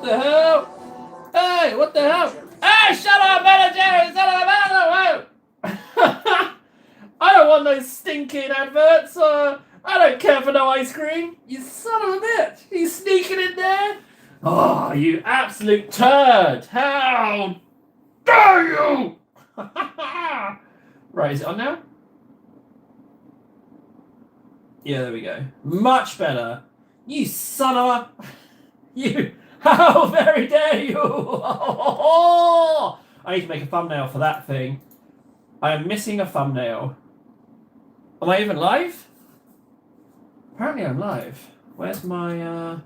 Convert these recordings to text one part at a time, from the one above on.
the hell? Hey, what the hell? Hey, shut up, Ben and Jerry! Shut up! I don't want those stinking adverts. I don't care for no ice cream. You son of a bitch! He's sneaking in there. Oh, you absolute turd! How dare you! Right, is it on now? Yeah, there we go. Much better. You son of a... You... How very dare you! I need to make a thumbnail for that thing. I am missing a thumbnail. Am I even live? Apparently I'm live. Where's my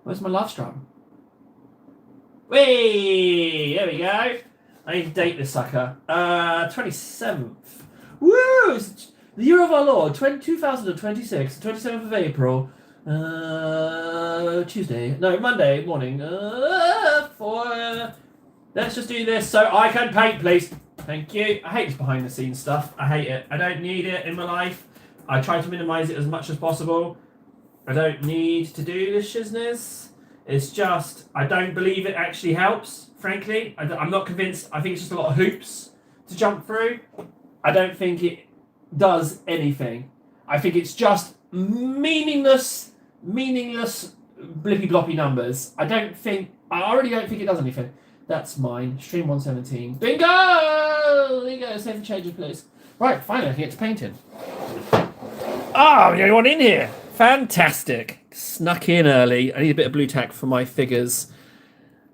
live stream? Whee! There we go. I need to date this sucker. 27th. Woo! It's the year of our Lord, 2026, 27th of April. Tuesday. No, Monday morning. Let's just do this so I can paint, please. Thank you. I hate this behind the scenes stuff. I hate it. I don't need it in my life. I try to minimize it as much as possible. I don't need to do this shizness. It's just, I don't believe it actually helps, frankly. I'm not convinced. I think it's just a lot of hoops to jump through. I don't think it does anything. I think it's just meaningless blippy bloppy numbers. I already don't think it does anything. That's mine. Stream 117. Bingo! There you go. Save the changes, please. Right, finally I can get to painting. Oh, the only one in here. Fantastic. Snuck in early. I need a bit of blue tack for my figures.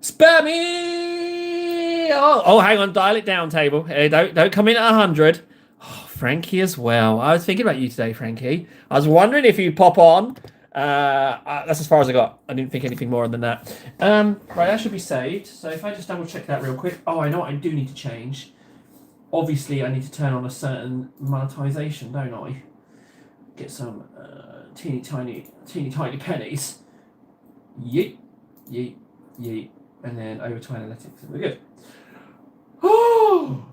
Spare me! Oh, hang on. Dial it down, table. Hey, don't come in at 100. Oh, Frankie as well. I was thinking about you today, Frankie. I was wondering if you'd pop on. That's as far as I got. I didn't think anything more than that. Right, that should be saved. So if I just double check that real quick. Oh, I know what I do need to change. Obviously, I need to turn on a certain monetization, don't I? Get some teeny tiny pennies. Yeet, yeet, yeet. And then over to analytics. We're good. Oh!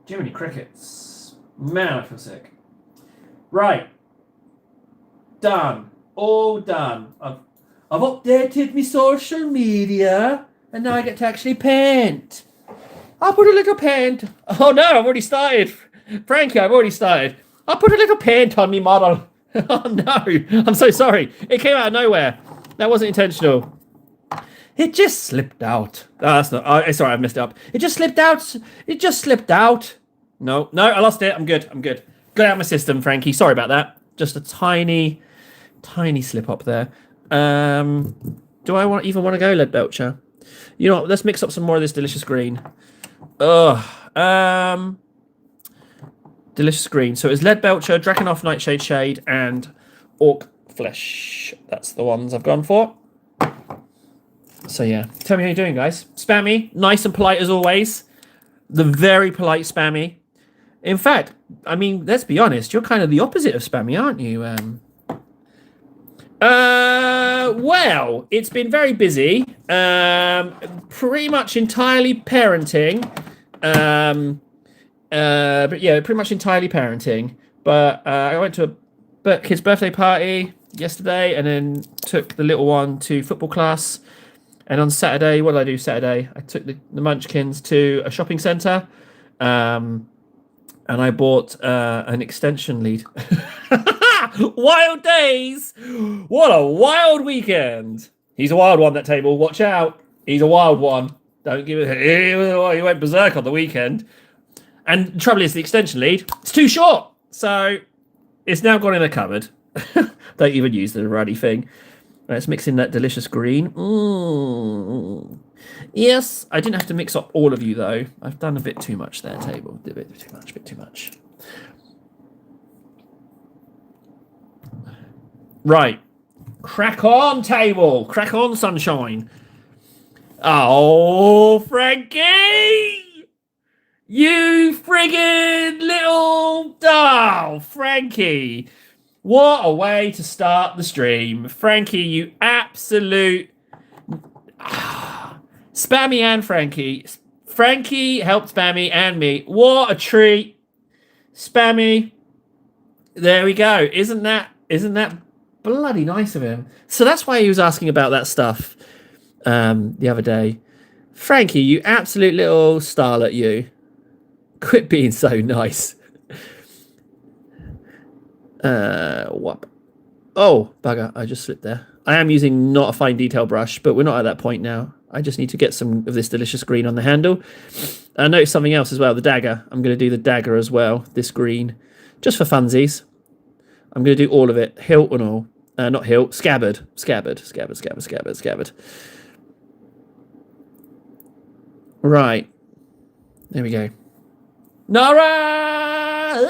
Jiminy Crickets. Man, I feel sick. Right. Done. All done. I've updated my social media, and now I get to actually paint. I'll put a little paint. Oh no, I've already started. Frankie, I've already started. I'll put a little paint on me model. Oh no, I'm so sorry. It came out of nowhere. That wasn't intentional. It just slipped out. Oh, that's not. Oh, sorry, I messed it up. It just slipped out. It just slipped out. No, I lost it. I'm good. Got out of my system, Frankie. Sorry about that. Just a tiny slip up there. Do I even want to go Lead Belcher? You know what? Let's mix up some more of this delicious green. Delicious green. So it's Lead Belcher, Drakenhof Nightshade Shade, and Orc Flesh. That's the ones I've gone for. So yeah, tell me how you're doing, guys. Spammy, nice and polite as always. The very polite Spammy. In fact, I mean, let's be honest. You're kind of the opposite of Spammy, aren't you? Well, it's been very busy. Pretty much entirely parenting. But yeah, pretty much entirely parenting. But I went to a kid's birthday party yesterday, and then took the little one to football class. And on Saturday, what did I do Saturday? I took the Munchkins to a shopping centre. And I bought an extension lead. Wild days! What a wild weekend! He's a wild one, that table. Watch out. He's a wild one. Don't give it... He went berserk on the weekend. And the trouble is, the extension lead, it's too short. So it's now gone in a cupboard. Don't even use the ruddy thing. Let's mix in that delicious green. Yes, I didn't have to mix up all of you, though. I've done a bit too much there, table. A bit too much. Right. Crack on, table. Crack on, sunshine. Oh, Frankie! You friggin' little... Oh, Frankie. What a way to start the stream. Frankie, you absolute... Spammy and Frankie. Frankie helped Spammy and me. What a treat. Spammy. There we go. Isn't that bloody nice of him? So that's why he was asking about that stuff. the other day. Frankie, you absolute little starlet, you. Quit being so nice. What? Oh, bugger, I just slipped there. I am using not a fine detail brush, but we're not at that point now. I just need to get some of this delicious green on the handle. I noticed something else as well, the dagger. I'm going to do the dagger as well, this green, just for funsies. I'm going to do all of it, hilt and all. Not hilt, scabbard. Scabbard. Right. There we go. Nara!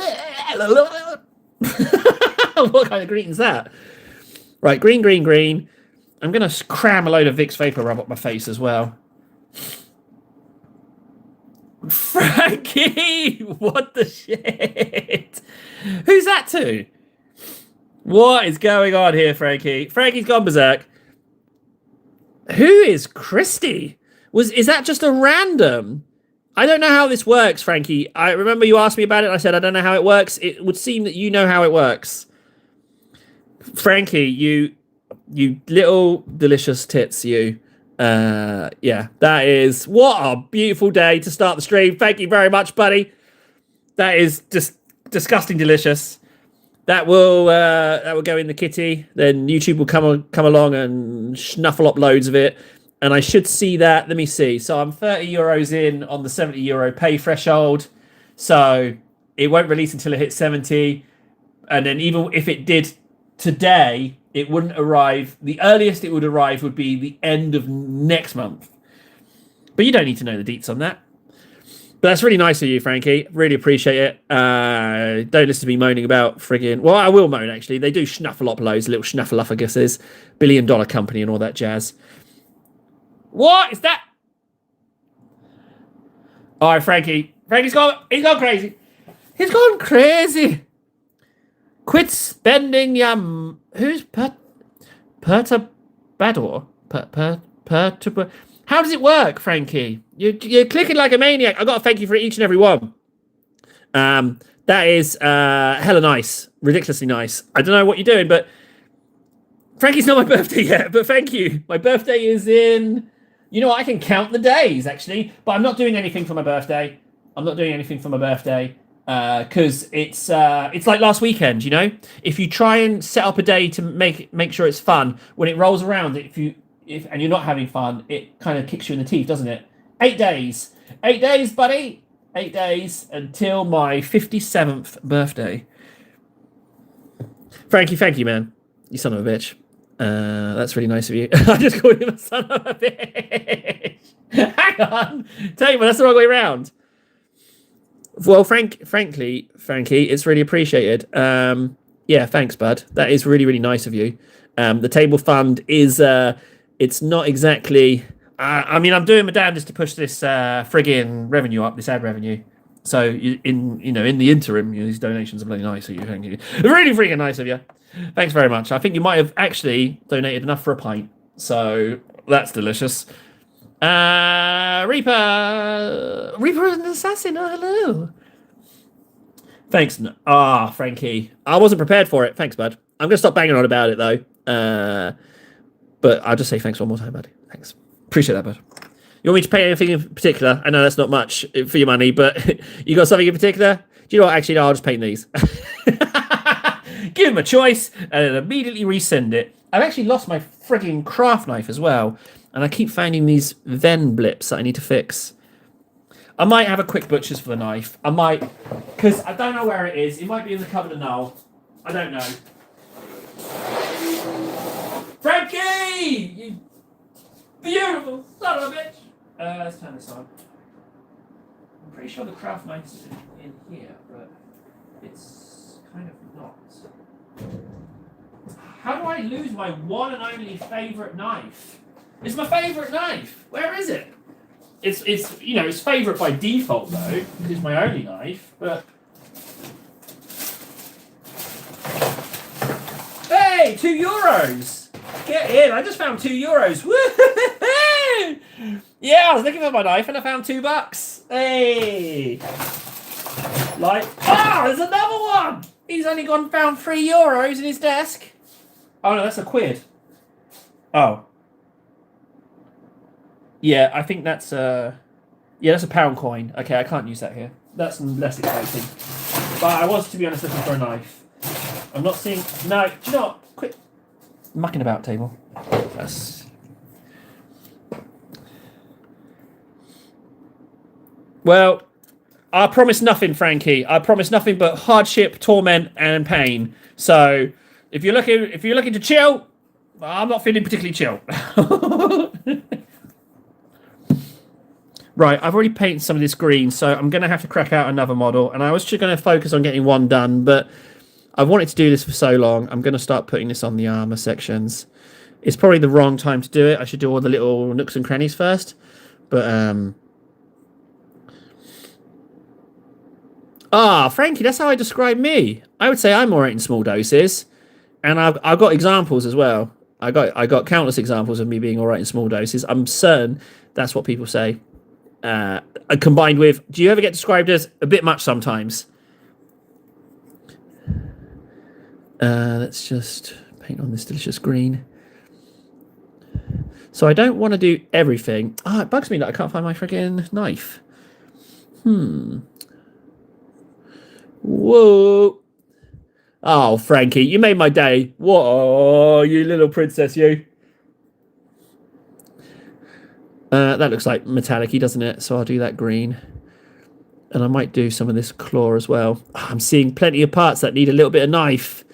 What kind of green is that? Right, green. I'm going to cram a load of Vicks Vapor Rub up my face as well. Frankie! What the shit? Who's that to? What is going on here, Frankie? Frankie's gone berserk. Who is Christy? Is that just a random? I don't know how this works, Frankie. I remember you asked me about it. And I said I don't know how it works. It would seem that you know how it works. Frankie, you little delicious tits, you. Yeah, that is what a beautiful day to start the stream. Thank you very much, buddy. That is just disgusting delicious. That will go in the kitty. Then YouTube will come along and snuffle up loads of it. And I should see that. Let me see. So I'm 30 euros in on the 70 euro pay threshold. So it won't release until it hits 70. And then even if it did today, it wouldn't arrive. The earliest it would arrive would be the end of next month. But you don't need to know the deets on that. But that's really nice of you, Frankie. Really appreciate it. Don't listen to me moaning about friggin'... Well, I will moan, actually. They do snuffle up loads, little snuffleupaguses, billion-dollar company and all that jazz. What is that? All right, Frankie. He's gone crazy. He's gone crazy. Quit spending your... Who's Perturbador? How does it work, Frankie? You're clicking like a maniac. I've got to thank you for each and every one. That is hella nice. Ridiculously nice. I don't know what you're doing, but... Frankie's not my birthday yet, but thank you. My birthday is in... You know what? I can count the days, actually. But I'm not doing anything for my birthday. Because it's like last weekend, you know? If you try and set up a day to make sure it's fun, when it rolls around, and you're not having fun, it kind of kicks you in the teeth, doesn't it? 8 days. 8 days, buddy. 8 days until my 57th birthday. Frankie, thank you, man. You son of a bitch. That's really nice of you. I just called him a son of a bitch. Hang on. Tell you what, that's the wrong way around. Well, frankly, Frankie, it's really appreciated. Yeah, thanks, bud. That is really, really nice of you. The table fund is, it's not exactly... I mean, I'm doing my damnedest to push this friggin' revenue up, this ad revenue. So, in the interim, these donations are bloody nice of you. Thank you. Really freaking nice of you. Thanks very much. I think you might have actually donated enough for a pint. So, that's delicious. Reaper is an assassin. Oh, hello. Thanks. Frankie. I wasn't prepared for it. Thanks, bud. I'm going to stop banging on about it, though. But I'll just say thanks one more time, buddy. Thanks. Appreciate that, bud. You want me to pay anything in particular? I know that's not much for your money, but you got something in particular? Do you know what? Actually, no, I'll just paint these. Give him a choice and then immediately resend it. I've actually lost my frigging craft knife as well. And I keep finding these Ven blips that I need to fix. I might have a quick butcher's for the knife. I might, because I don't know where it is. It might be in the cupboard of Null. I don't know. Frankie! You beautiful son of a bitch! Let's turn this on. I'm pretty sure the craft knife is in here, but it's kind of not. How do I lose my one and only favourite knife? It's my favourite knife. Where is it? It's it's favourite by default though, because it's my only knife. But hey, €2! Get in! I just found €2. Woo! Yeah, I was looking for my knife and I found $2. Hey, there's another one. He's only found €3 in his desk. Oh no, that's a quid. Oh. Yeah, I think that's that's a pound coin. Okay, I can't use that here. That's less exciting. But I was, to be honest, looking for a knife. I'm not seeing. No, do you know what? Quit mucking about, table. That's. Well, I promise nothing, Frankie. I promise nothing but hardship, torment, and pain. So, if you're looking to chill, I'm not feeling particularly chill. Right, I've already painted some of this green, so I'm going to have to crack out another model. And I was just going to focus on getting one done, but I've wanted to do this for so long. I'm going to start putting this on the armor sections. It's probably the wrong time to do it. I should do all the little nooks and crannies first. But, Frankie, that's how I describe me. I would say I'm alright in small doses. And I've got examples as well. I got countless examples of me being alright in small doses. I'm certain that's what people say. Combined with, do you ever get described as a bit much sometimes? Let's just paint on this delicious green. So I don't want to do everything. It bugs me that I can't find my friggin' knife. Whoa. Oh, Frankie, you made my day. Whoa, you little princess, you. That looks like metallic-y, doesn't it? So I'll do that green. And I might do some of this claw as well. I'm seeing plenty of parts that need a little bit of knife.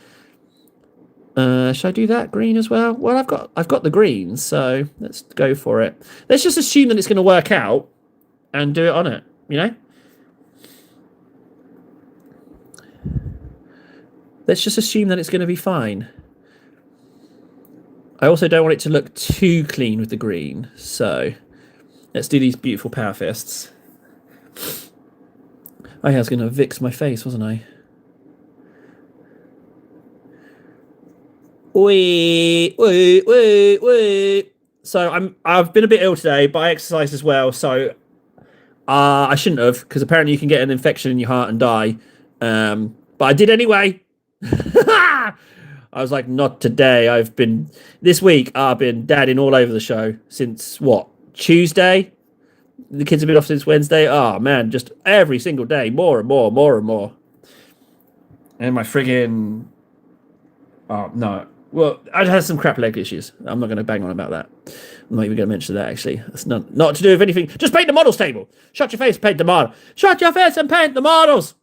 Should I do that green as well? Well, I've got the greens, so let's go for it. Let's just assume that it's going to work out and do it on it, you know? Let's just assume that it's going to be fine. I also don't want it to look too clean with the green, so let's do these beautiful power fists. I was going to Vix my face, wasn't I? Wait. So I've been a bit ill today, but I exercised as well, so I shouldn't have, because apparently you can get an infection in your heart and die. But I did anyway. I was like, not today. This week I've been dadding all over the show since Tuesday? The kids have been off since Wednesday. Oh man, just every single day, more and more. And my friggin' no. Well, I had some crap leg issues. I'm not going to bang on about that. I'm not even going to mention that, actually. It's not to do with anything. Just paint the models table. Shut your face, paint the model. Shut your face and paint the models.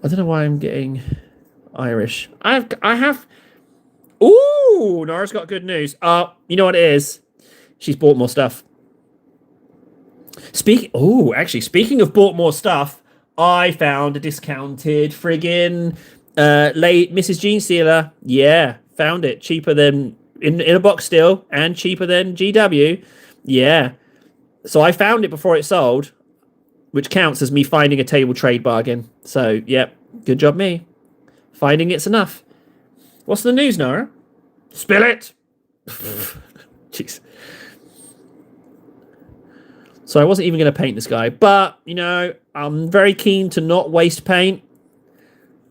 I don't know why I'm getting Irish. I have. Ooh, Nora's got good news. You know what it is? She's bought more stuff. Speaking of bought more stuff, I found a discounted friggin' late Mrs. Jean Sealer. Yeah, found it cheaper than in a box still, and cheaper than GW. Yeah, so I found it before it sold, which counts as me finding a table trade bargain. So, yep, good job me. Finding it's enough. What's the news, Nora? Spill it! Jeez. So I wasn't even going to paint this guy, but, I'm very keen to not waste paint.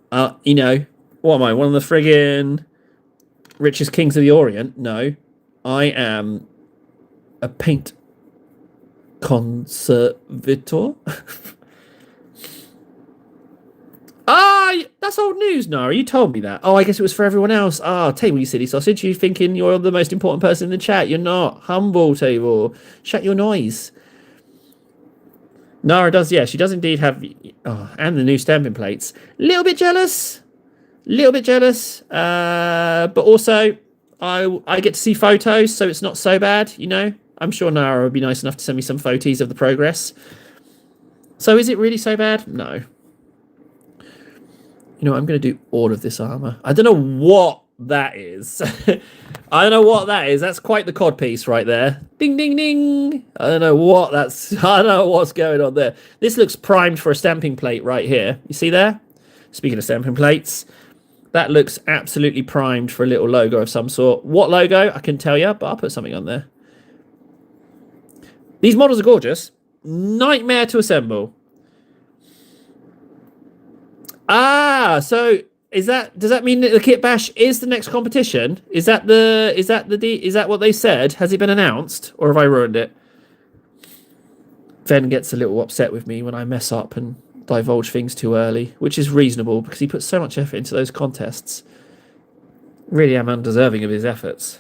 What am I? One of the friggin' richest kings of the Orient? No. I am a paint conservator. That's old news, Nara. You told me that. Oh, I guess it was for everyone else. Table, you silly sausage. You thinking you're the most important person in the chat. You're not. Humble, Table. Shut your noise. Nara does, yeah. She does indeed have... and the new stamping plates. Little bit jealous. But also, I get to see photos, so it's not so bad, I'm sure Nara would be nice enough to send me some photos of the progress. So is it really so bad? No. I'm going to do all of this armor. I don't know what that is. I don't know what that is. That's quite the cod piece right there. Ding, ding, ding. I don't know what's going on there. This looks primed for a stamping plate right here. You see there? Speaking of stamping plates, that looks absolutely primed for a little logo of some sort. What logo? I can tell you, but I'll put something on there. These models are gorgeous. Nightmare to assemble. So does that mean that the Kit Bash is the next competition? Is that what they said? Has it been announced, or have I ruined it? Ven gets a little upset with me when I mess up and divulge things too early, which is reasonable because he puts so much effort into those contests. Really am undeserving of his efforts.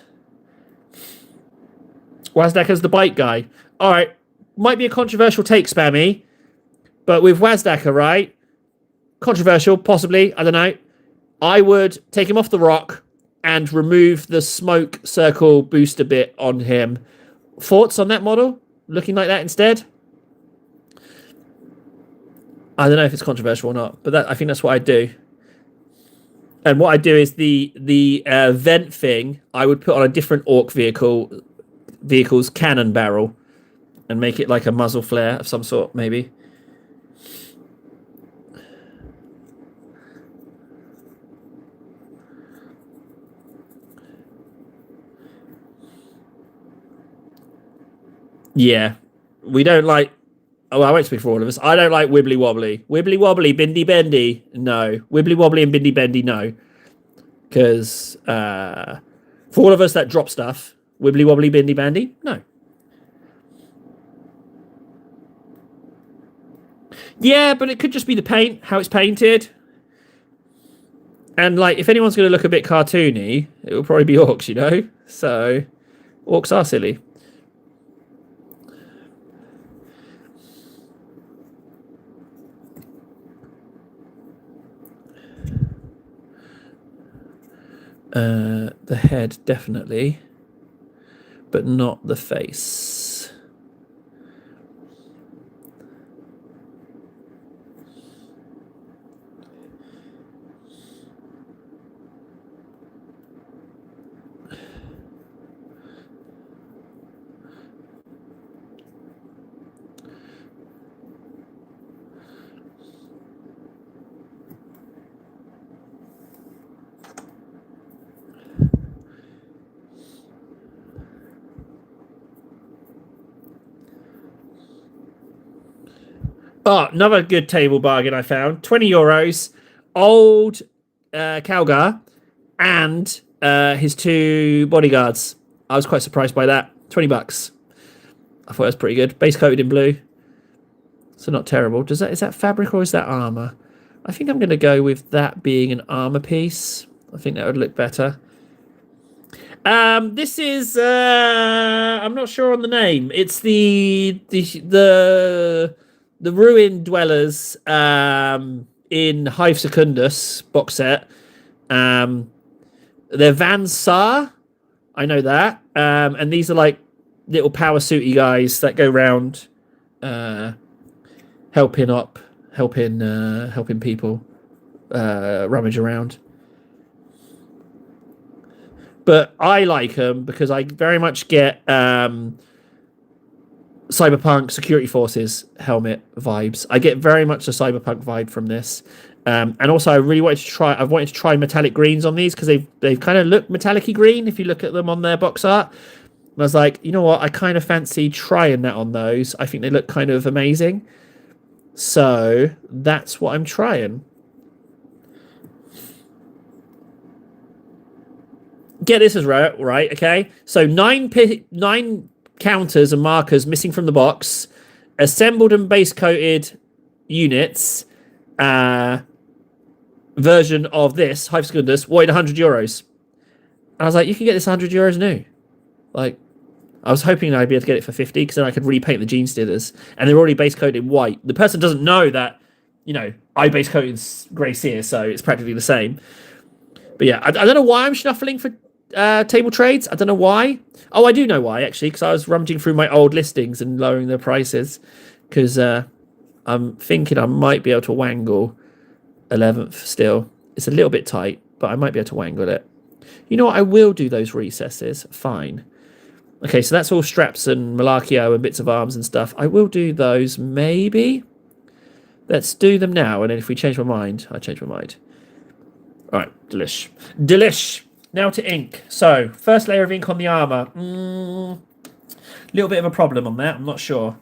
Wazdakker's the bike guy. All right, might be a controversial take, Spammy, but with Wazdacker, right? Controversial, possibly. I don't know. I would take him off the rock and remove the smoke circle booster bit on him. Thoughts on that model? Looking like that instead? I don't know if it's controversial or not, but I think that's what I'd do. And what I'd do is the vent thing, I would put on a different Orc vehicle's cannon barrel and make it like a muzzle flare of some sort, maybe. Yeah, we don't like... Oh, I won't speak for all of us. I don't like wibbly wobbly. Wibbly wobbly, bindy bendy, no. Wibbly wobbly and bindy bendy, no. Because for all of us that drop stuff, wibbly wobbly, bindy bandy, no. Yeah, but it could just be the paint, how it's painted. And like, if anyone's going to look a bit cartoony, it will probably be orcs, you know? So, orcs are silly. The head, definitely. But not the face. Oh, another good table bargain I found. 20 euros. Old Calgar and his two bodyguards. I was quite surprised by that. 20 bucks. I thought it was pretty good. Base coated in blue. So not terrible. Is that fabric or is that armor? I think I'm going to go with that being an armor piece. I think that would look better. This is I'm not sure on the name. It's the Ruin Dwellers in Hive Secundus box set. They're Van Sar. I know that. And these are like little power suity guys that go around helping people rummage around. But I like them because I very much get Cyberpunk Security Forces helmet vibes. I get very much a Cyberpunk vibe from this. And also I really wanted to try metallic greens on these because they've kind of look metallic-y green if you look at them on their box art. And I was like, you know what? I kind of fancy trying that on those. I think they look kind of amazing. So that's what I'm trying. Get this as right, okay? So nine counters and markers missing from the box, assembled and base coated units, version of this Hive Secundus, wanted 100 euros. And I was like, you can get this 100 euros new. Like, I was hoping I'd be able to get it for 50 because then I could repaint the Gene Stealers, and they're already base coated in white. The person doesn't know that, you know, I base coated grey seer, so it's practically the same. But yeah, I don't know why I'm shuffling for table trades. I don't know why. Oh, I do know why, actually, because I was rummaging through my old listings and lowering their prices because I'm thinking I might be able to wangle 11th still. It's a little bit tight, but I might be able to wangle it. You know what? I will do those recesses. Fine. Okay, so that's all straps and Malarkio and bits of arms and stuff. I will do those, maybe. Let's do them now, and then if we change my mind, I change my mind. All right, delish. Delish! Now to ink. So, first layer of ink on the armor. Little bit of a problem on that. I'm not sure.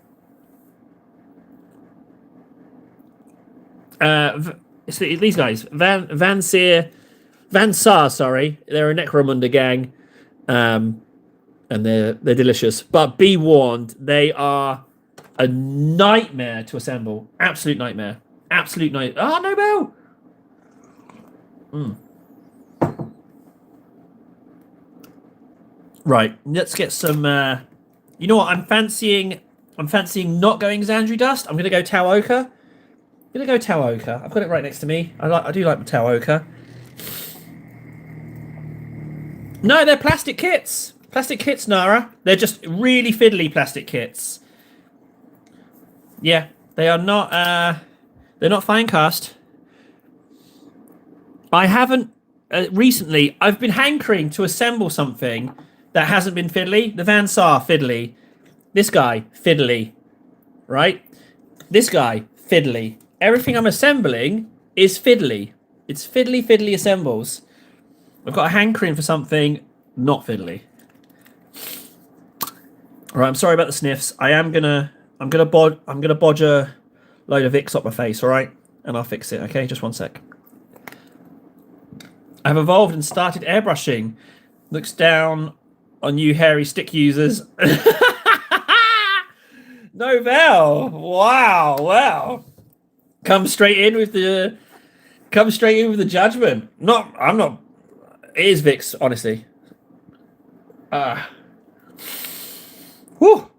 It's these guys. Van Sar, sorry. They're a Necromunda gang. And they're delicious. But be warned, they are a nightmare to assemble. Absolute nightmare. Absolute night. Ah, Nobel! Right, let's get some. You know what? I'm fancying not going Xandri Dust. I'm gonna go Tau Oka. I've got it right next to me. I do like my Tau Oka. No, they're plastic kits. Plastic kits, Nara. They're just really fiddly plastic kits. Yeah, they are not. They're not fine cast. I haven't recently. I've been hankering to assemble something that hasn't been fiddly. The Van Sar fiddly. This guy fiddly. Right. This guy fiddly. Everything I'm assembling is fiddly. It's fiddly assembles. I've got a hankering for something not fiddly. All right, I'm sorry about the sniffs. I'm gonna bodge a load of Vicks up my face, all right? And I'll fix it, okay? Just one sec. I've evolved and started airbrushing. Looks down on you hairy stick users. Novell. Wow. Come straight in with the judgment. I'm not. It is Vicks, honestly. Whew.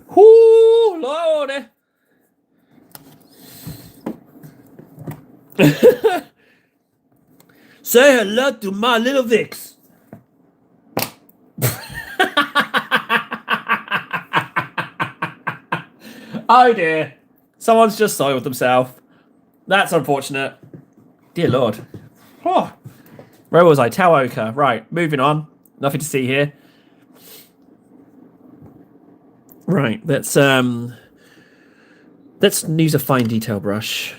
Whoo, Lord. Say hello to my little Vicks. Oh dear. Someone's just soiled themselves. That's unfortunate. Dear Lord. Oh. Where was I? Tau Oka. Right, moving on. Nothing to see here. Right, let's use a fine detail brush.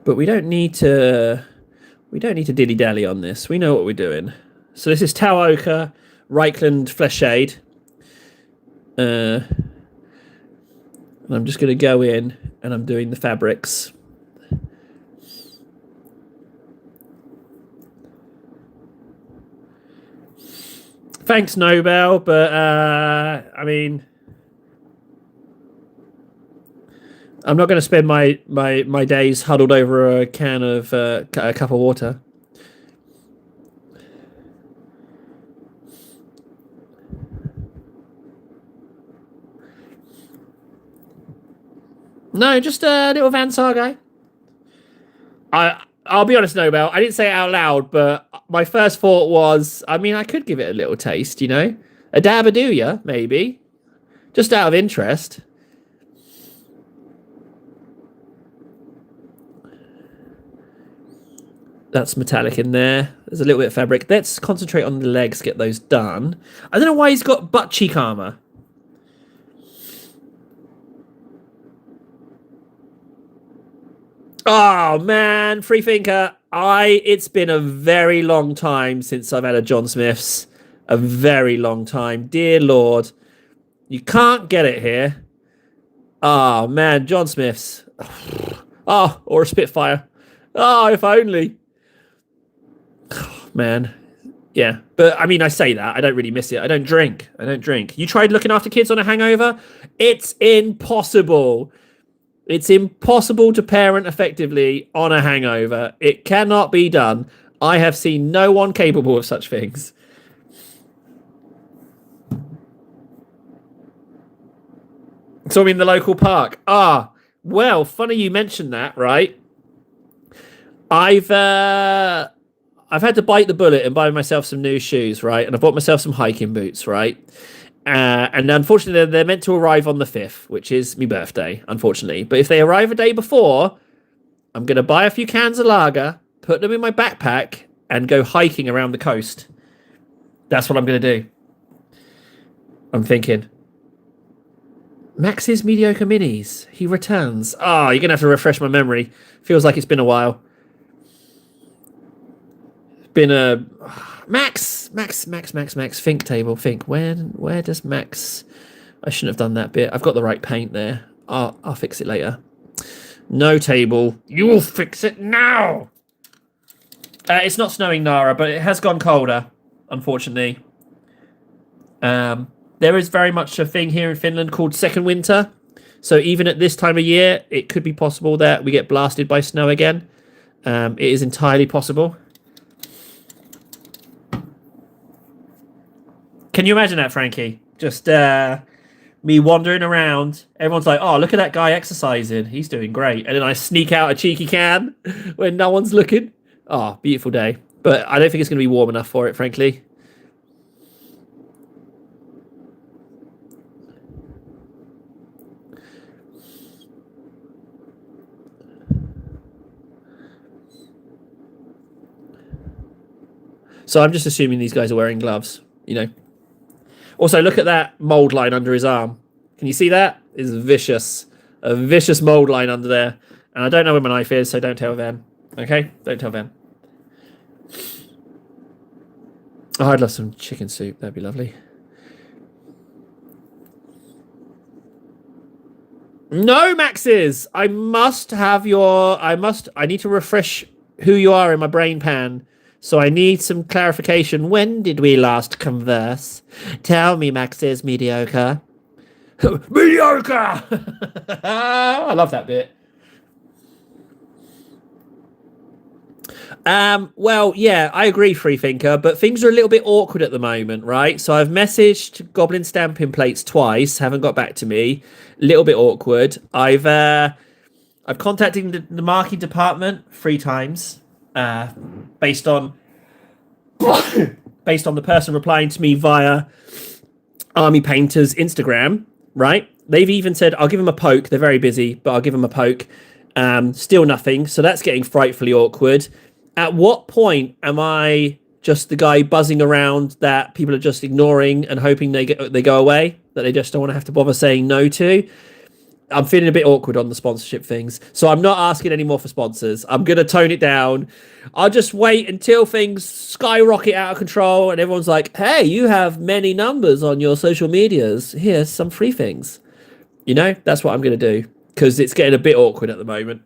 But we don't need to dilly-dally on this. We know what we're doing. So this is Tau Oka, Reichland Fleshade. And I'm just going to go in and I'm doing the fabrics. Thanks, Nobel, but I mean, I'm not going to spend my days huddled over a can of a cup of water. No, just a little Van Sar guy. I'll be honest, Nobel. I didn't say it out loud, but my first thought was, I mean, I could give it a little taste, you know? A Dabadooya, maybe. Just out of interest. That's metallic in there. There's a little bit of fabric. Let's concentrate on the legs, get those done. I don't know why he's got butt cheek armor. Oh man, free thinker. It's been a very long time since I've had a John Smith's. A very long time. Dear Lord. You can't get it here. Oh man, John Smith's. Oh, or a Spitfire. Oh, if only. Oh, man. Yeah. But I mean, I say that. I don't really miss it. I don't drink. You tried looking after kids on a hangover? It's impossible. It's impossible to parent effectively on a hangover. It cannot be done. I have seen no one capable of such things. So I'm in the local park. Ah, well, funny you mentioned that, right? I've had to bite the bullet and buy myself some new shoes, right? And I bought myself some hiking boots, right? And unfortunately, they're meant to arrive on the 5th, which is my birthday, unfortunately. But if they arrive a day before, I'm going to buy a few cans of lager, put them in my backpack, and go hiking around the coast. That's what I'm going to do. I'm thinking. Max's Mediocre Minis. He returns. Oh, you're going to have to refresh my memory. Feels like it's been a while. been a Max. Think table. Think. Where does Max? I shouldn't have done that bit. I've got the right paint there. I'll fix it later. No table. You will fix it now. It's not snowing, Nara, but it has gone colder, unfortunately. There is very much a thing here in Finland called second winter. So even at this time of year, it could be possible that we get blasted by snow again. It is entirely possible. Can you imagine that, Frankie? Just me wandering around. Everyone's like, oh, look at that guy exercising. He's doing great. And then I sneak out a cheeky can when no one's looking. Oh, beautiful day. But I don't think it's going to be warm enough for it, frankly. So I'm just assuming these guys are wearing gloves, you know. Also, look at that mold line under his arm. Can you see that? It's vicious. A vicious mold line under there. And I don't know where my knife is, so don't tell them. Okay? Don't tell them. Oh, I'd love some chicken soup. That'd be lovely. No, Maxes! I need to refresh who you are in my brain pan. So I need some clarification. When did we last converse? Tell me, Maxes, mediocre. Mediocre! I love that bit. Well, yeah, I agree, Freethinker, but things are a little bit awkward at the moment, right? So I've messaged Goblin Stamping Plates twice, haven't got back to me. A little bit awkward. I've contacted the marketing department 3 times, based on the person replying to me via Army Painter's Instagram, right? They've even said, I'll give him a poke. They're very busy, but I'll give him a poke. Still nothing. So that's getting frightfully awkward. At what point am I just the guy buzzing around that people are just ignoring and hoping they go away, that they just don't want to have to bother saying no to? I'm feeling a bit awkward on the sponsorship things. So I'm not asking any more for sponsors. I'm going to tone it down. I'll just wait until things skyrocket out of control and everyone's like, hey, you have many numbers on your social medias. Here's some free things. You know, that's what I'm going to do because it's getting a bit awkward at the moment.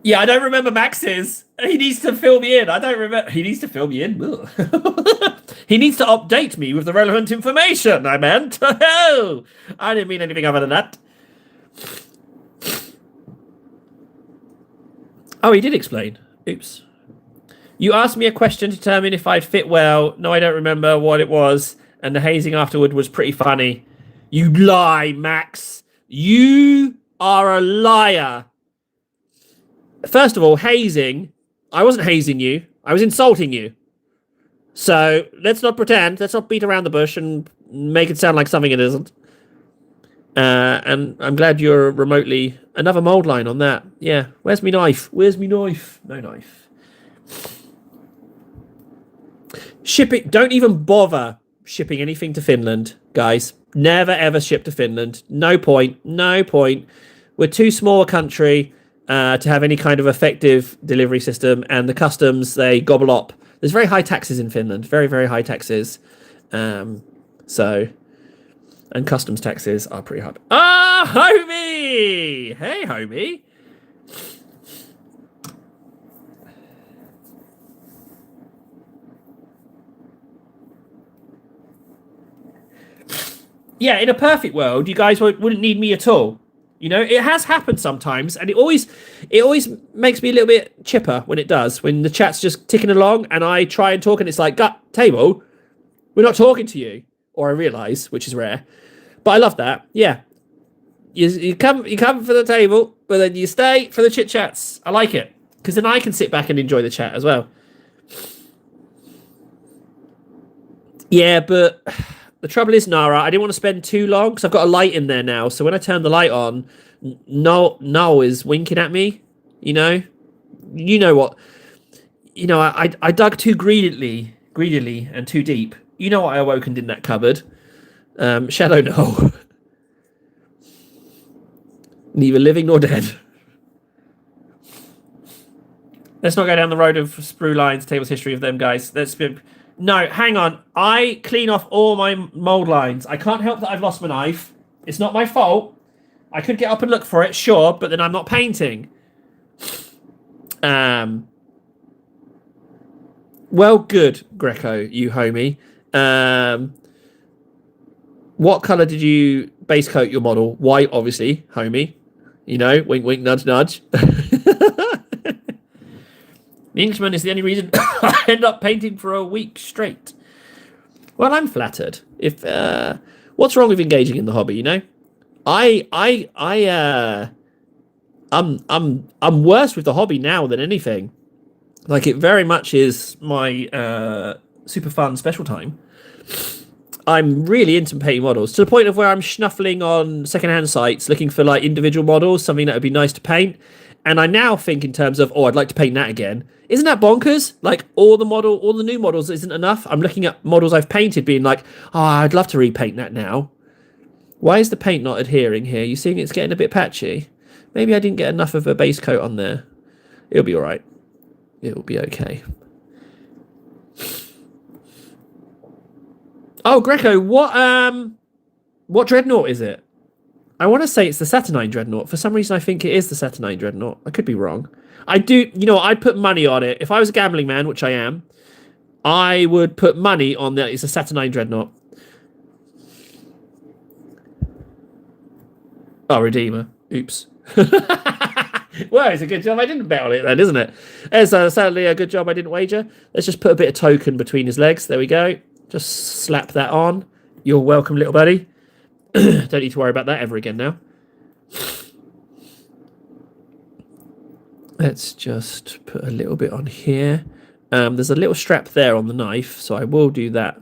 Yeah, I don't remember Max's. He needs to fill me in. I don't remember. He needs to fill me in. He needs to update me with the relevant information, I meant. I didn't mean anything other than that. Oh, he did explain. Oops. You asked me a question to determine if I'd fit well. No, I don't remember what it was. And the hazing afterward was pretty funny. You lie, Max. You are a liar. First of all, hazing. I wasn't hazing you. I was insulting you. So let's not pretend. Let's not beat around the bush and make it sound like something it isn't. And I'm glad you're remotely... Another mold line on that. Yeah. Where's me knife? Where's me knife? No knife. Shipping... Don't even bother shipping anything to Finland, guys. Never, ever ship to Finland. No point. No point. We're too small a country... to have any kind of effective delivery system, and the customs, they gobble up. There's very high taxes in Finland, very, very high taxes. And customs taxes are pretty high. Ah, homie! Hey, homie! Yeah, in a perfect world, you guys wouldn't need me at all. You know, it has happened sometimes, and it always makes me a little bit chipper when it does, when the chat's just ticking along, and I try and talk, and it's like, gut table, we're not talking to you, or I realise, which is rare, but I love that. Yeah, you come for the table, but then you stay for the chit chats. I like it because then I can sit back and enjoy the chat as well. Yeah, but. The trouble is, Nara, I didn't want to spend too long because I've got a light in there now. So when I turn the light on, Noel is winking at me. You know what? You know, I dug too greedily and too deep. You know what I awokened in that cupboard? Shadow Noel. Neither living nor dead. Let's not go down the road of sprue lines, tables history of them, guys. No, hang on. I clean off all my mold lines. I can't help that I've lost my knife. It's not my fault. I could get up and look for it, sure, but then I'm not painting. Well, good, Greco, you homie. What colour did you base coat your model? White, obviously, homie. You know, wink, wink, nudge, nudge. The Englishman is the only reason I end up painting for a week straight. Well, I'm flattered. If what's wrong with engaging in the hobby? You know, I'm worse with the hobby now than anything. Like, it very much is my super fun special time. I'm really into painting models to the point of where I'm schnuffling on secondhand sites looking for like individual models, something that would be nice to paint. And I now think in terms of, I'd like to paint that again. Isn't that bonkers? Like, all the new models isn't enough. I'm looking at models I've painted being like, I'd love to repaint that now. Why is the paint not adhering here? You seeing it's getting a bit patchy? Maybe I didn't get enough of a base coat on there. It'll be all right. It'll be okay. Oh, Greco, what Dreadnought is it? I want to say it's the Saturnine Dreadnought. For some reason, I think it is the Saturnine Dreadnought. I could be wrong. I do, I'd put money on it. If I was a gambling man, which I am, I would put money on that it's a Saturnine Dreadnought. Oh, Redeemer. Oops. Well, it's a good job I didn't bet on it then, isn't it? It's sadly a good job I didn't wager. Let's just put a bit of token between his legs. There we go. Just slap that on. You're welcome, little buddy. Don't need to worry about that ever again now. Let's just put a little bit on here. There's a little strap there on the knife, so I will do that,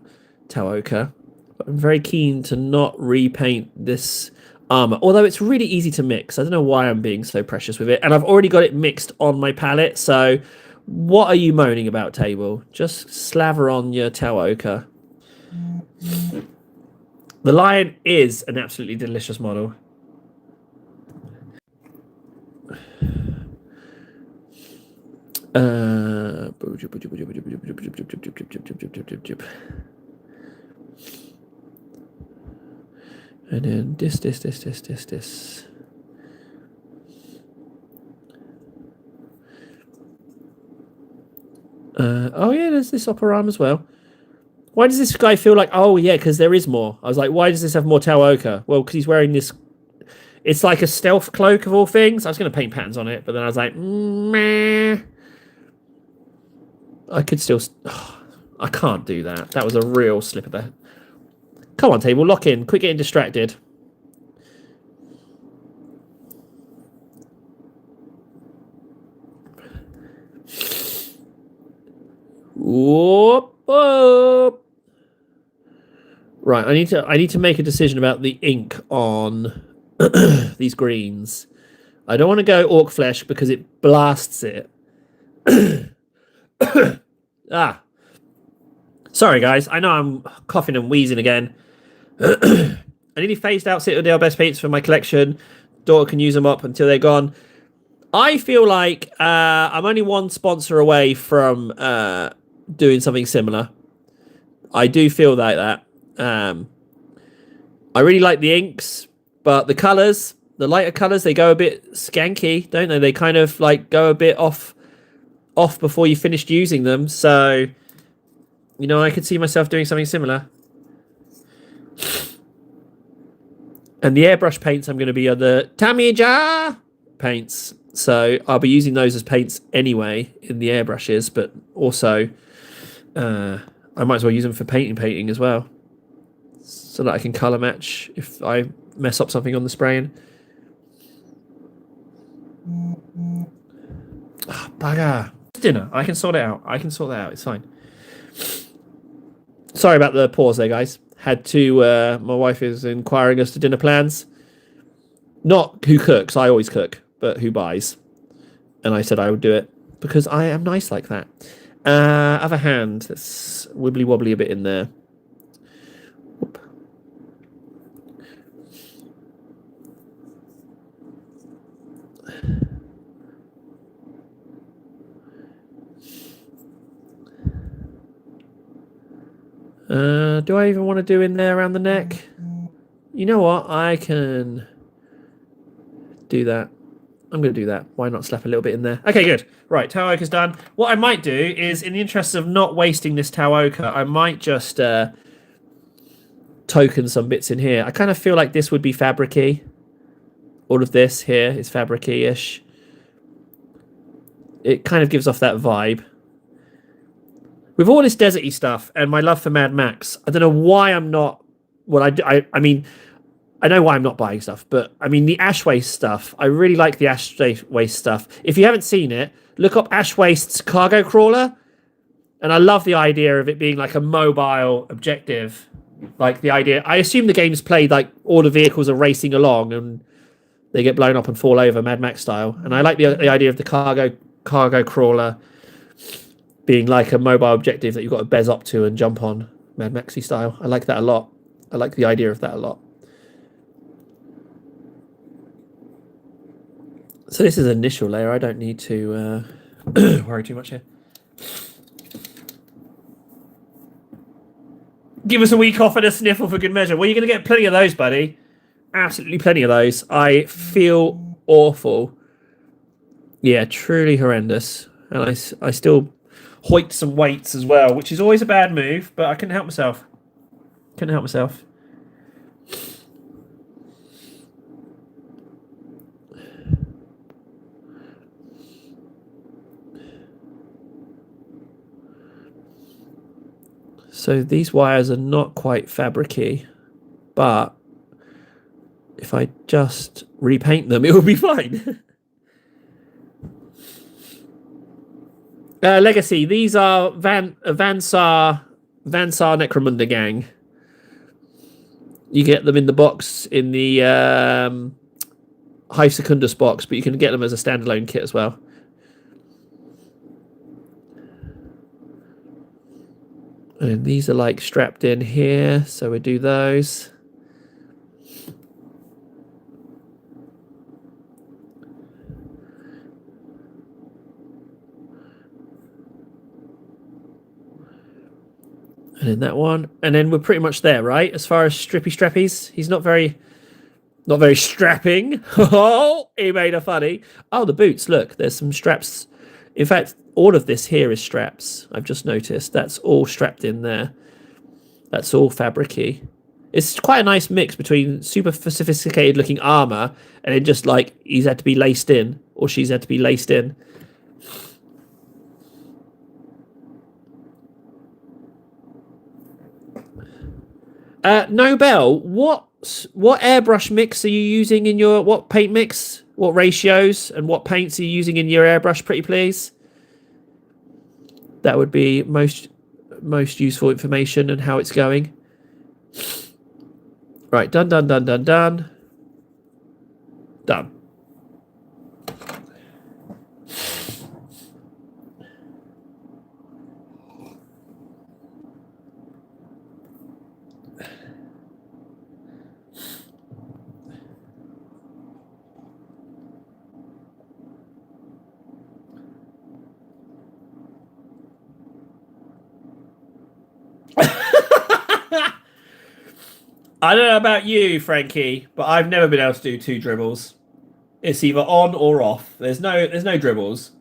Taoka. But I'm very keen to not repaint this armor, although it's really easy to mix. I don't know why I'm being so precious with it. And I've already got it mixed on my palette, so what are you moaning about, table? Just slaver on your Taoka. The Lion is an absolutely delicious model. And then this. Oh yeah, there's this opera arm as well. Why does this guy feel like, oh yeah, because there is more. I was like, why does this have more Taoka? Well, because he's wearing this, it's like a stealth cloak of all things. I was going to paint patterns on it, but then I was like, meh. I could still, I can't do that. That was a real slip of the, come on table, lock in, quit getting distracted. Whoop, whoop. Right, I need to make a decision about the ink on these greens. I don't want to go orc flesh because it blasts it. Sorry guys, I know I'm coughing and wheezing again. I nearly phased out Citadel best paints for my collection. Daughter can use them up until they're gone. I feel like I'm only one sponsor away from doing something similar. I do feel like that. I really like the inks, but the colours, the lighter colours, they go a bit skanky, don't they? They kind of like go a bit off before you finished using them. So, I could see myself doing something similar. And the airbrush paints I'm going to be are the Tamiya paints. So I'll be using those as paints anyway in the airbrushes, but also I might as well use them for painting as well, so that I can colour match if I mess up something on the spraying. Oh, bugger. Dinner. I can sort it out. It's fine. Sorry about the pause there, guys. Had to, my wife is inquiring as to dinner plans. Not who cooks, I always cook, but who buys. And I said I would do it because I am nice like that. Other hand, let's wibbly wobbly a bit in there. Whoop. Do I even want to do in there around the neck? You know what? I can do that. I'm going to do that. Why not slap a little bit in there? Okay, good. Right, Taoka's done. What I might do is, in the interest of not wasting this Taoka, I might just token some bits in here. I kind of feel like this would be fabric-y. All of this here is fabric-y-ish. It kind of gives off that vibe. With all this deserty stuff and my love for Mad Max, I don't know why I'm not... Well, I mean... I know why I'm not buying stuff, but I mean, the Ash Waste stuff, I really like the Ash Waste stuff. If you haven't seen it, look up Ash Waste's cargo crawler. And I love the idea of it being like a mobile objective. Like the idea, I assume the game's played like all the vehicles are racing along and they get blown up and fall over Mad Max style. And I like the idea of the cargo crawler being like a mobile objective that you've got to bez up to and jump on Mad Maxy style. I like that a lot. I like the idea of that a lot. So this is an initial layer. I don't need to worry too much here. Give us a week off and a sniffle for good measure. Well, you're going to get plenty of those, buddy. Absolutely plenty of those. I feel awful. Yeah, truly horrendous. And I still hoiked some weights as well, which is always a bad move, but I couldn't help myself. Couldn't help myself. So these wires are not quite fabric-y, but if I just repaint them, it will be fine. Legacy. These are Vansar Necromunda gang. You get them in the box in the Hive Secundus box, but you can get them as a standalone kit as well. And these are like strapped in here, so we do those. And then that one. And then we're pretty much there, right? As far as strappies. He's not very strapping. Oh, he made a funny. Oh, the boots. Look, there's some straps. In fact, all of this here is straps. I've just noticed. That's all strapped in there. That's all fabric-y. It's quite a nice mix between super sophisticated looking armor and then just like he's had to be laced in or she's had to be laced in. Nobel, what airbrush mix are you using in your... What paint mix? What ratios and what paints are you using in your airbrush, pretty please? That would be most useful information and how it's going. Right, done. Done. I don't know about you, Frankie, but I've never been able to do two dribbles. It's either on or off. There's no dribbles.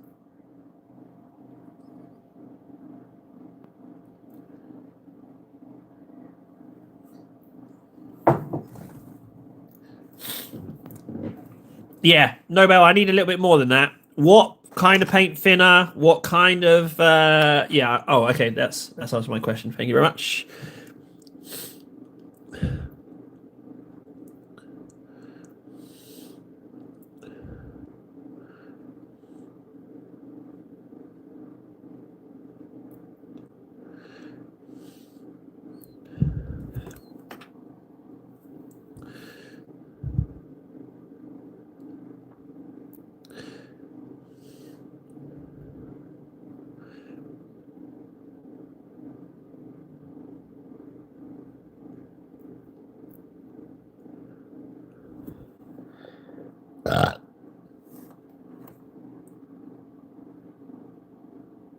Yeah, Nobel, I need a little bit more than that. What kind of paint thinner? What kind of yeah, oh okay, that's answered my question. Thank you very much.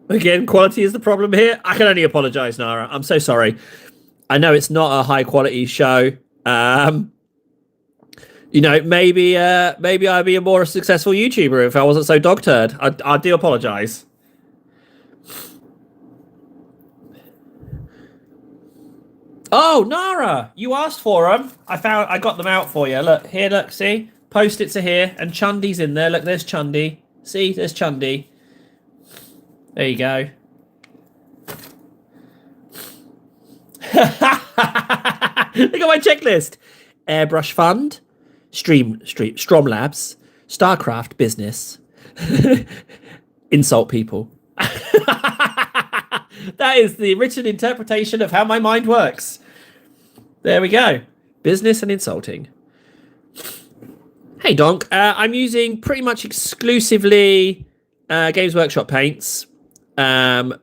Again, quality is the problem here. I can only apologise, Nara. I'm so sorry. I know it's not a high quality show. You know, maybe I'd be a more successful YouTuber if I wasn't so dog turd. I do apologize. Oh, Nara, you asked for them. I got them out for you. Look here, look, see, Post-its are here, and Chundi's in there. Look, there's Chundi. See, there's Chundi. There you go. Look at my checklist: Airbrush Fund, Stromlabs, Starcraft Business, Insult People. That is the written interpretation of how my mind works. There we go. Business and insulting. Hey, Donk. I'm using pretty much exclusively Games Workshop paints. But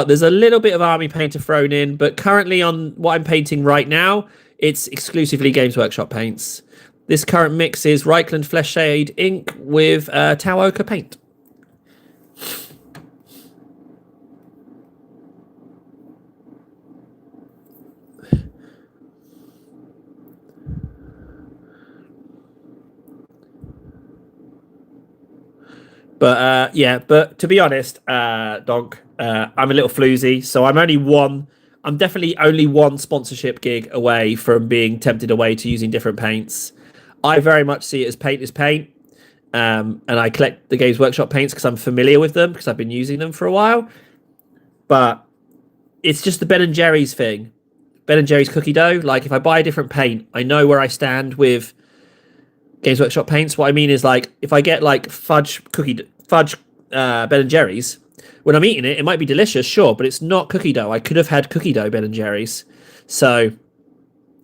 there's a little bit of Army Painter thrown in. But currently on what I'm painting right now, it's exclusively Games Workshop paints. This current mix is Reichland Flesh Shade ink with Tau Ochre paint. But yeah, but to be honest, Donk, I'm a little floozy, so I'm definitely only one sponsorship gig away from being tempted away to using different paints. I very much see it as paint is paint. And I collect the Games Workshop paints because I'm familiar with them because I've been using them for a while. But it's just the Ben & Jerry's thing. Ben & Jerry's cookie dough. Like, if I buy a different paint, I know where I stand with Games Workshop paints. What I mean is, like, if I get like fudge Ben & Jerry's, when I'm eating it, it might be delicious, sure, but it's not cookie dough. I could have had cookie dough Ben & Jerry's, so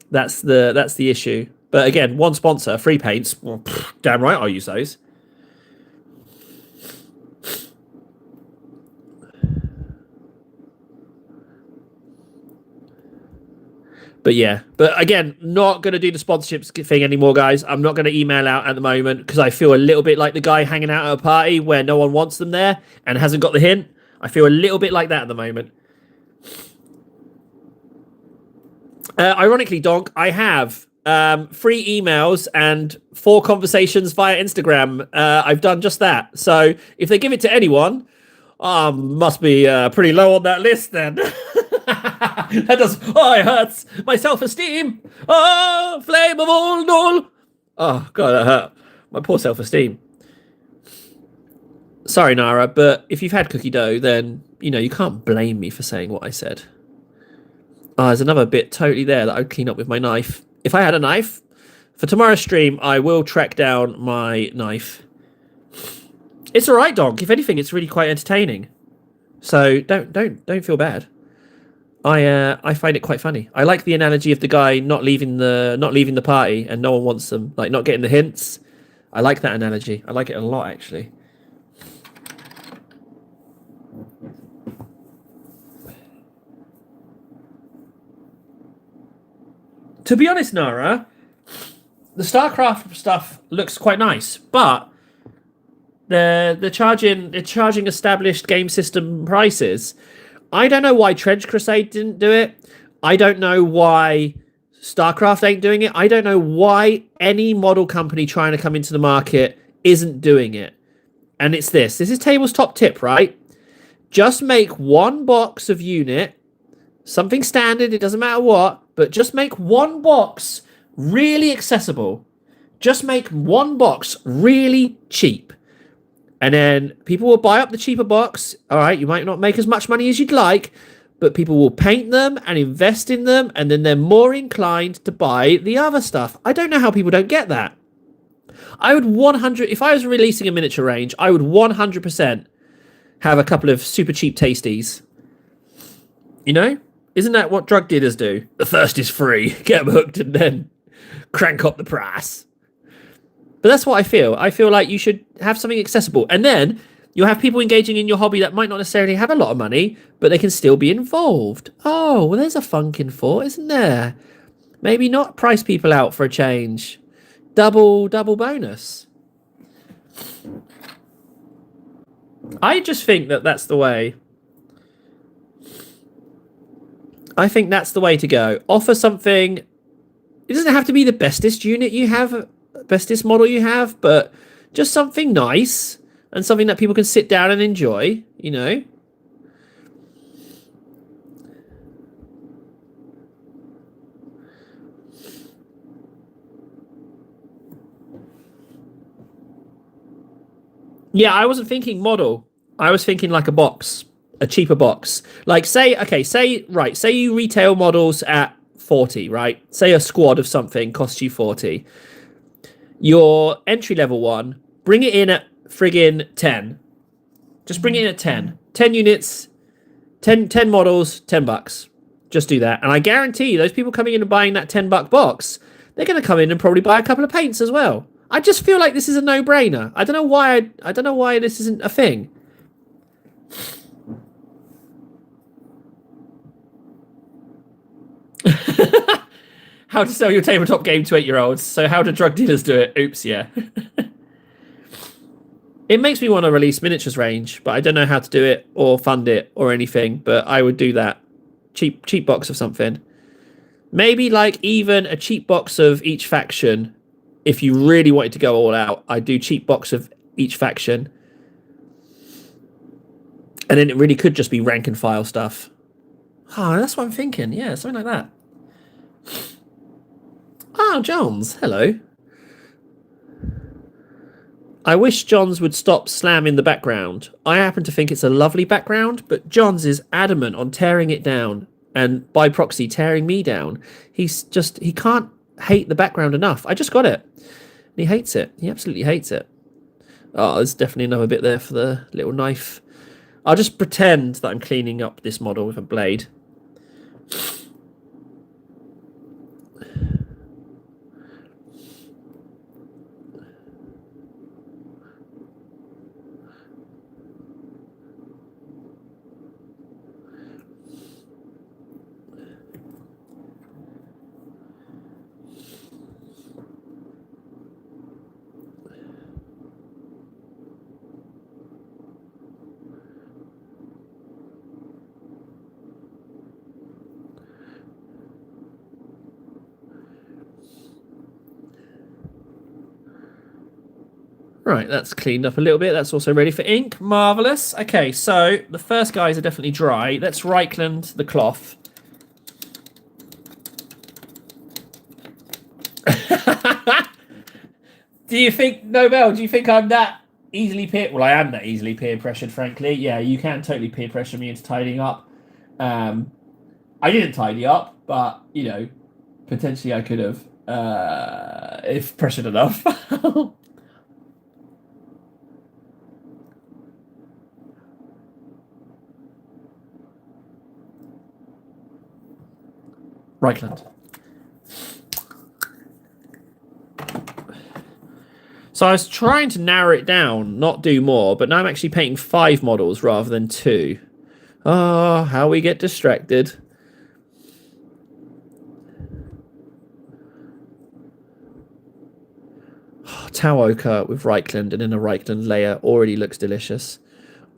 that's the issue. But again, one sponsor, free paints. Well, damn right, I'll use those. But yeah, but again, not going to do the sponsorship thing anymore, guys. I'm not going to email out at the moment because I feel a little bit like the guy hanging out at a party where no one wants them there and hasn't got the hint. I feel a little bit like that at the moment. Ironically, Donk, I have 3 emails and 4 conversations via Instagram. I've done just that. So if they give it to anyone, must be pretty low on that list then. That does. Oh, it hurts my self-esteem. Oh, flame of all null. Oh, God, that hurt. My poor self-esteem. Sorry, Nara, but if you've had cookie dough, then, you know, you can't blame me for saying what I said. Oh, there's another bit totally there that I'd clean up with my knife. If I had a knife, for tomorrow's stream, I will track down my knife. It's all right, Donk. If anything, it's really quite entertaining. So don't feel bad. I find it quite funny. I like the analogy of the guy not leaving the party and no one wants them, like not getting the hints. I like that analogy. I like it a lot, actually. To be honest, Nara, the StarCraft stuff looks quite nice, but they're charging established game system prices. I don't know why Trench Crusade didn't do it. I don't know why StarCraft ain't doing it. I don't know why any model company trying to come into the market isn't doing it. And it's this. This is Table's top tip, right? Just make one box of unit, something standard, it doesn't matter what, but just make one box really accessible. Just make one box really cheap. And then people will buy up the cheaper box. All right, you might not make as much money as you'd like, but people will paint them and invest in them, and then they're more inclined to buy the other stuff. I don't know how people don't get that. I would 100, if I was releasing a miniature range, I would 100% have a couple of super cheap tasties. You know? Isn't that what drug dealers do? The first is free. Get them hooked and then crank up the price. But that's what I feel. I feel like you should have something accessible. And then you'll have people engaging in your hobby that might not necessarily have a lot of money, but they can still be involved. Oh, well, there's a funkin' thought, isn't there? Maybe not price people out for a change. Double bonus. I just think that that's the way. I think that's the way to go. Offer something. It doesn't have to be the bestest unit you have, bestest model you have, but just something nice and something that people can sit down and enjoy, you know? Yeah, I wasn't thinking model. I was thinking like a box, a cheaper box. Like say you retail models at 40, right? Say a squad of something costs you 40. Your entry level one, bring it in at friggin' 10. Just bring it in at 10. 10 units, 10 models, $10. Just do that. And I guarantee those people coming in and buying that $10 box, they're going to come in and probably buy a couple of paints as well. I just feel like this is a no-brainer. I don't know why this isn't a thing. How to sell your tabletop game to 8-year-olds. So how do drug dealers do it? Oops, yeah. It makes me want to release miniatures range, but I don't know how to do it or fund it or anything, but I would do that. Cheap box of something. Maybe like even a cheap box of each faction. If you really wanted to go all out, I'd do cheap box of each faction. And then it really could just be rank and file stuff. Oh, that's what I'm thinking. Yeah, something like that. Oh, Johns, hello. I wish Johns would stop slamming the background. I happen to think it's a lovely background, but Johns is adamant on tearing it down and by proxy tearing me down. He can't hate the background enough. I just got it. He hates it. He absolutely hates it. Oh, there's definitely another bit there for the little knife. I'll just pretend that I'm cleaning up this model with a blade. Right, that's cleaned up a little bit. That's also ready for ink. Marvellous. Okay, so the first guys are definitely dry. Let's Reichland the cloth. Do you think, Nobel, do you think I'm that easily Well, I am that easily peer pressured, frankly. Yeah, you can totally peer pressure me into tidying up. I didn't tidy up, but, you know, potentially I could have, if pressured enough. Reichland. So I was trying to narrow it down, not do more, but now I'm actually painting 5 models rather than 2. Oh, how we get distracted. Oh, Tau ochre with Reichland and in a Reichland layer already looks delicious.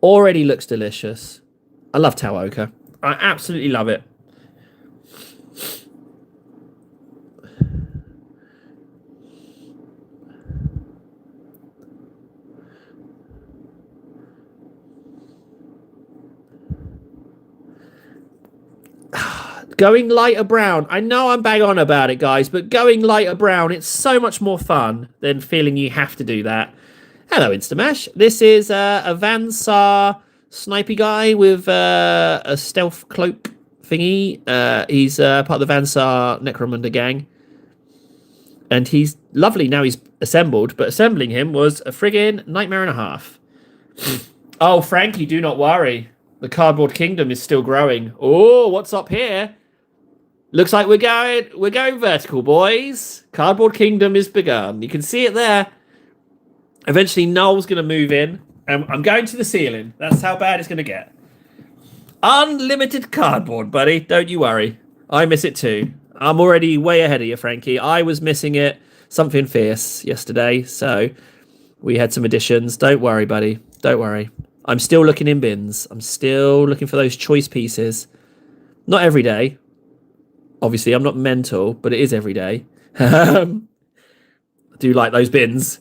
Already looks delicious. I love Tau ochre. I absolutely love it. Going lighter brown. I know I'm bang on about it, guys, but going lighter brown, it's so much more fun than feeling you have to do that. Hello, Instamash. This is a Vansar snipey guy with a stealth cloak thingy. He's part of the Vansar Necromunda gang. And he's lovely. Now he's assembled, but assembling him was a friggin' nightmare and a half. Oh, Frankie, do not worry. The Cardboard Kingdom is still growing. Oh, what's up here? Looks like we're going vertical, boys. Cardboard Kingdom is begun. You can see it there. Eventually, Noel's going to move in. And I'm going to the ceiling. That's how bad it's going to get. Unlimited cardboard, buddy. Don't you worry. I miss it too. I'm already way ahead of you, Frankie. I was missing it. Something fierce yesterday. So we had some additions. Don't worry, buddy. Don't worry. I'm still looking in bins. I'm still looking for those choice pieces. Not every day, Obviously, I'm not mental, but it is every day. I do like those bins.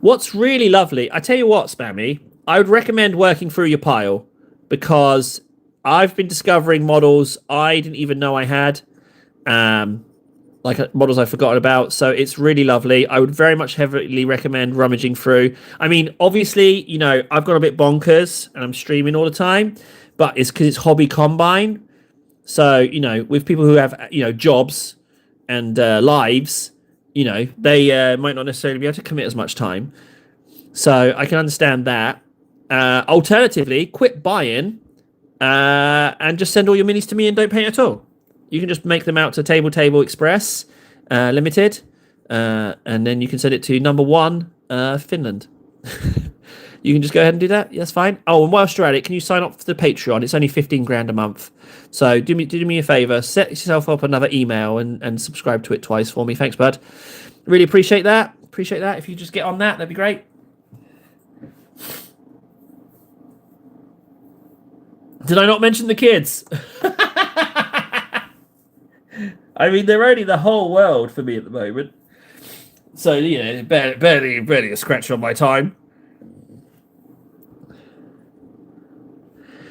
What's really lovely, I tell you what, Spammy, I would recommend working through your pile because I've been discovering models I didn't even know I had, like models I've forgotten about. So it's really lovely. I would very much heavily recommend rummaging through. I mean, obviously, you know, I've got a bit bonkers and I'm streaming all the time, but it's because it's hobby combine. So, you know, with people who have, you know, jobs and lives, you know, they might not necessarily be able to commit as much time. So I can understand that. Alternatively, quit buying and just send all your minis to me and don't pay at all. You can just make them out to Table Express Limited, and then you can send it to number 1, Finland. You can just go ahead and do that. That's fine. Oh, and whilst you're at it, can you sign up for the Patreon? It's only 15 grand a month. So do me a favor, set yourself up another email and subscribe to it twice for me. Thanks, bud. Really appreciate that. Appreciate that. If you just get on that, that'd be great. Did I not mention the kids? I mean, they're only the whole world for me at the moment. So, you know, barely a scratch on my time.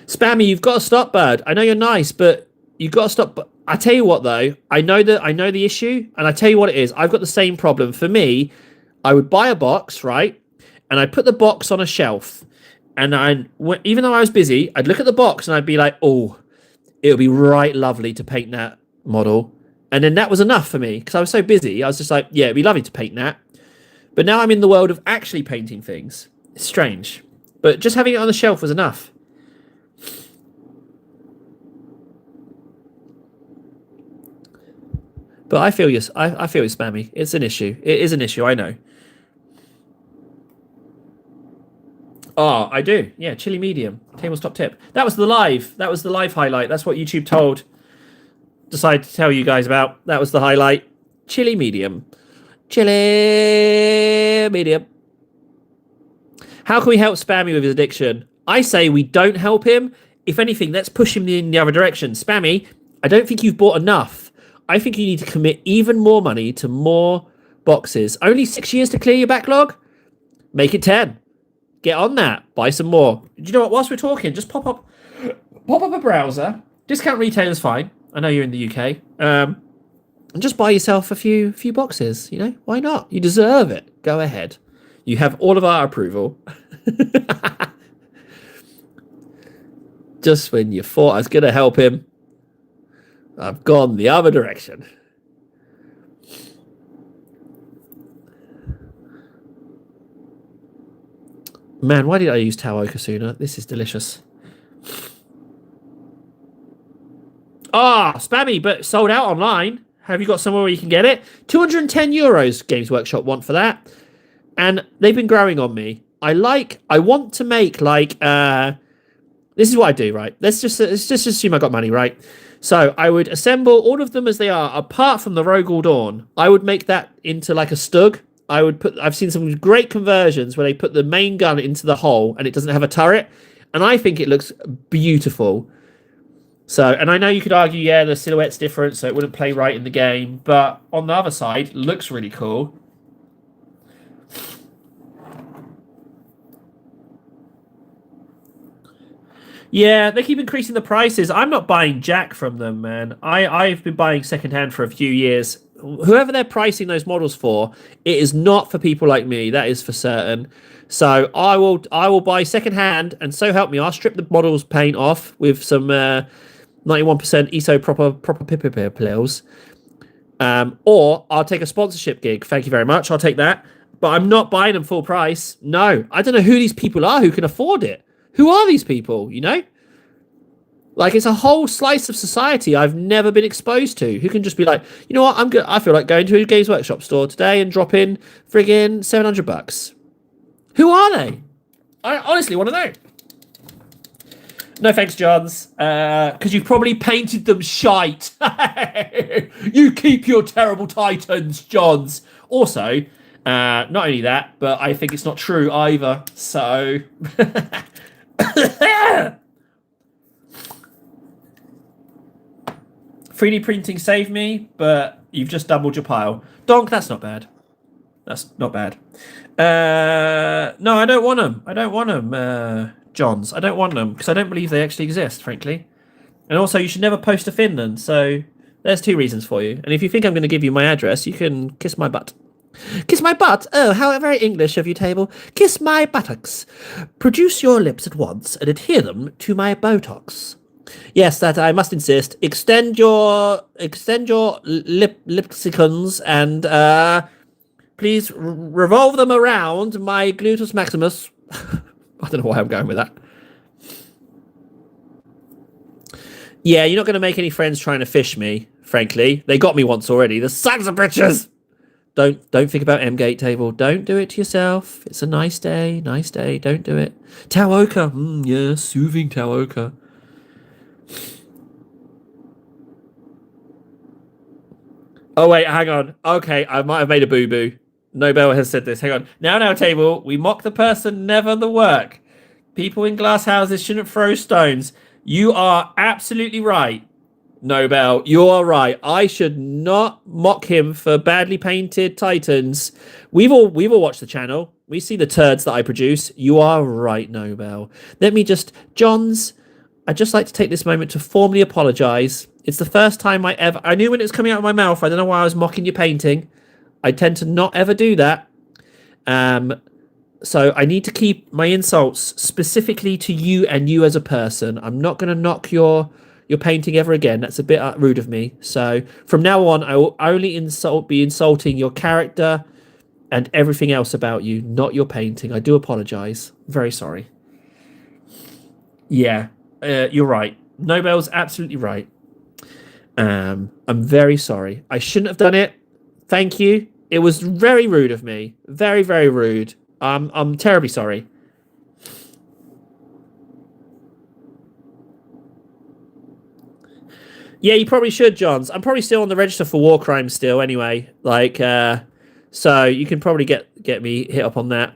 Spammy, you've got to stop, bud. I know you're nice, but you've got to stop. But I tell you what, though, I know the issue, and I tell you what it is. I've got the same problem. For me, I would buy a box, right? And I'd put the box on a shelf. And even though I was busy, I'd look at the box and I'd be like, oh, it would be right lovely to paint that model. And then that was enough for me because I was so busy. I was just like, yeah, it'd be lovely to paint that. But now I'm in the world of actually painting things. It's strange. But just having it on the shelf was enough. But I feel you. I feel you, Spammy. It's an issue. It is an issue. I know. Oh, I do. Yeah, chili medium. Table's top tip. That was the live. That was the live highlight. That's what YouTube decided to tell you guys about. That was the highlight. Chili medium. Chili medium. How can we help Spammy with his addiction? I say we don't help him. If anything, let's push him in the other direction. Spammy, I don't think you've bought enough. I think you need to commit even more money to more boxes. Only 6 years to clear your backlog? Make it 10. Get on that. Buy some more. Do you know what? Whilst we're talking, just pop up a browser. Discount retailer's fine. I know you're in the UK. And just buy yourself a few boxes. You know, why not? You deserve it. Go ahead. You have all of our approval. Just when you thought I was going to help him, I've gone the other direction. Man, why did I use Tao Okasuna? This is delicious. Ah, Spammy, but sold out online. Have you got somewhere where you can get it? €210 Games Workshop want for that. And they've been growing on me. I want to make like, this is what I do, right? Let's just assume I got money, right? So I would assemble all of them as they are, apart from the Rogel Dawn. I would make that into like a Stug. I've seen some great conversions where they put the main gun into the hole and it doesn't have a turret. And I think it looks beautiful. So, and I know you could argue, yeah, the silhouette's different, so it wouldn't play right in the game. But on the other side, looks really cool. Yeah, they keep increasing the prices. I'm not buying jack from them, man. I've been buying secondhand for a few years. Whoever they're pricing those models for, it is not for people like me. That is for certain. So I will buy secondhand, and so help me, I'll strip the models paint off with some 91% ESO proper piper pills. Or I'll take a sponsorship gig. Thank you very much. I'll take that. But I'm not buying them full price. No, I don't know who these people are who can afford it. Who are these people, you know? Like, it's a whole slice of society I've never been exposed to, who can just be like, you know what, I feel like going to a Games Workshop store today and drop in friggin' $700. Who are they? I honestly want to know. No thanks, Johns. Because you've probably painted them shite. You keep your terrible Titans, Johns. Also, not only that, but I think it's not true either. So. 3D printing saved me, but you've just doubled your pile. Donk, that's not bad. That's not bad. No, I don't want them. I don't want them, Johns. I don't want them because I don't believe they actually exist, frankly. And also, you should never post to Finland. So there's 2 reasons for you. And if you think I'm going to give you my address, you can kiss my butt. Kiss my butt? Oh, how very English of you, Table. Kiss my buttocks. Produce your lips at once and adhere them to my Botox. Yes, that I must insist. Extend your lipsicons and please revolve them around my gluteus maximus. I don't know why I'm going with that. Yeah, you're not going to make any friends trying to fish me, frankly. They got me once already. The sons of bitches! Don't think about M-Gate, Table. Don't do it to yourself. It's a nice day. Nice day. Don't do it. Taoka. Yeah, soothing Taoka. Oh, wait, hang on. Okay, I might have made a boo-boo. Nobel has said this. Hang on. Now, Table. We mock the person, never the work. People in glass houses shouldn't throw stones. You are absolutely right, Nobel. You are right. I should not mock him for badly painted Titans. We've all watched the channel. We see the turds that I produce. You are right, Nobel. Let me just... Johns, I'd just like to take this moment to formally apologise. It's the first time I knew when it was coming out of my mouth. I don't know why I was mocking your painting. I tend to not ever do that. So I need to keep my insults specifically to you and you as a person. I'm not going to knock your painting ever again. That's a bit rude of me. So from now on, I will only be insulting your character and everything else about you, not your painting. I do apologise. Very sorry. Yeah, you're right. Nobel's absolutely right. I'm very sorry. I shouldn't have done it. Thank you. It was very rude of me. Very, very rude. I'm terribly sorry. Yeah, you probably should, Johns. I'm probably still on the register for war crimes still anyway. Like, so you can probably get me hit up on that.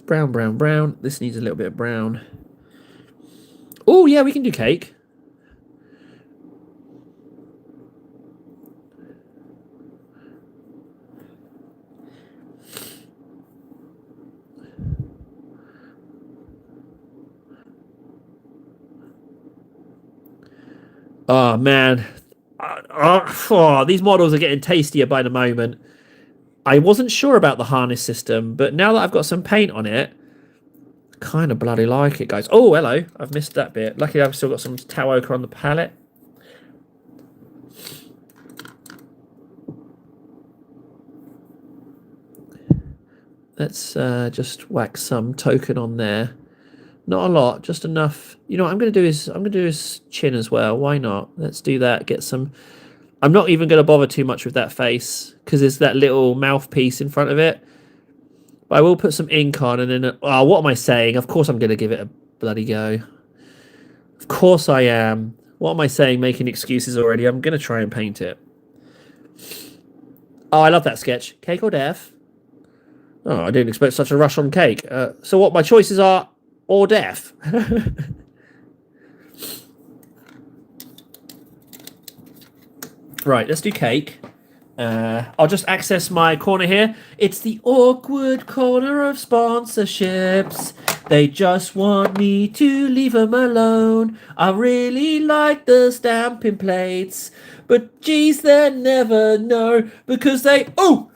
Brown, brown, brown. This needs a little bit of brown. Oh, yeah, we can do cake. Oh, man. These models are getting tastier by the moment. I wasn't sure about the harness system, but now that I've got some paint on it, I kind of bloody like it, guys. Oh, hello. I've missed that bit. Luckily, I've still got some Tau ochre on the palette. Let's just whack some token on there. Not a lot, just enough. You know what I'm going to do his chin as well. Why not? Let's do that. Get some... I'm not even going to bother too much with that face because there's that little mouthpiece in front of it. But I will put some ink on and then... Oh, what am I saying? Of course I'm going to give it a bloody go. Of course I am. What am I saying? Making excuses already. I'm going to try and paint it. Oh, I love that sketch. Cake or death? Oh, I didn't expect such a rush on cake. So what my choices are? Or death? Right, let's do cake. I'll just access my corner here. It's the awkward corner of sponsorships. They just want me to leave them alone. I really like the stamping plates, but geez, they never know because they don't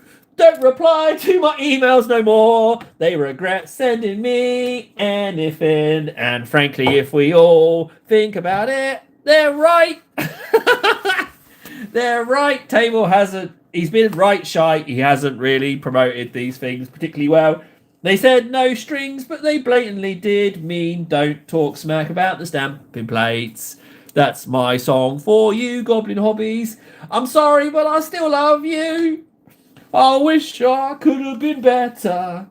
reply to my emails no more. They regret sending me anything. And frankly, if we all think about it, they're right. They're right. Table he's been right shy. He hasn't really promoted these things particularly well. They said no strings, but they blatantly did mean don't talk smack about the stamping plates. That's my song for you, Goblin Hobbies. I'm sorry, but I still love you. I wish I could have been better.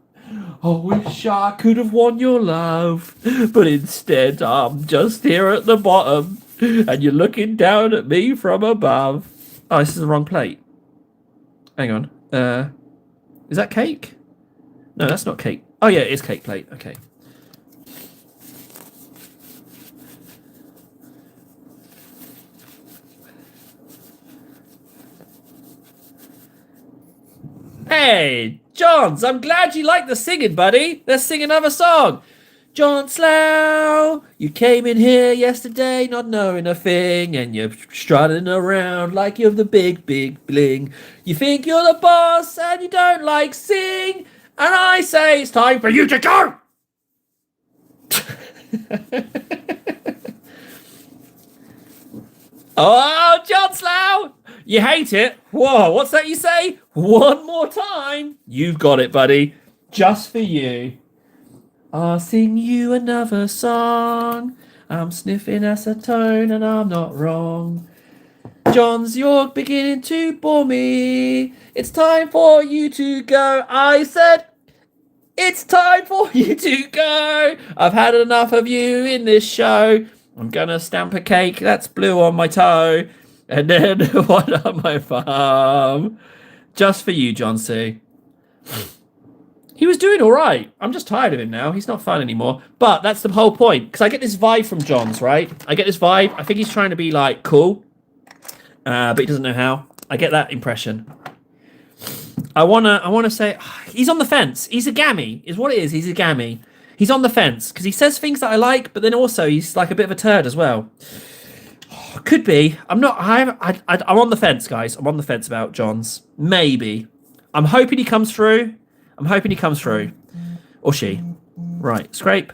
I wish I could have won your love. But instead, I'm just here at the bottom. And you're looking down at me from above. Oh, this is the wrong plate. Hang on. Is that cake? No, that's not cake. Oh, yeah, it is cake plate. Okay. Hey, Johns, I'm glad you like the singing, buddy. Let's sing another song. John Slough, you came in here yesterday not knowing a thing, and you're strutting around like you're the big, big bling. You think you're the boss and you don't like sing, and I say it's time for you to go! Oh, John Slough! You hate it? Whoa, what's that you say? One more time. You've got it, buddy. Just for you. I'll sing you another song. I'm sniffing acetone and I'm not wrong. Johns, you're beginning to bore me. It's time for you to go. I said, it's time for you to go. I've had enough of you in this show. I'm gonna stamp a cake that's blue on my toe. And then one on my farm. Just for you, John C. He was doing all right. I'm just tired of him now. He's not fun anymore. But that's the whole point. Because I get this vibe from Johns, right? I get this vibe. I think he's trying to be, like, cool. But he doesn't know how. I get that impression. I wanna say... He's on the fence. He's a gammy, is what it is. He's a gammy. He's on the fence. Because he says things that I like, but then also he's, like, a bit of a turd as well. Could be. I'm on the fence, guys. I'm on the fence about Johns. Maybe. I'm hoping he comes through. Or she. Right. Scrape.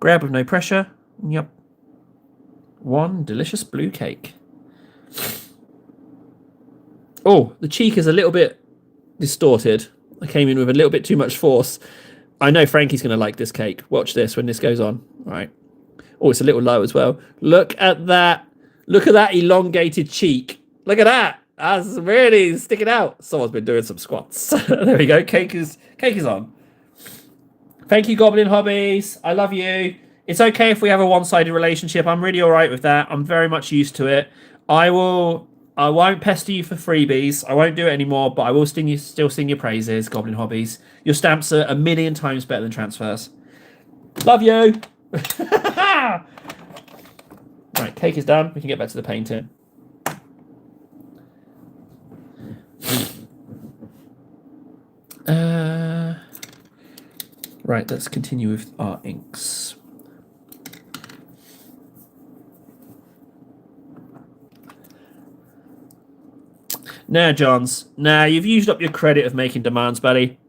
Grab with no pressure. Yep. One delicious blue cake. Oh, the cheek is a little bit distorted. I came in with a little bit too much force. I know Frankie's going to like this cake. Watch this when this goes on. All right. Oh, it's a little low as well. Look at that. Look at that elongated cheek. Look at that. That's really sticking out. Someone's been doing some squats. There we go. Cake is on. Thank you, Goblin Hobbies. I love you. It's okay if we have a one-sided relationship. I'm really all right with that. I'm very much used to it. I won't pester you for freebies. I won't do it anymore, but I will still sing your praises, Goblin Hobbies. Your stamps are 1,000,000 times better than transfers. Love you. Right, cake is done. We can get back to the painting. Right, let's continue with our inks. Nah, Johns. Nah, you've used up your credit of making demands, buddy.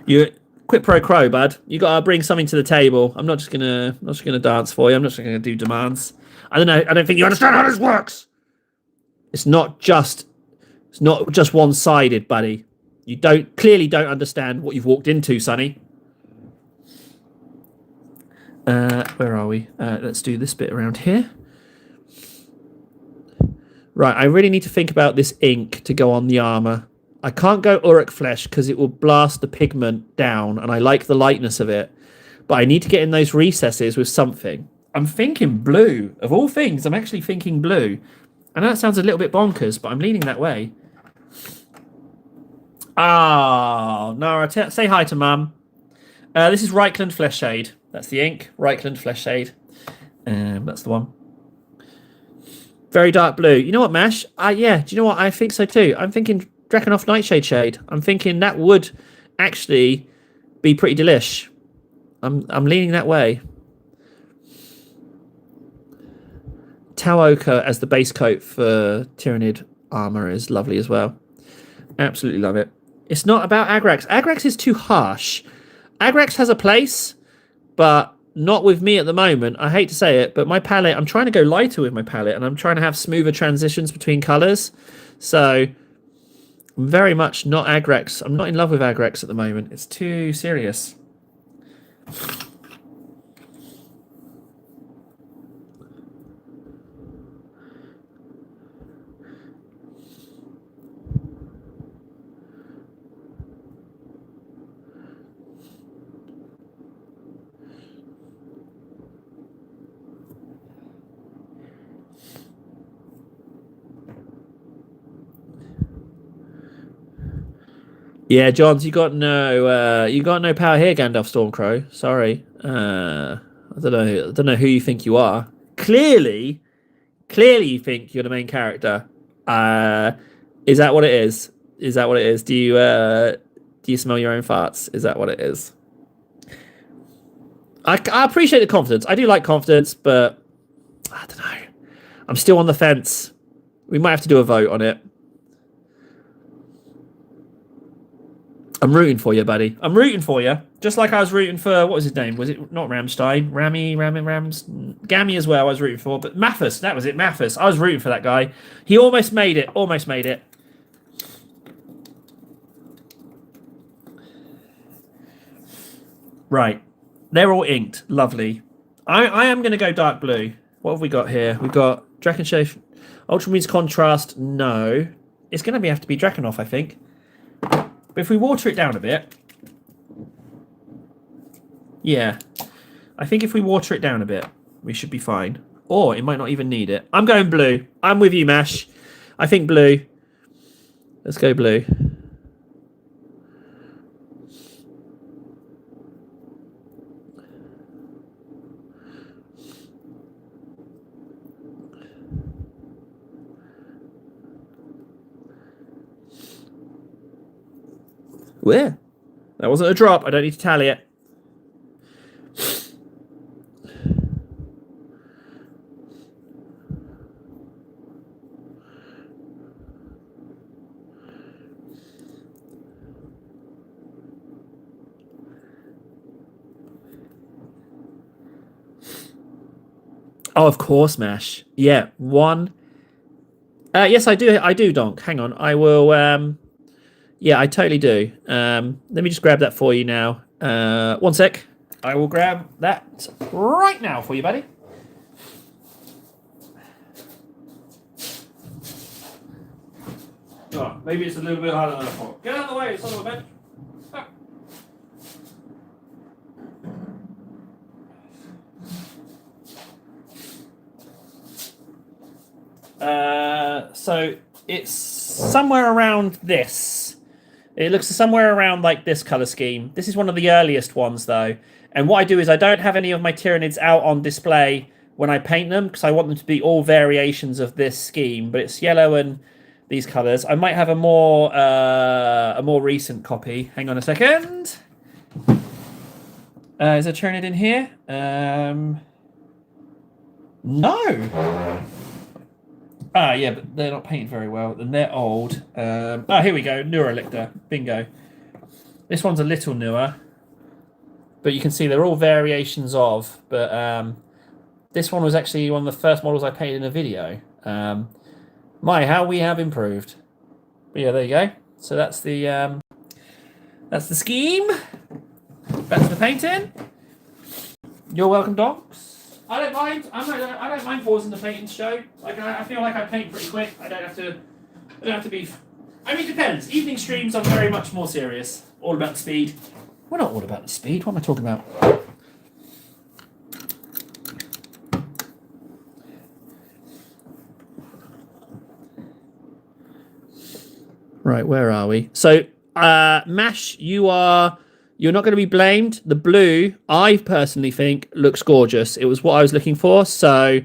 You quid pro quo, bud. You gotta bring something to the table. I'm not just gonna dance for you. I'm not just gonna do demands. I don't know. I don't think you understand how this works. It's not just one-sided, buddy. You clearly don't understand what you've walked into, Sonny. Where are we? Let's do this bit around here. Right, I really need to think about this ink to go on the armor. I can't go Uruk Flesh because it will blast the pigment down, and I like the lightness of it. But I need to get in those recesses with something. I'm thinking blue. Of all things, I'm actually thinking blue. I know that sounds a little bit bonkers, but I'm leaning that way. Ah, Nara, say hi to Mum. This is Reichland Flesh Shade. That's the ink. Reichland Flesh Shade. That's the one. Very dark blue. You know what, Mash? Yeah, do you know what? I think so too. I'm thinking Drakenhof Nightshade Shade. I'm thinking that would actually be pretty delish. I'm leaning that way. Tau Ochre as the base coat for Tyrannid armor is lovely as well. Absolutely love it. It's not about Agrax. Agrax is too harsh. Agrax has a place, but not with me at the moment. I hate to say it, but my palette, I'm trying to go lighter with my palette, and I'm trying to have smoother transitions between colours. So I'm very much not Agrax. I'm not in love with Agrax at the moment. It's too serious. Yeah, Johns, you got no power here, Gandalf Stormcrow. Sorry. I don't know who you think you are. Clearly, you think you're the main character. Uh, is that what it is? Is that what it is? Do you smell your own farts? Is that what it is? I appreciate the confidence. I do like confidence, but I don't know. I'm still on the fence. We might have to do a vote on it. I'm rooting for you, buddy. I'm rooting for you. Just like I was rooting for, what was his name? Was it not Ramstein? Gammy as well I was rooting for. But Mathis, that was it, Mathis. I was rooting for that guy. He almost made it. Almost made it. Right. They're all inked. Lovely. I am going to go dark blue. What have we got here? We've got Drakenshade. Ultramarines Contrast. No. It's going to have to be Drakenhof, I think. But if we water it down a bit, yeah, I think if we water it down a bit, we should be fine. Or it might not even need it. I'm going blue. I'm with you, Mash. I think blue. Let's go blue. Where? That wasn't a drop. I don't need to tally it. Oh, of course, Mash. Yeah, one. Yes, I do. I do, Donk. Hang on. I will. Yeah, I totally do. Let me just grab that for you now. 1 sec. I will grab that right now for you, buddy. Oh, maybe it's a little bit harder than I thought. Get out of the way, son of a bitch. So it's somewhere around this. It looks somewhere around like this color scheme. This is one of the earliest ones, though. And what I do is I don't have any of my Tyranids out on display when I paint them because I want them to be all variations of this scheme. But it's yellow and these colors. I might have a more recent copy. Hang on a second. Is a Tyranid in here? No. Ah, yeah, but they're not painted very well, and they're old. Here we go, Neuralictor. Bingo. This one's a little newer, but you can see they're all variations of. But this one was actually one of the first models I painted in a video. How we have improved. But yeah, there you go. So that's the scheme. Back to the painting. You're welcome, dogs. I don't mind. I don't mind pausing the painting show. Like I feel like I paint pretty quick. I don't have to be. I mean, it depends. Evening streams are very much more serious. All about the speed. We're not all about the speed. What am I talking about? Right, where are we? So, Mash, you're not going to be blamed. The blue, I personally think, looks gorgeous. It was what I was looking for. So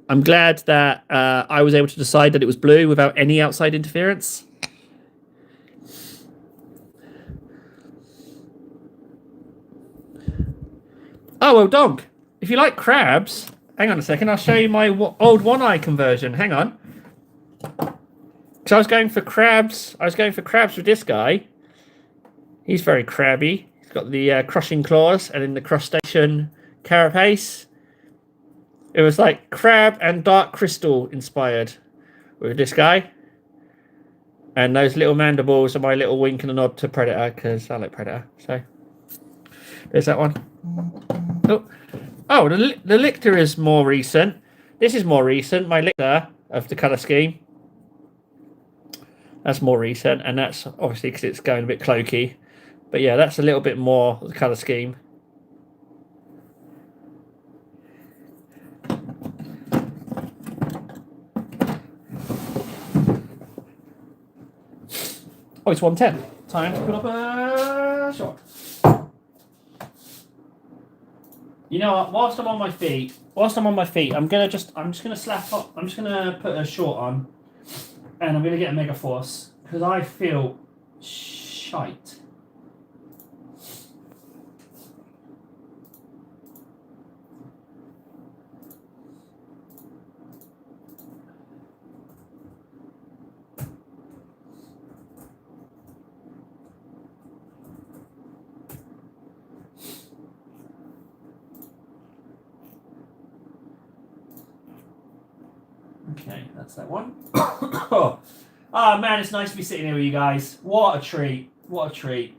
I'm glad that I was able to decide that it was blue without any outside interference. Oh, well, dog. If you like crabs, hang on a second. I'll show you my old one-eye conversion. Hang on. So I was going for crabs. I was going for crabs with this guy. He's very crabby. He's got the crushing claws and then the crustacean carapace. It was like crab and dark crystal inspired with this guy. And those little mandibles are my little wink and a nod to Predator because I like Predator. So there's that one. Oh, the Lictor is more recent. This is more recent. My Lictor of the colour scheme. That's more recent, and that's obviously because it's going a bit cloaky. But yeah, that's a little bit more the colour scheme. Oh, it's 110. Time to put up a shot. You know what? Whilst I'm on my feet, I'm just gonna slap up. I'm just gonna put a short on, and I'm gonna get a Mega Force because I feel shite. Okay, that's that one. Oh man, it's nice to be sitting here with you guys. What a treat. What a treat.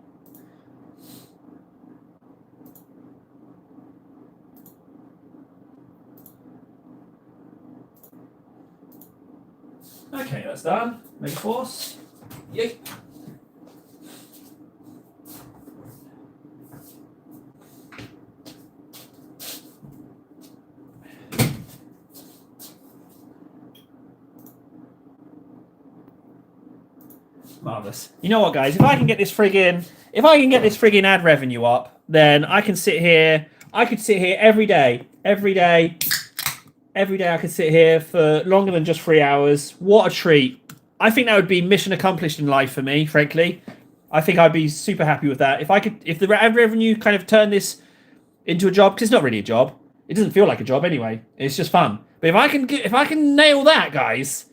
Okay, that's done. Mega Force. Yay. Marvelous. You know what, guys? If I can get this friggin' ad revenue up, then I can sit here. I could sit here every day. Every day I could sit here for longer than just 3 hours. What a treat. I think that would be mission accomplished in life for me, frankly. I think I'd be super happy with that. If the ad revenue kind of turned this into a job, because it's not really a job. It doesn't feel like a job anyway. It's just fun. But if I can nail that, guys.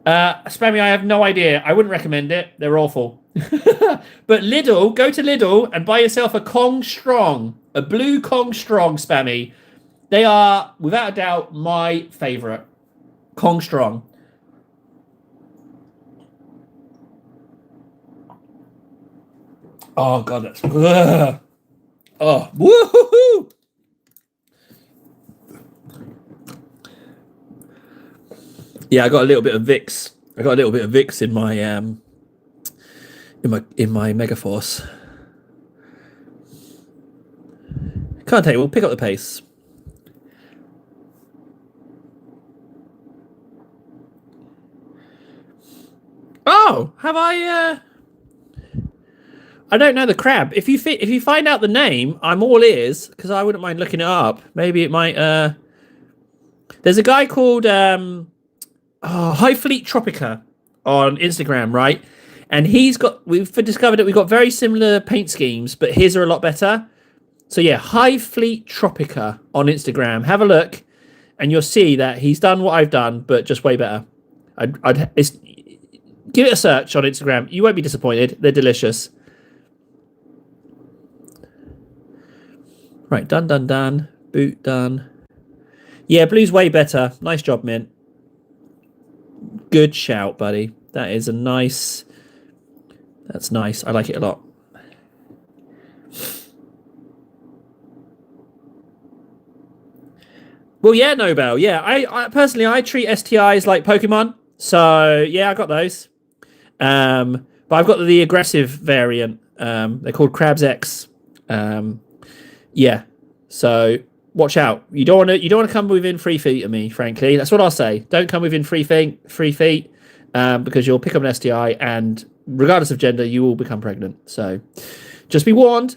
Spammy, I have no idea. I wouldn't recommend it. They're awful. But Lidl, go to Lidl and buy yourself a Kong Strong. A blue Kong Strong, Spammy. They are, without a doubt, my favourite. Kong Strong. Oh, God, that's... Ugh. Oh, woohoo! Yeah, I got a little bit of Vicks. In my in my Mega Force. Can't tell you. We'll pick up the pace. Oh, have I? I don't know the crab. If you find out the name, I'm all ears because I wouldn't mind looking it up. Maybe it might. There's a guy called High Fleet Tropica on Instagram, right? And we've discovered that we've got very similar paint schemes, but his are a lot better. So yeah, High Fleet Tropica on Instagram. Have a look, and you'll see that he's done what I've done, but just way better. Give it a search on Instagram. You won't be disappointed. They're delicious. Right, done. Boot done. Yeah, blue's way better. Nice job, Mint. Good shout, buddy. That is a nice... That's nice. I like it a lot. Well, yeah, Nobel. Yeah, I personally, I treat STIs like Pokemon. So, yeah, I got those. But I've got the aggressive variant. They're called Krabs X. Yeah. So watch out. You don't want to come within 3 feet of me, frankly. That's what I'll say. Don't come within 3 feet, because you'll pick up an STI, and regardless of gender, you will become pregnant. So just be warned.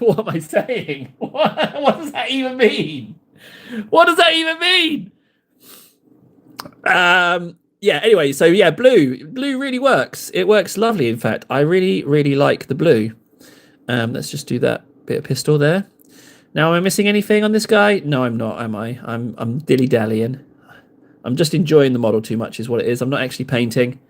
What am I saying? What does that even mean? What does that even mean? Yeah, anyway, so yeah, blue really works. It works lovely, in fact. I really, really like the blue. Let's just do that bit of pistol there. Now, am I missing anything on this guy? No, I'm not, am I? I'm dilly-dallying. I'm just enjoying the model too much is what it is. I'm not actually painting.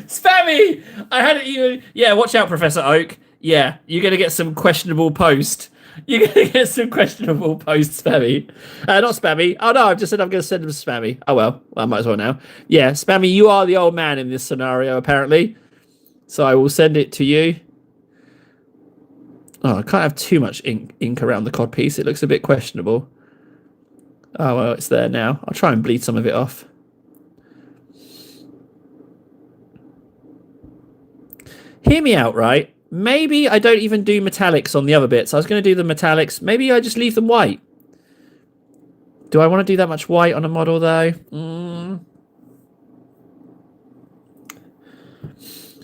Spammy! I hadn't even... Yeah, watch out, Professor Oak. Yeah, you're going to get some questionable post. You're going to get some questionable posts, Spammy. Not Spammy. Oh, no, I've just said I'm going to send them to Spammy. Oh, well, I might as well now. Yeah, Spammy, you are the old man in this scenario, apparently. So I will send it to you. Oh, I can't have too much ink around the cod piece. It looks a bit questionable. Oh, well, it's there now. I'll try and bleed some of it off. Hear me out, right? Maybe I don't even do metallics on the other bits. I was going to do the metallics. Maybe I just leave them white. Do I want to do that much white on a model though?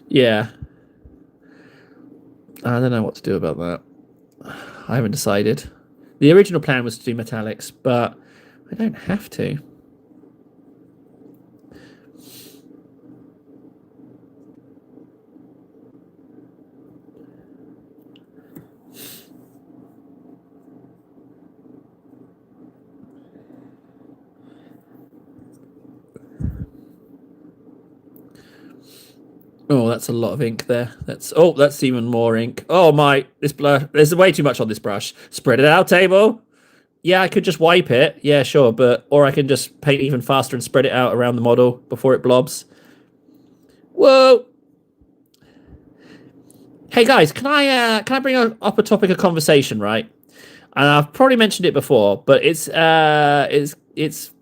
Yeah. I don't know what to do about that. I haven't decided. The original plan was to do metallics, but I don't have to. Oh, that's a lot of ink there. That's even more ink. Oh my, this blur. There's way too much on this brush. Spread it out, table. Yeah, I could just wipe it. Yeah, sure, or I can just paint even faster and spread it out around the model before it blobs. Whoa. Hey guys, can I bring up a topic of conversation, right? And I've probably mentioned it before, but it's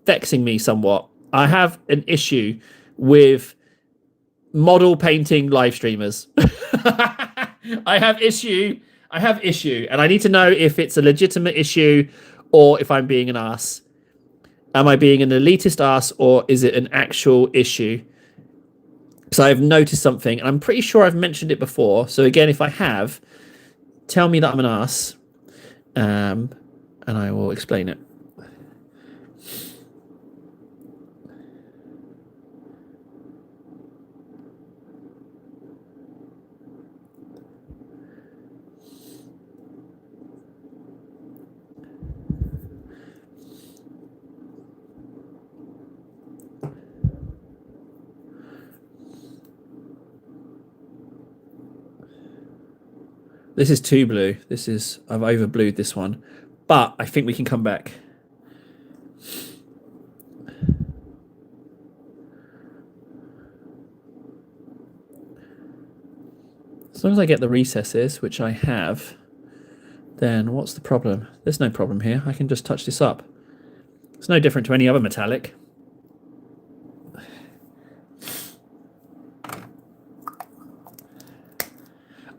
vexing me somewhat. I have an issue with model painting live streamers. I have issue, and I need to know if it's a legitimate issue or if I'm being an ass. Am I being an elitist ass, or is it an actual issue? Because I've noticed something, and I'm pretty sure I've mentioned it before. So again, if I have, tell me that I'm an ass, and I will explain it. This is too blue. I've over blued this one, but I think we can come back. As long as I get the recesses, which I have, then what's the problem? There's no problem here. I can just touch this up. It's no different to any other metallic.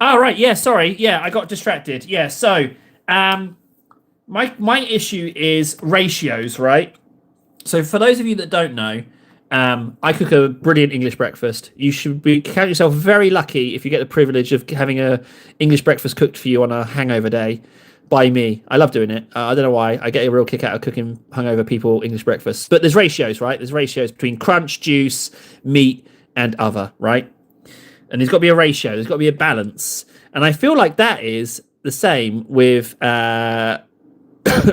Oh, right. Yeah, sorry. Yeah, I got distracted. Yeah, so my issue is ratios, right? So for those of you that don't know, I cook a brilliant English breakfast. You should count yourself very lucky if you get the privilege of having a English breakfast cooked for you on a hangover day by me. I love doing it. I don't know why. I get a real kick out of cooking hungover people English breakfast. But there's ratios, right? There's ratios between crunch, juice, meat, and other, right? And there's got to be a ratio. There's got to be a balance. And I feel like that is the same with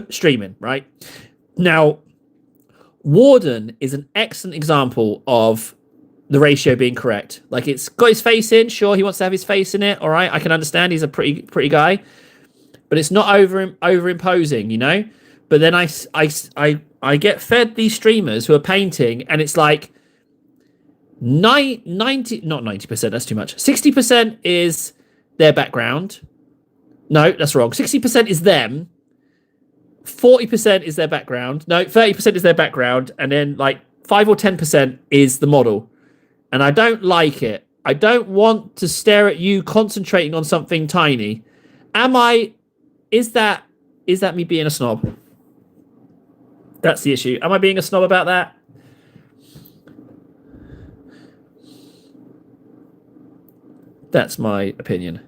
streaming, right? Now, Warden is an excellent example of the ratio being correct. Like, it's got his face in. Sure, he wants to have his face in it. All right, I can understand. He's a pretty guy, but it's not over imposing, you know. But then I get fed these streamers who are painting, and it's like 90%. That's too much. 60% is their background. No, that's wrong. 60% is them. 40% is their background. No, 30% is their background, and then like 5 or 10% is the model. And I don't like it. I don't want to stare at you concentrating on something tiny. Is that me being a snob? That's the issue. Am I being a snob about that? That's my opinion.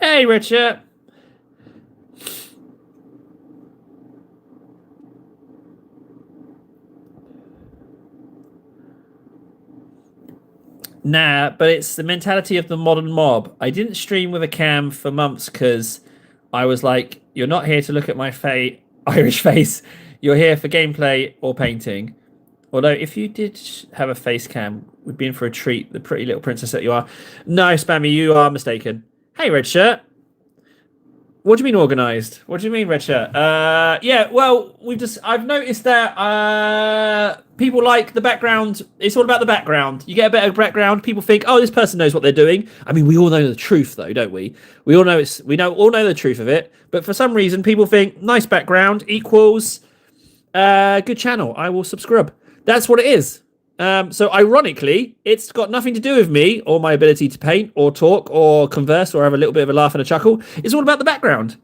Hey, Richard. Nah, but it's the mentality of the modern mob. I didn't stream with a cam for months because I was like, you're not here to look at my Irish face. You're here for gameplay or painting. Although, if you did have a face cam, we'd be in for a treat, the pretty little princess that you are. No, Spammy, you are mistaken. Hey, Red Shirt. What do you mean organised? What do you mean, Red Shirt? Yeah, well, I've noticed that people like the background. It's all about the background. You get a better background. People think, oh, this person knows what they're doing. I mean, we all know the truth, though, don't we? We all know all know the truth of it. But for some reason, people think nice background equals good channel. I will subscribe. That's what it is. So ironically, it's got nothing to do with me or my ability to paint or talk or converse or have a little bit of a laugh and a chuckle. It's all about the background.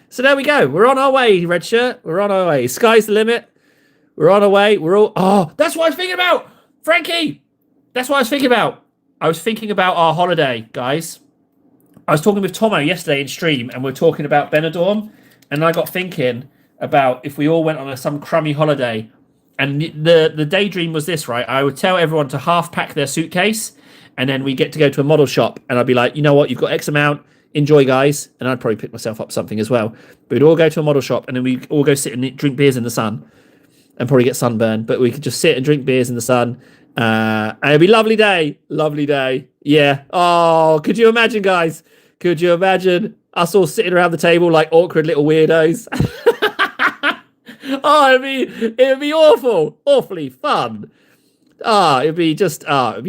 So there we go. We're on our way, Red Shirt. We're on our way. Sky's the limit. We're on our way. That's what I was thinking about. Frankie. That's what I was thinking about. I was thinking about our holiday, guys. I was talking with Tomo yesterday in stream and we're talking about Benidorm. And I got thinking about if we all went on some crummy holiday. And the daydream was this, right? I would tell everyone to half pack their suitcase, and then we get to go to a model shop, and I'd be like, you know what? You've got X amount. Enjoy, guys. And I'd probably pick myself up something as well. But we'd all go to a model shop, and then we'd all go sit and drink beers in the sun, and probably get sunburned. But we could just sit and drink beers in the sun, and it'd be lovely day. Lovely day. Yeah. Oh, could you imagine, guys? Could you imagine us all sitting around the table like awkward little weirdos? Oh, it'd be awfully fun. It'd be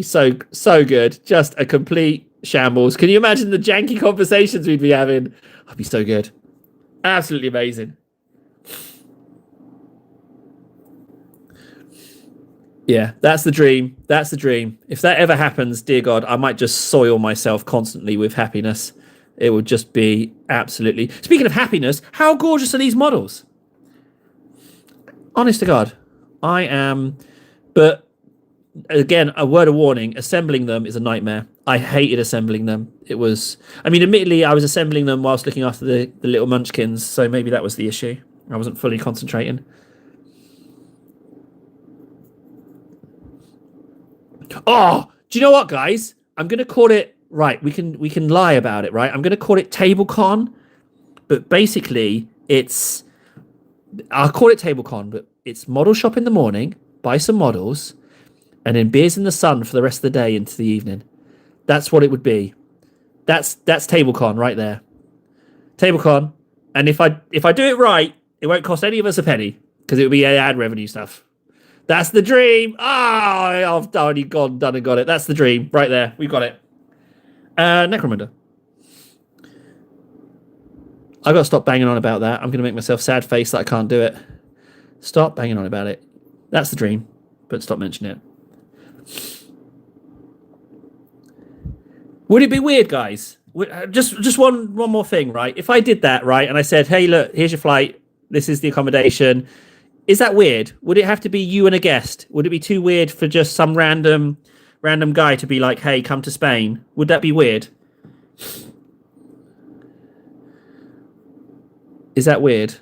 so good. Just a complete shambles. Can you imagine the janky conversations we'd be having? It'd be so good. Absolutely amazing. Yeah, that's the dream. That's the dream. If that ever happens, dear God, I might just soil myself constantly with happiness. It would just be absolutely... Speaking of happiness, how gorgeous are these models? Honest to God, I am. But again, a word of warning, assembling them is a nightmare. I hated assembling them. Admittedly, I was assembling them whilst looking after the little munchkins, so maybe that was the issue. I wasn't fully concentrating. Oh, do you know what, guys? I'm going to call it, right, we can lie about it, right? I'm going to call it TableCon, but basically I'll call it TableCon, but it's model shop in the morning, buy some models, and then beers in the sun for the rest of the day into the evening. That's what it would be. That's TableCon right there. TableCon. And if I do it right, it won't cost any of us a penny because it would be ad revenue stuff. That's the dream. I've already done and got it. That's the dream right there. We've got it. Necromunda. I got to stop banging on about that. I'm going to make myself sad face that I can't do it. Stop banging on about it. That's the dream, but stop mentioning it. Would it be weird, guys? Just one more thing, right? If I did that, right, and I said, hey, look, here's your flight. This is the accommodation. Is that weird? Would it have to be you and a guest? Would it be too weird for just some random guy to be like, hey, come to Spain? Would that be weird? Is that weird?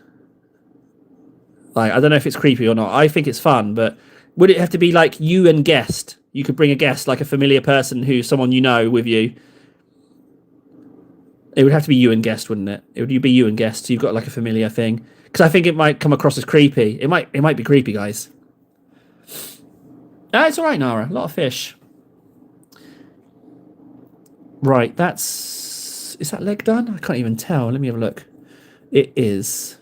Like, I don't know if it's creepy or not. I think it's fun, but would it have to be like you and guest? You could bring a guest, like a familiar person who's someone you know with you. It would have to be you and guest, wouldn't it? It would be you and guest. So you've got like a familiar thing. Because I think it might come across as creepy. It might be creepy, guys. It's all right, Nara. A lot of fish. Right, is that leg done? I can't even tell. Let me have a look. It is.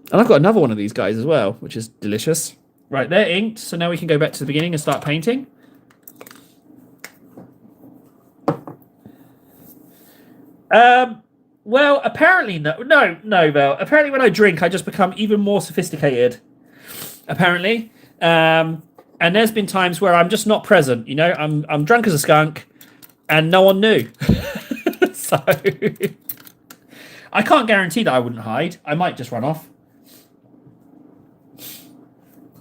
And I've got another one of these guys as well, which is delicious. Right, they're inked, so now we can go back to the beginning and start painting. Well, apparently no, Val. Apparently when I drink, I just become even more sophisticated. Apparently. And there's been times where I'm just not present, you know? I'm drunk as a skunk, and no one knew. So... I can't guarantee that I wouldn't hide. I might just run off.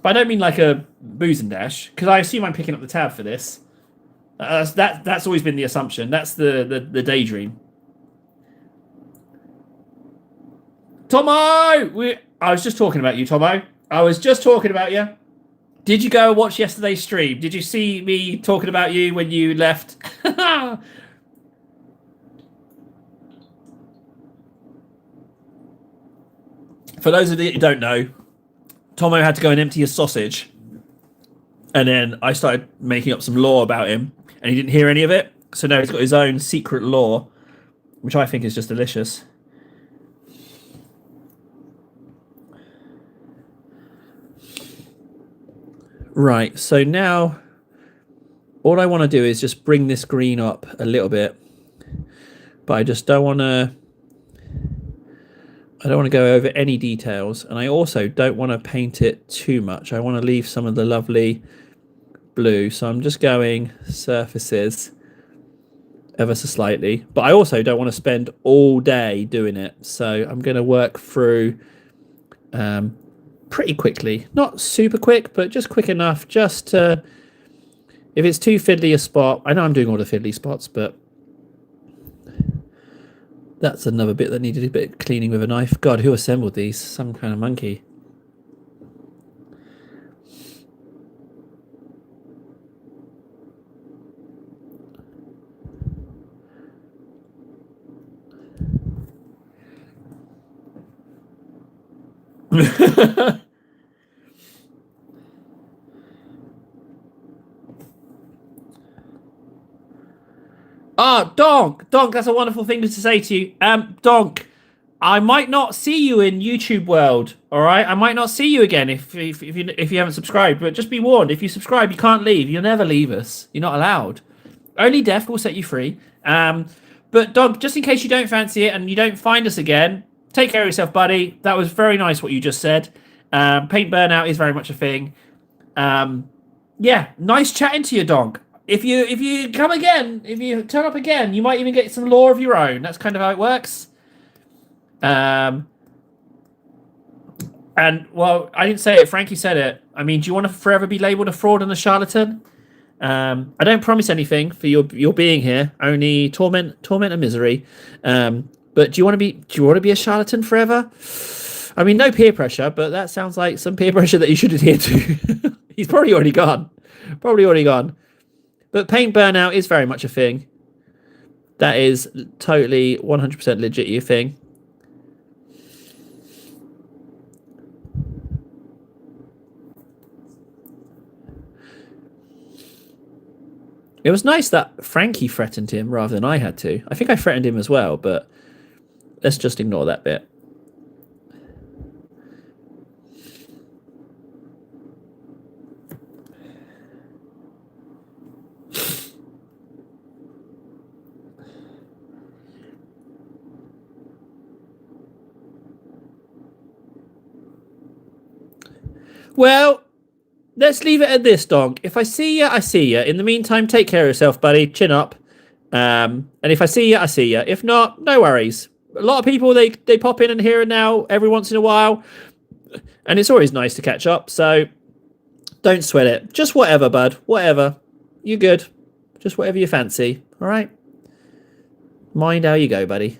But I don't mean like a booze and dash, because I assume I'm picking up the tab for this. That's always been the assumption. That's the daydream. Tomo! I was just talking about you, Tomo. I was just talking about you. Did you go and watch yesterday's stream? Did you see me talking about you when you left? For those of you who don't know, Tomo had to go and empty his sausage. And then I started making up some lore about him. And he didn't hear any of it. So now he's got his own secret lore, which I think is just delicious. Right, so now all I want to do is just bring this green up a little bit. But I just don't want to... I don't want to go over any details. And I also don't want to paint it too much. I want to leave some of the lovely blue. So I'm just going surfaces ever so slightly. But I also don't want to spend all day doing it. So I'm going to work through... pretty quickly, not super quick, but just quick enough just to, if it's too fiddly a spot, I know I'm doing all the fiddly spots, but that's another bit that needed a bit of cleaning with a knife. God, who assembled these? Some kind of monkey. Donk, that's a wonderful thing to say to you. Donk, I might not see you in YouTube world, all right? I might not see you again if you haven't subscribed, but just be warned, if you subscribe, you can't leave. You'll never leave us. You're not allowed. Only death will set you free. But Donk, just in case you don't fancy it and you don't find us again, take care of yourself, buddy. That was very nice what you just said. Paint burnout is very much a thing. Yeah, nice chatting to you, Donk. If you come again, if you turn up again, you might even get some lore of your own. That's kind of how it works. And well, I didn't say it. Frankie said it. I mean, do you want to forever be labelled a fraud and a charlatan? I don't promise anything for your being here. Only torment and misery. But do you want to be a charlatan forever? I mean, no peer pressure, but that sounds like some peer pressure that you should adhere to. He's probably already gone. But paint burnout is very much a thing. That is totally 100% legit your thing. It was nice that Frankie threatened him rather than I had to. I think I threatened him as well, but let's just ignore that bit. Well, let's leave it at this, Donk. If I see you, I see you. In the meantime, take care of yourself, buddy. Chin up. And if I see you, I see you. If not, no worries. A lot of people, they pop in and here and now every once in a while. And it's always nice to catch up. So don't sweat it. Just whatever, bud. Whatever. You're good. Just whatever you fancy. All right? Mind how you go, buddy.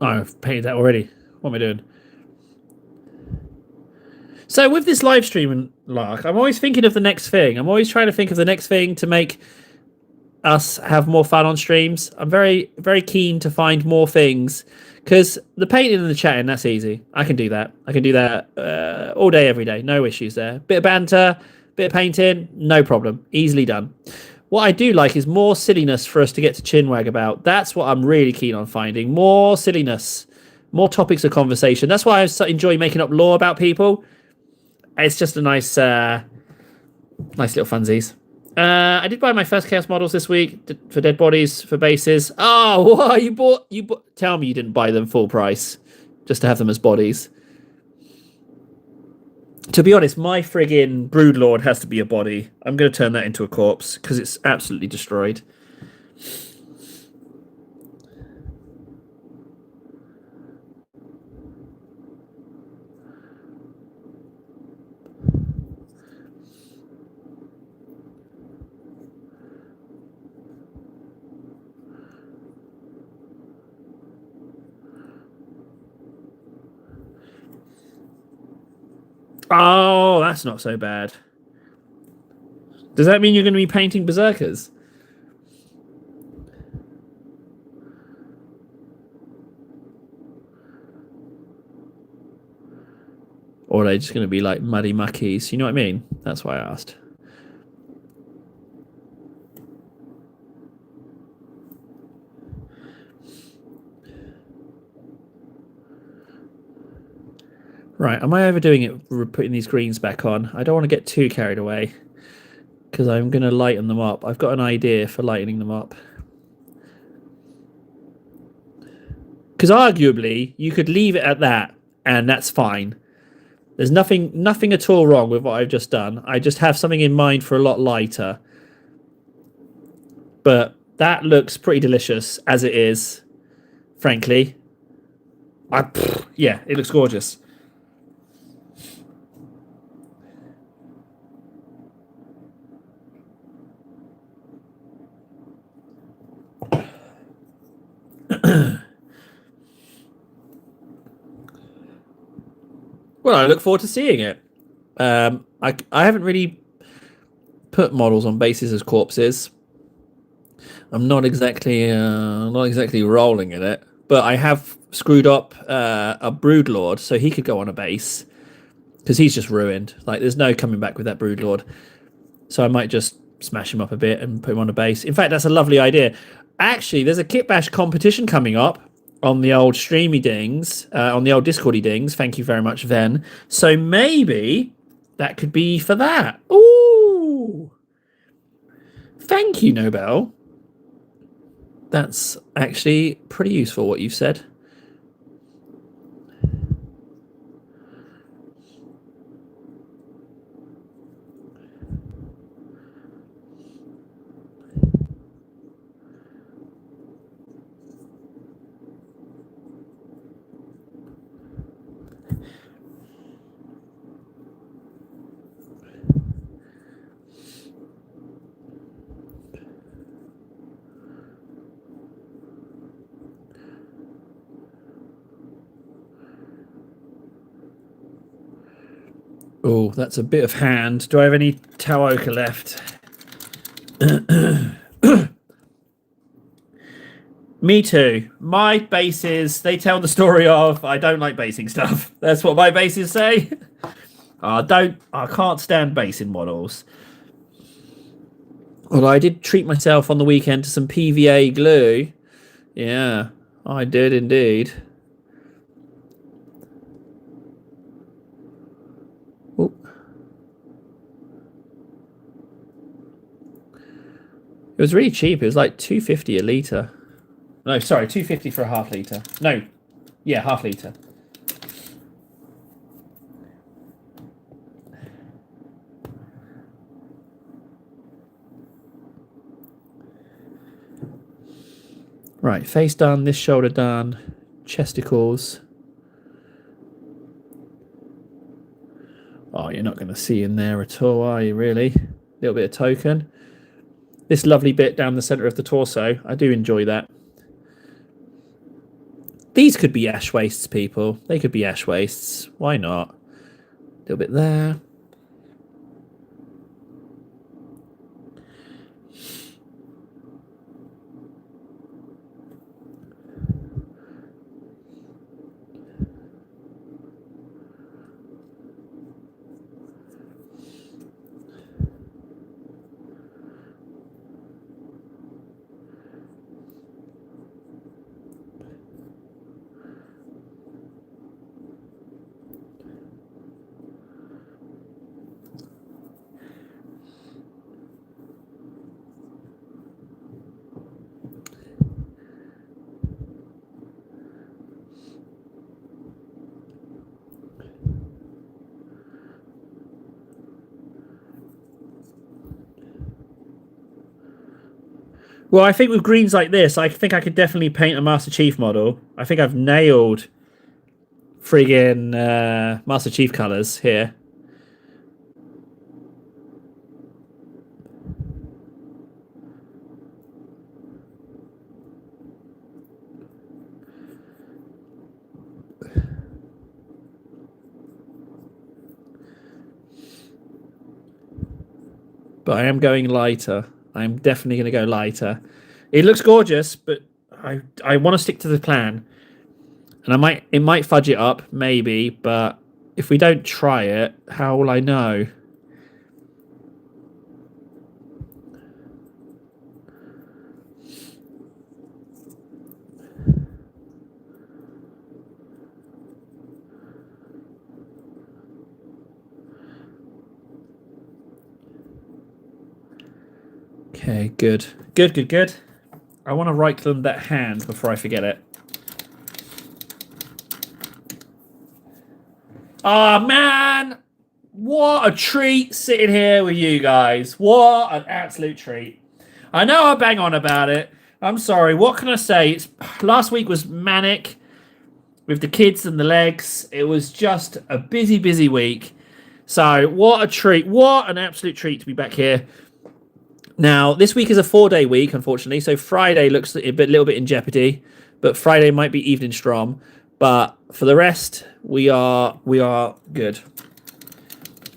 Oh, I've painted that already. What am I doing? So with this live stream, Lark, I'm always thinking of the next thing. I'm always trying to think of the next thing to make us have more fun on streams. I'm very, very keen to find more things because the painting and the chatting, that's easy. I can do that. I can do that all day, every day. No issues there. Bit of banter, bit of painting, no problem. Easily done. What I do like is more silliness for us to get to chinwag about. That's what I'm really keen on finding. More silliness, more topics of conversation. That's why I enjoy making up lore about people. It's just a nice little funsies. I did buy my first chaos models this week for dead bodies for bases. Oh, what you bought? Tell me you didn't buy them full price just to have them as bodies. To be honest, my friggin' Broodlord has to be a body. I'm going to turn that into a corpse because it's absolutely destroyed. Oh, that's not so bad. Does that mean you're going to be painting berserkers? Or are they just going to be like muddy muckies? You know what I mean? That's why I asked. Right, am I overdoing it putting these greens back on? I don't want to get too carried away because I'm going to lighten them up. I've got an idea for lightening them up. Because arguably, you could leave it at that and that's fine. There's nothing at all wrong with what I've just done. I just have something in mind for a lot lighter. But that looks pretty delicious as it is, frankly. Yeah, it looks gorgeous. Well, I look forward to seeing it. I haven't really put models on bases as corpses. I'm not exactly rolling in it, but I have screwed up a Broodlord, so he could go on a base because he's just ruined. Like, there's no coming back with that Broodlord. So I might just smash him up a bit and put him on a base. In fact, that's a lovely idea. Actually, there's a Kit Bash competition coming up on the old streamy dings, on the old Discordy dings. Thank you very much, Ven. So maybe that could be for that. Ooh. Thank you, Nobel. That's actually pretty useful what you've said. Oh, that's a bit of hand. Do I have any Tau Ochre left? Me too. My bases, they tell the story of I don't like basing stuff. That's what my bases say. I can't stand basing models. Although I did treat myself on the weekend to some PVA glue. Yeah, I did indeed. Ooh. It was really cheap. It was like $2.50 a litre. No, sorry, $2.50 for a half litre. No, yeah, half litre. Right, face done, this shoulder done, chesticles. Oh, you're not going to see in there at all, are you, really? A little bit of token. This lovely bit down the centre of the torso, I do enjoy that. These could be ash wastes, people. They could be ash wastes. Why not? A little bit there. Well, I think with greens like this, I think I could definitely paint a Master Chief model. I think I've nailed friggin' Master Chief colours here. But I am going lighter. I'm definitely going to go lighter. It looks gorgeous, but I want to stick to the plan. And it might fudge it up, maybe, but if we don't try it, how will I know? Okay, good. Good. I want to right-click that hand before I forget it. Oh, man! What a treat sitting here with you guys. What an absolute treat. I know I bang on about it. I'm sorry. What can I say? Last week was manic with the kids and the legs. It was just a busy week. So, what a treat. What an absolute treat to be back here. Now, this week is a 4-day week, unfortunately. So, Friday looks a little bit in jeopardy. But Friday might be evening Strom. But for the rest, we are good.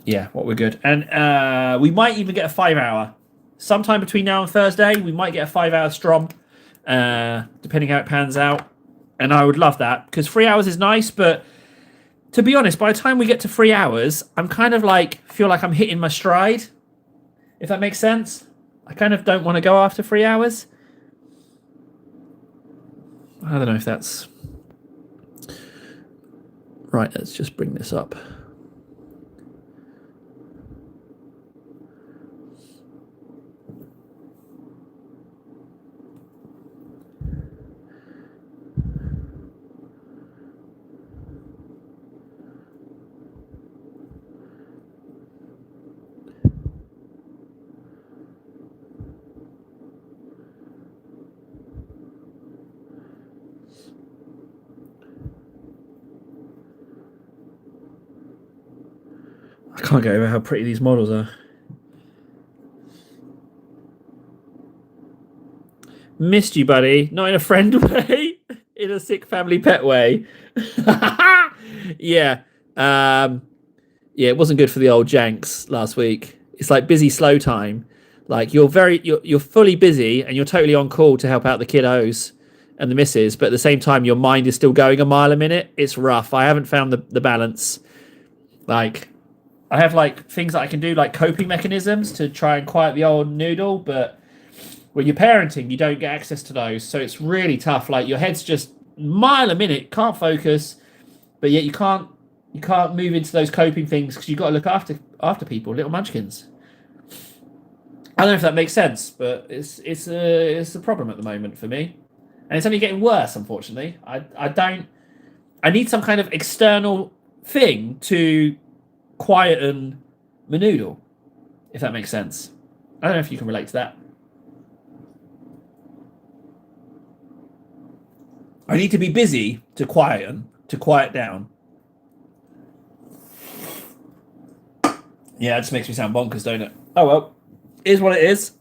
Yeah, we're good. And we might even get a 5-hour. Sometime between now and Thursday, we might get a 5-hour Strom, depending how it pans out. And I would love that, because 3 hours is nice, but to be honest, by the time we get to 3 hours, I'm kind of feel like I'm hitting my stride, if that makes sense. I kind of don't want to go after 3 hours. I don't know if that's... Right, let's just bring this up. I can't get over how pretty these models are. Missed you, buddy. Not in a friend way, in a sick family pet way. Yeah. Yeah, it wasn't good for the old Janks last week. It's like busy slow time. Like you're fully busy and you're totally on call to help out the kiddos and the missus, but at the same time your mind is still going a mile a minute. It's rough. I haven't found the balance. Like I have things that I can do, like coping mechanisms to try and quiet the old noodle, but when you're parenting, you don't get access to those. So it's really tough. Like your head's just mile a minute, can't focus, but yet you can't move into those coping things because you've got to look after people, little munchkins. I don't know if that makes sense, but it's a problem at the moment for me, and it's only getting worse. Unfortunately, I need some kind of external thing to quieten my noodle, if that makes sense. I don't know if you can relate to that. I need to be busy to quiet down. Yeah, it just makes me sound bonkers, don't it? Oh well, is what it is.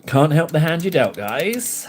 Can't help the hand you dealt, guys.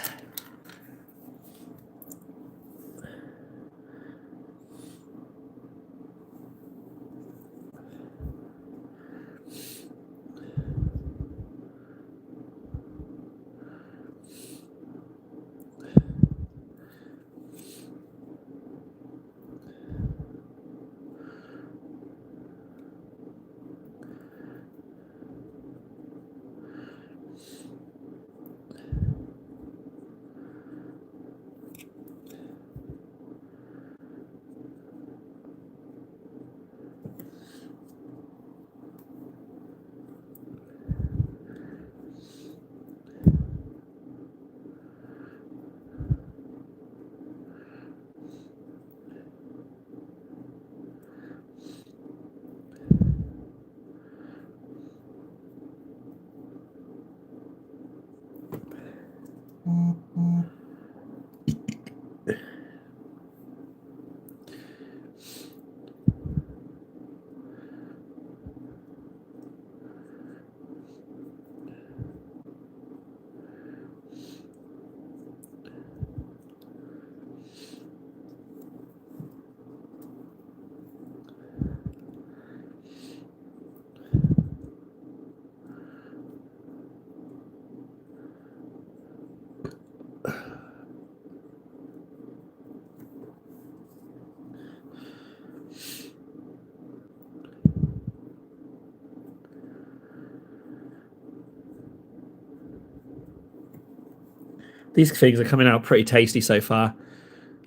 These things are coming out pretty tasty so far.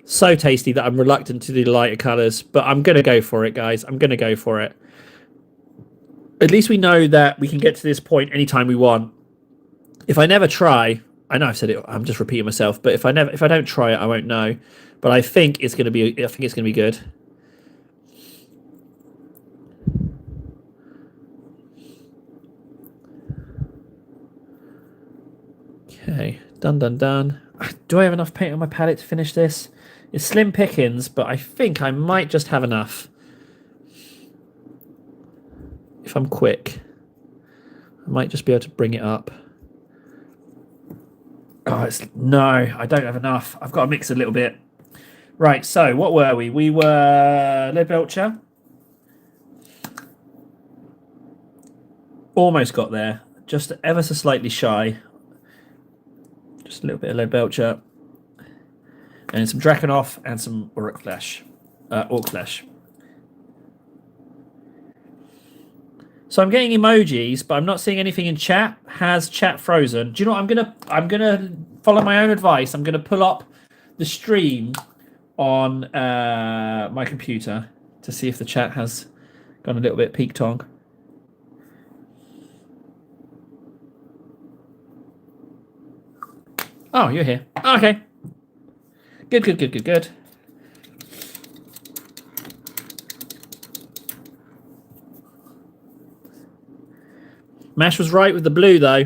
So tasty that I'm reluctant to do lighter colours, but I'm going to go for it, guys. I'm going to go for it. At least we know that we can get to this point anytime we want. If I never try, I know I've said it, I'm just repeating myself, but if I don't try it, I won't know. But I think it's going to be good. Okay, done. Do I have enough paint on my palette to finish this? It's slim pickings, but I think I might just have enough. If I'm quick, I might just be able to bring it up. Oh, no, I don't have enough. I've got to mix a little bit. Right, so what were we? We were Leadbelcher. Almost got there. Just ever so slightly shy. Just a little bit of Leadbelcher. And some Drakenhof and some Orcflesh. So I'm getting emojis, but I'm not seeing anything in chat. Has chat frozen? Do you know what? I'm gonna follow my own advice. I'm gonna pull up the stream on my computer to see if the chat has gone a little bit peak-tong. Oh, you're here. Okay. Good. Mash was right with the blue, though.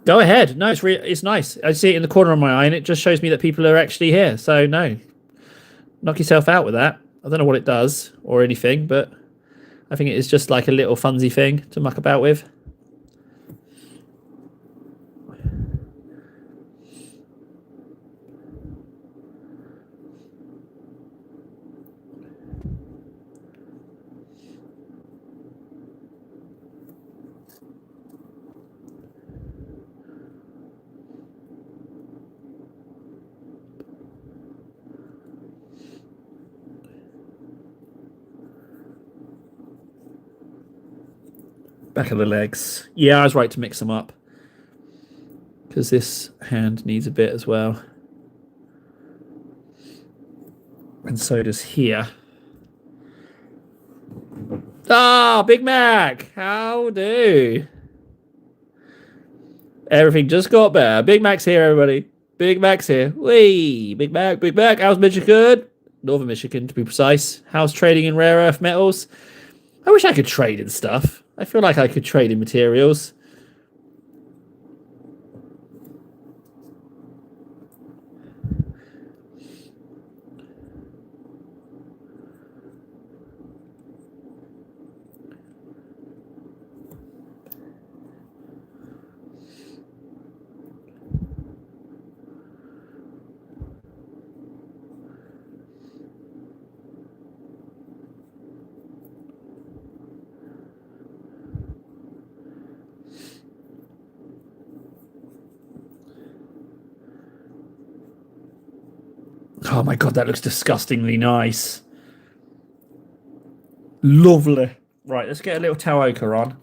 Go ahead. No, it's nice. I see it in the corner of my eye, and it just shows me that people are actually here. So, no. Knock yourself out with that. I don't know what it does or anything, but I think it is just like a little funsy thing to muck about with. Back of the legs. Yeah, I was right to mix them up. Because this hand needs a bit as well. And so does here. Ah, Big Mac! How do? Everything just got better. Big Mac's here, everybody. Big Mac's here. Whee! Big Mac. How's Michigan? Northern Michigan, to be precise. How's trading in rare earth metals? I wish I could trade in stuff. I feel like I could trade in materials. Oh my god, that looks disgustingly nice. Lovely. Right, let's get a little Tau ochre on.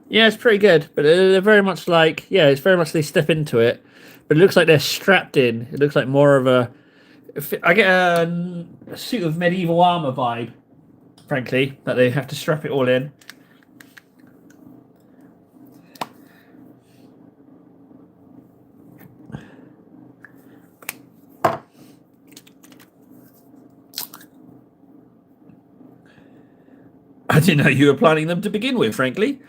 Yeah, it's pretty good, but they're very much like, yeah, it's very much they step into it, but it looks like they're strapped in. It looks like more of a, I get a suit of medieval armor vibe, frankly, that they have to strap it all in. I didn't know you were planning them to begin with, frankly.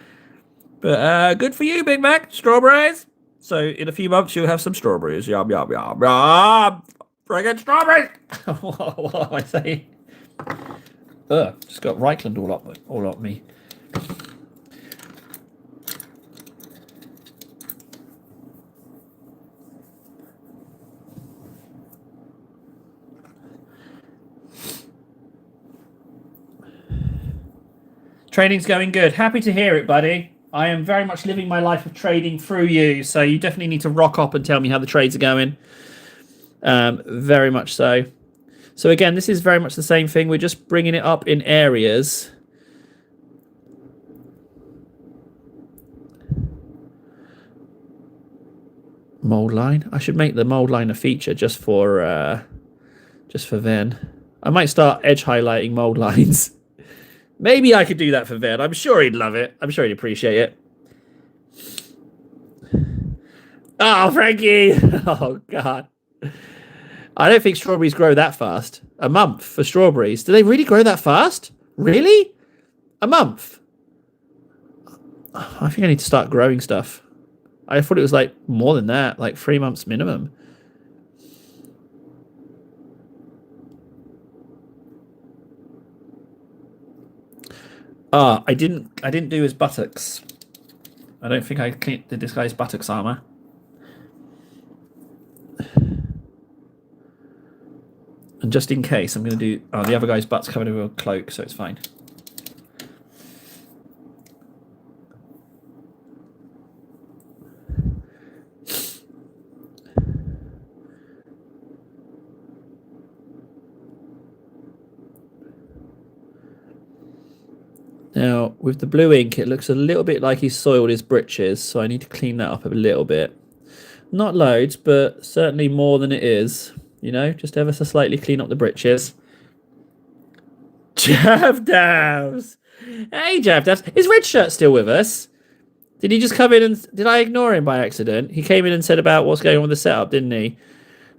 But good for you, Big Mac. Strawberries. So in a few months, you'll have some strawberries. Yum, yum, yum, yum. Friggin' strawberries. What am I saying? Just got Reichland all up me. Trading's going good. Happy to hear it, buddy. I am very much living my life of trading through you, so you definitely need to rock up and tell me how the trades are going. Very much so. So again, this is very much the same thing. We're just bringing it up in areas. Mold line. I should make the mold line a feature just for Ven. I might start edge highlighting mold lines. Maybe I could do that for Ven. I'm sure he'd love it. I'm sure he'd appreciate it. Oh, Frankie! Oh, God. I don't think strawberries grow that fast. A month for strawberries. Do they really grow that fast? Really? A month? I think I need to start growing stuff. I thought it was like more than that, like 3 months minimum. I didn't do his buttocks. I don't think I did this guy's buttocks armor. And just in case, I'm going to do... Oh, the other guy's butt's covered with a cloak, so it's fine. Now, with the blue ink, it looks a little bit like he's soiled his breeches, so I need to clean that up a little bit. Not loads, but certainly more than it is. You know, just ever so slightly clean up the breeches. Javdavs! Hey, Javdavs. Is Red Shirt still with us? Did he just come in and... Did I ignore him by accident? He came in and said about what's going on with the setup, didn't he?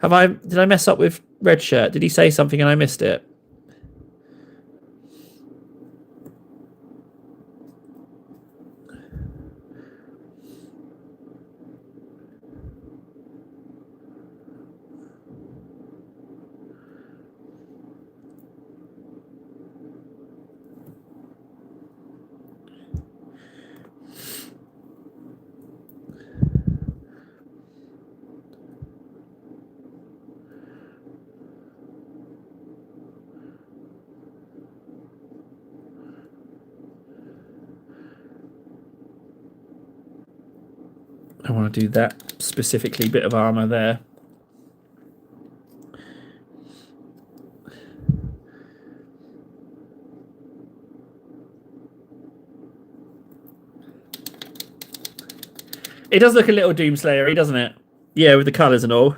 Did I mess up with Red Shirt? Did he say something and I missed it? I want to do that specifically bit of armor there. It does look a little Doomslayer-y, doesn't it? Yeah, with the colours and all.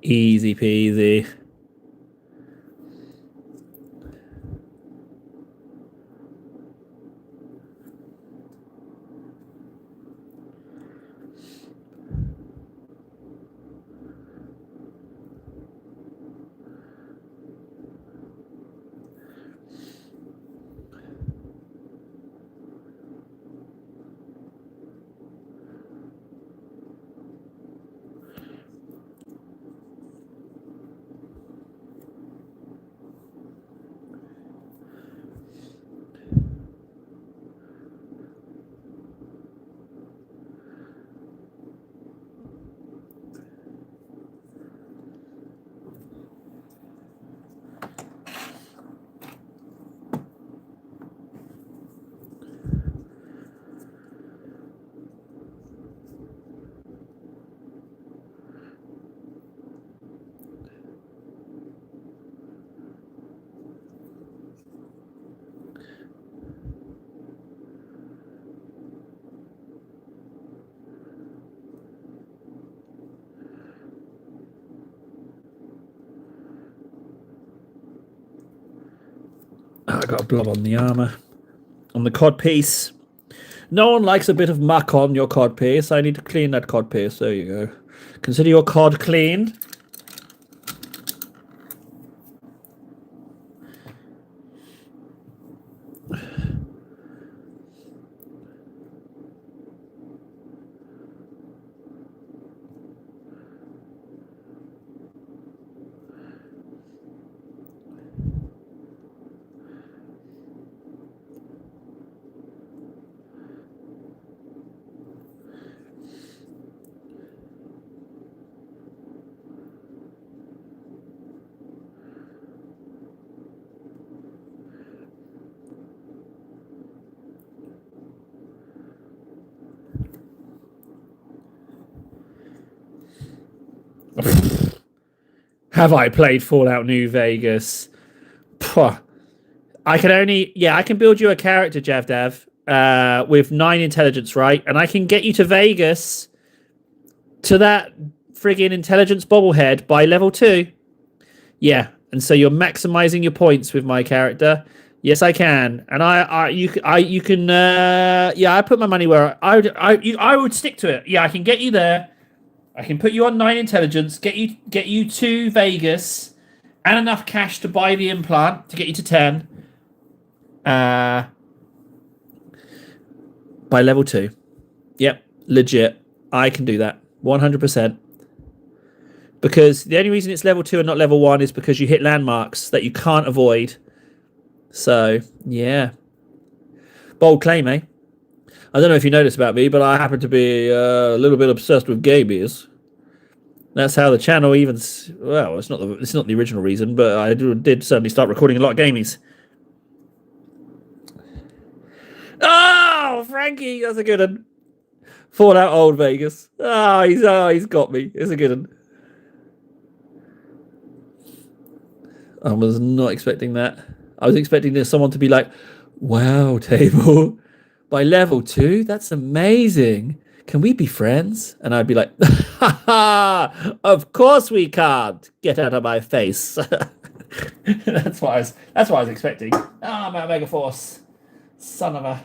Easy peasy. Oh, I got a blob on the armor. On the cod piece. No one likes a bit of muck on your cod piece. I need to clean that cod piece. There you go. Consider your cod cleaned. Have I played Fallout New Vegas? Puh. I can build you a character, Javdav, with 9 intelligence, right? And I can get you to Vegas to that friggin' intelligence bobblehead by level 2. Yeah, and so you're maximizing your points with my character. Yes, I can, and I put my money where I would stick to it. Yeah, I can get you there. I can put you on 9 intelligence, get you to Vegas, and enough cash to buy the implant to get you to 10. By level 2. Yep, legit. I can do that 100%. Because the only reason it's level 2 and not level 1 is because you hit landmarks that you can't avoid. So yeah, bold claim, eh? I don't know if you noticed about me, but I happen to be a little bit obsessed with gamies. That's how the channel even... Well, it's not the original reason, but I did certainly start recording a lot of gamies. Oh, Frankie, that's a good one. Fallout Old Vegas. He's got me. It's a good one. I was not expecting that. I was expecting someone to be like, wow, Table. By level 2? That's amazing. Can we be friends? And I'd be like, ha ha, of course we can't. Get out of my face. That's what I was expecting. My Omega Force. Son of a...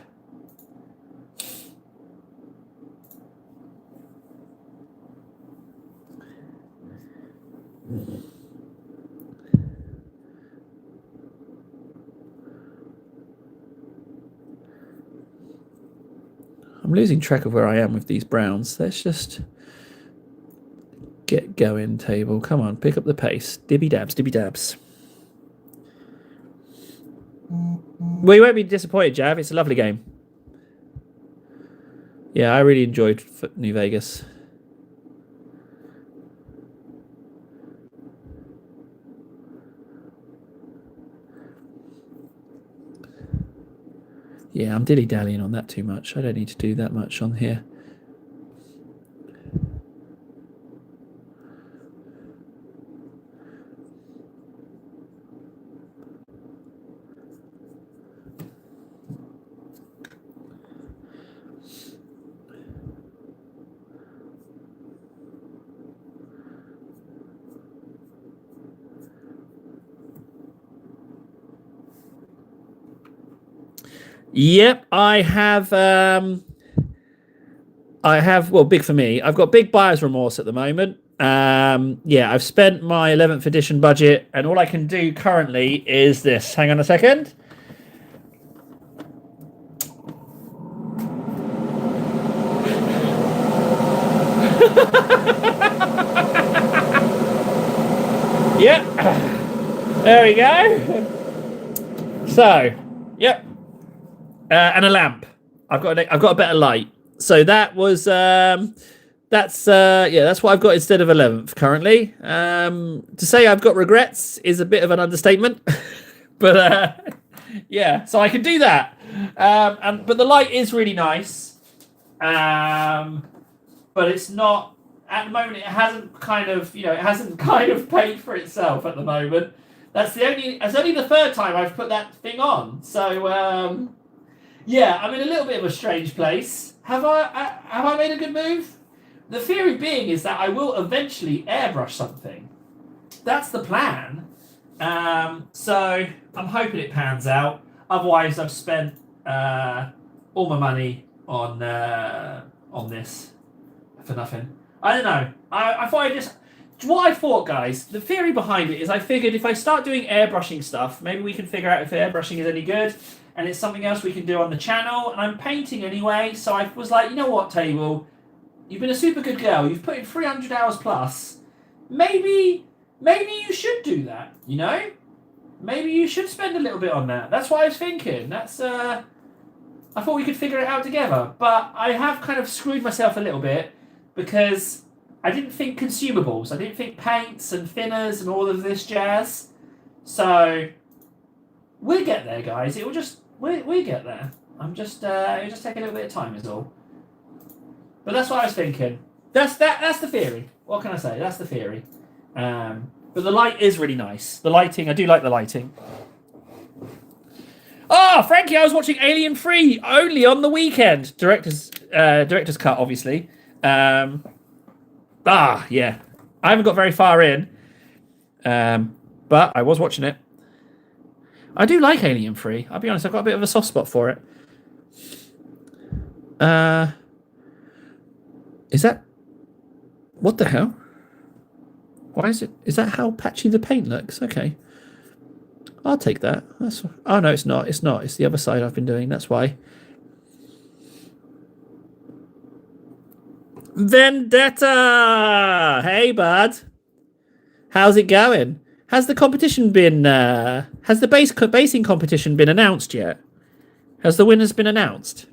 I'm losing track of where I am with these browns. Let's just get going, Table. Come on, pick up the pace. Dibby dabs, dibby dabs. Well, you won't be disappointed, Jav. It's a lovely game. Yeah, I really enjoyed New Vegas. Yeah, I'm dilly-dallying on that too much. I don't need to do that much on here. Yep, I have, well, big for me. I've got big buyer's remorse at the moment. Yeah, I've spent my 11th edition budget, and all I can do currently is this. Hang on a second. Yep. There we go. So, yep. And a lamp. I've got a better light. So that was that's what I've got instead of 11th currently. To say I've got regrets is a bit of an understatement, but yeah. So I can do that. But the light is really nice. But it's not at the moment. It hasn't kind of paid for itself at the moment. It's only the third time I've put that thing on. So. Yeah, I'm in a little bit of a strange place. Have I made a good move? The theory being is that I will eventually airbrush something. That's the plan. So I'm hoping it pans out. Otherwise, I've spent all my money on this for nothing. I don't know. I thought I just. What I thought, guys, the theory behind it is I figured if I start doing airbrushing stuff, maybe we can figure out if airbrushing is any good, and it's something else we can do on the channel. And I'm painting anyway, so I was like, you know what, Table? You've been a super good girl. You've put in 300 hours plus. Maybe you should do that. You know, maybe you should spend a little bit on that. That's what I was thinking. That's I thought we could figure it out together, but I have kind of screwed myself a little bit because I didn't think consumables. I didn't think paints and thinners and all of this jazz. So we'll get there, guys. It will just we get there. It'll just take a little bit of time, is all. But that's what I was thinking. That's the theory. What can I say? That's the theory. But the light is really nice. The lighting, I do like the lighting. Oh, Frankie, I was watching Alien 3 only on the weekend. Director's cut, obviously. Yeah. I haven't got very far in. But I was watching it. I do like Alien 3. I'll be honest, I've got a bit of a soft spot for it. Is that... What the hell? Why is it... Is that how patchy the paint looks? Okay. I'll take that. Oh, no, it's not. It's not. It's the other side I've been doing. That's why. Vendetta! Hey, bud. How's it going? Has the competition been... has the basing competition been announced yet? Has the winners been announced?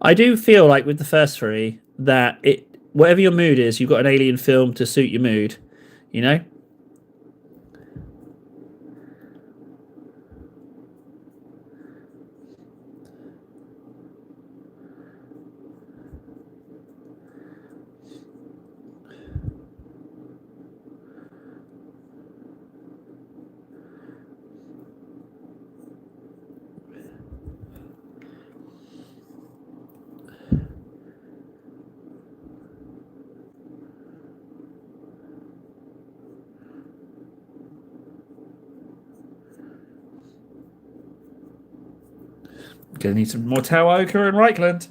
I do feel like with the first three that whatever your mood is, you've got an Alien film to suit your mood, you know? Gonna need some more Tau Ochre and Reichland.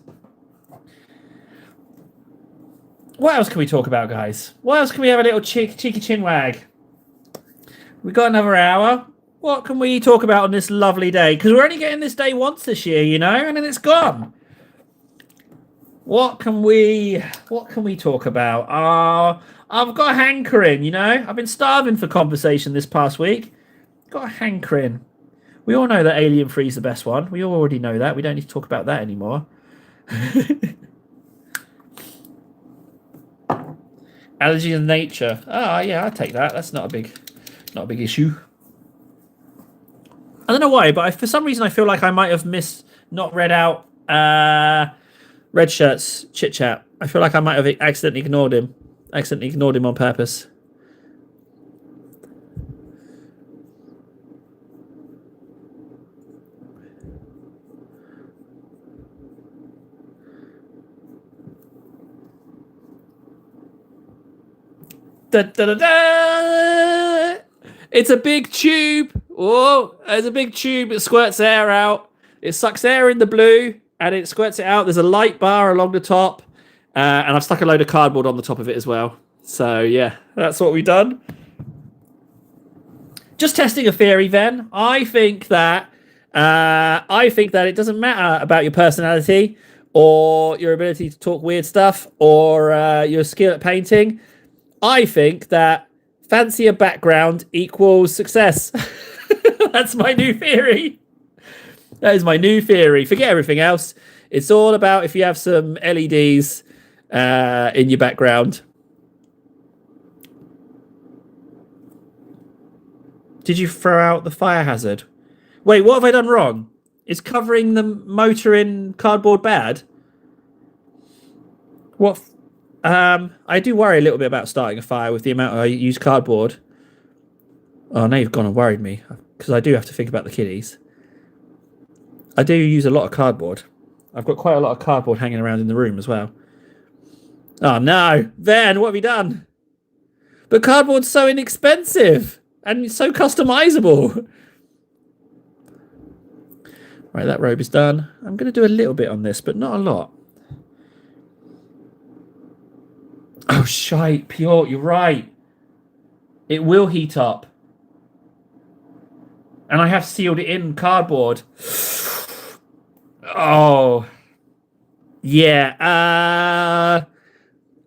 What else can we talk about, guys? What else can we have a little cheeky chin wag? We got another hour. What can we talk about on this lovely day? Because we're only getting this day once this year, you know, and then it's gone. What can we talk about? I've got a hankering, you know. I've been starving for conversation this past week. Got a hankering. We all know that Alien 3 is the best one. We all already know that. We don't need to talk about that anymore. Allergy in nature. Yeah, I'll take that. That's not a big issue. I don't know why, but for some reason I feel like I might have not read out Red Shirt's chit chat. I feel like I might have accidentally ignored him on purpose. Da, da, da, da. It's a big tube. Oh, there's a big tube. It squirts air out. It sucks air in the blue and it squirts it out. There's a light bar along the top. And I've stuck a load of cardboard on the top of it as well. So, yeah, that's what we've done. Just testing a theory, then. I think that it doesn't matter about your personality or your ability to talk weird stuff or your skill at painting. I think that fancier background equals success. That's my new theory. That is my new theory. Forget everything else. It's all about if you have some LEDs in your background. Did you throw out the fire hazard? Wait, what have I done wrong? Is covering the motor in cardboard bad? What? I do worry a little bit about starting a fire with the amount I use cardboard. Oh, now you've gone and worried me because I do have to think about the kiddies. I do use a lot of cardboard. I've got quite a lot of cardboard hanging around in the room as well. Oh no, Van, what have you done? But cardboard's so inexpensive and so customizable. Right, that robe is done. I'm going to do a little bit on this, but not a lot. Oh, shite, Pure, you're right. It will heat up. And I have sealed it in cardboard. Oh. Yeah,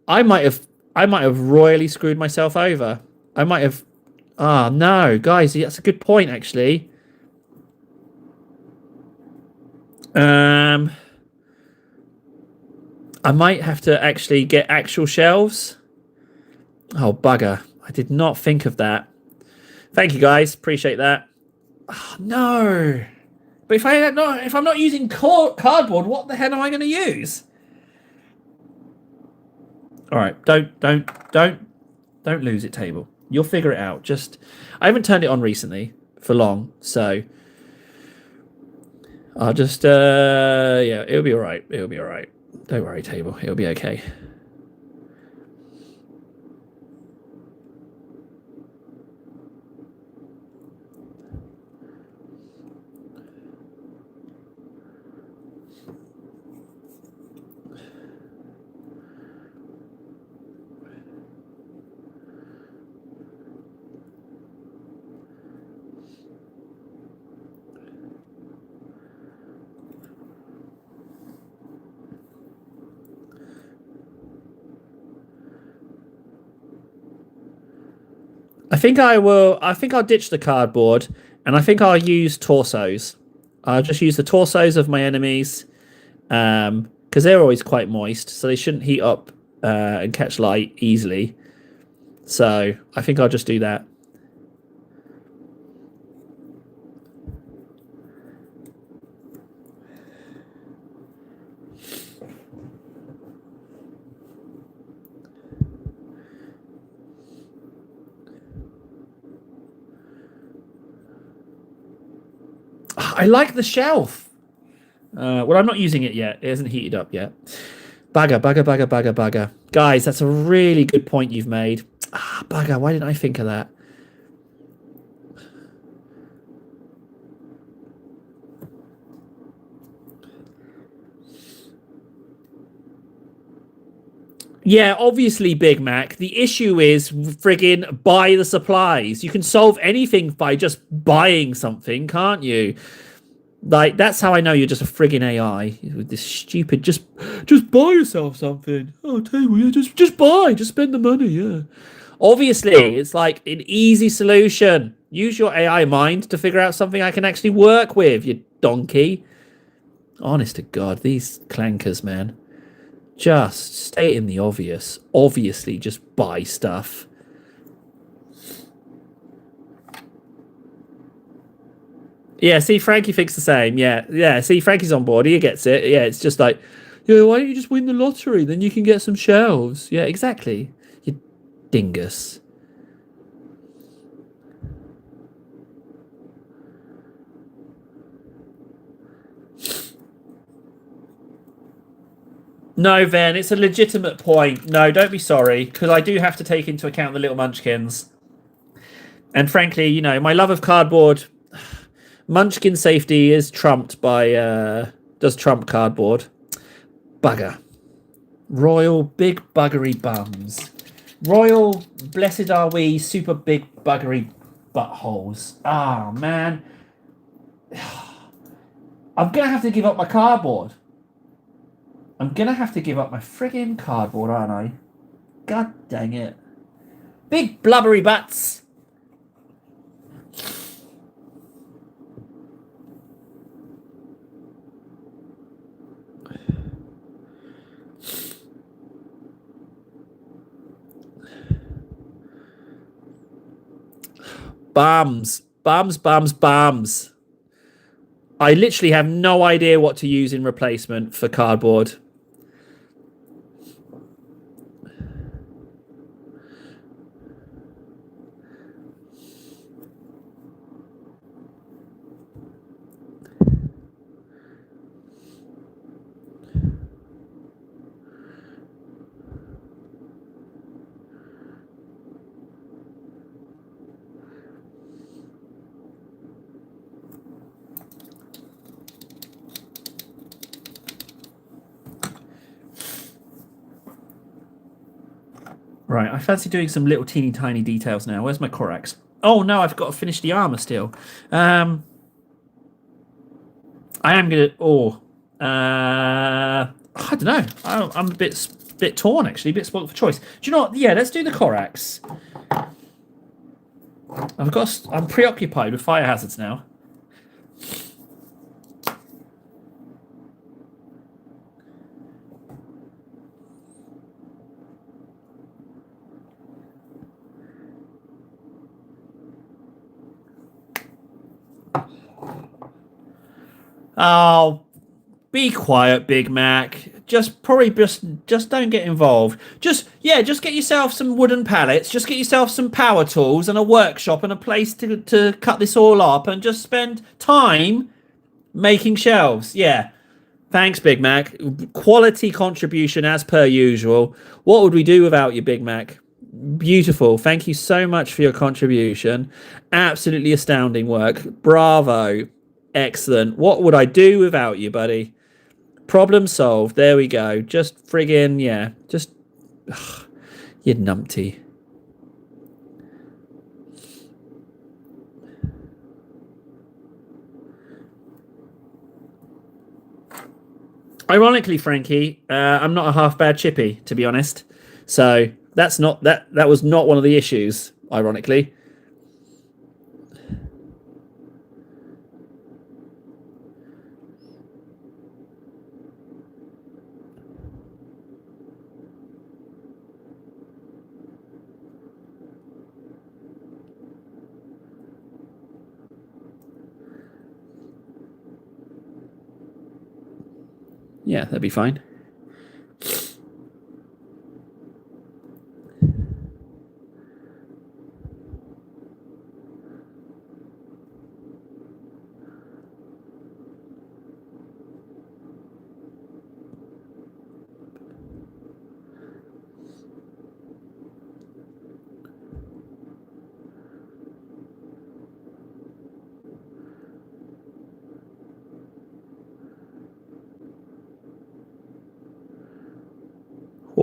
I might have royally screwed myself over. I might have... Ah, no, guys, that's a good point, actually. I might have to actually get actual shelves. Oh, bugger. I did not think of that. Thank you, guys. Appreciate that. Oh, no. But if I'm not using cardboard, what the hell am I going to use? All right, don't lose it, table. You'll figure it out. I haven't turned it on recently for long, so I'll just yeah, it'll be all right. It'll be all right. Don't worry, table. It'll be okay. I think I'll ditch the cardboard, and I think I'll use torsos. I'll just use the torsos of my enemies, because they're always quite moist, so they shouldn't heat up and catch light easily. So I think I'll just do that. I like the shelf. Well, I'm not using it yet. It hasn't heated up yet. Bugger. Guys, that's a really good point you've made. Ah, bugger. Why didn't I think of that? Yeah, obviously, Big Mac. The issue is friggin' buy the supplies. You can solve anything by just buying something, can't you? Like, that's how I know you're just a friggin' AI with this stupid just buy yourself something. Oh, table, yeah, just buy, just spend the money, yeah. Obviously, it's like an easy solution. Use your AI mind to figure out something I can actually work with, you donkey. Honest to God, these clankers, man. Just stating the obvious. Obviously, just buy stuff. Yeah, see, Frankie thinks the same. Yeah, see, Frankie's on board. He gets it. Yeah, it's just like, yeah, why don't you just win the lottery? Then you can get some shelves. Yeah, exactly. You dingus. No, Van, it's a legitimate point. No, don't be sorry, because I do have to take into account the little munchkins. And frankly, you know, my love of cardboard, munchkin safety is trumped by, does trump cardboard. Bugger. Royal big buggery bums. Royal blessed are we, super big buggery buttholes. Ah, man. I'm going to have to give up my cardboard. I'm going to have to give up my friggin' cardboard, aren't I? God dang it. Big blubbery butts. Bums. Bums, bums, bums. I literally have no idea what to use in replacement for cardboard. Right, I fancy doing some little teeny tiny details now. Where's my Corax? Oh no, I've got to finish the armor still. I am gonna. I don't know. I'm a bit torn actually, a bit spoiled for choice. Do you know what? Yeah, let's do the Corax. I'm preoccupied with fire hazards now. Oh, be quiet, Big Mac. Just don't get involved. Just get yourself some wooden pallets. Just get yourself some power tools and a workshop and a place to cut this all up and just spend time making shelves. Yeah. Thanks, Big Mac. Quality contribution as per usual. What would we do without you, Big Mac? Beautiful. Thank you so much for your contribution. Absolutely astounding work. Bravo. Excellent. What would I do without you, buddy? Problem solved. There we go. Just friggin', yeah. Just, you numpty. Ironically, Frankie, I'm not a half bad chippy, to be honest. So that was not one of the issues, ironically. Yeah, that'd be fine.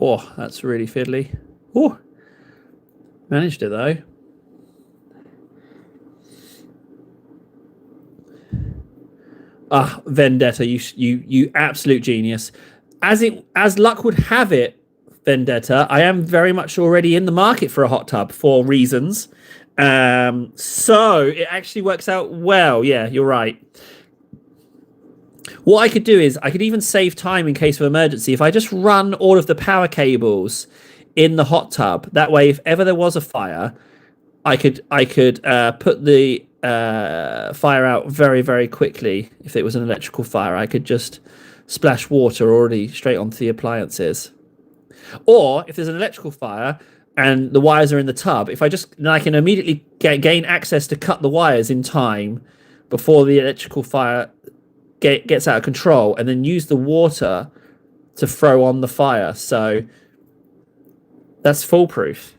Oh, that's really fiddly. Oh, managed it though. Ah, Vendetta, you absolute genius. As luck would have it, Vendetta, I am very much already in the market for a hot tub for reasons. So it actually works out well. Yeah, you're right. What I could do is I could even save time in case of emergency if I just run all of the power cables in the hot tub. That way, if ever there was a fire, I could put the fire out very, very quickly. If it was an electrical fire, I could just splash water already straight onto the appliances. Or if there's an electrical fire and the wires are in the tub, then I can immediately gain access to cut the wires in time before the electrical fire gets out of control, and then use the water to throw on the fire. So that's foolproof.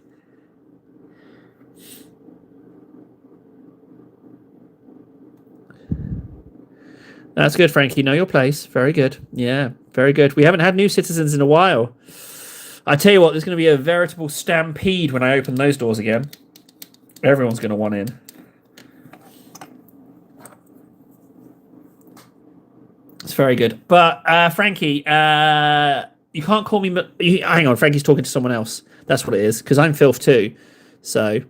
That's good, Frankie. Know your place. Very good. Yeah, very good. We haven't had new citizens in a while. I tell you what, there's going to be a veritable stampede when I open those doors again. Everyone's going to want in. It's very good. But, Frankie, you can't call me... Hang on, Frankie's talking to someone else. That's what it is, because I'm filth too. So...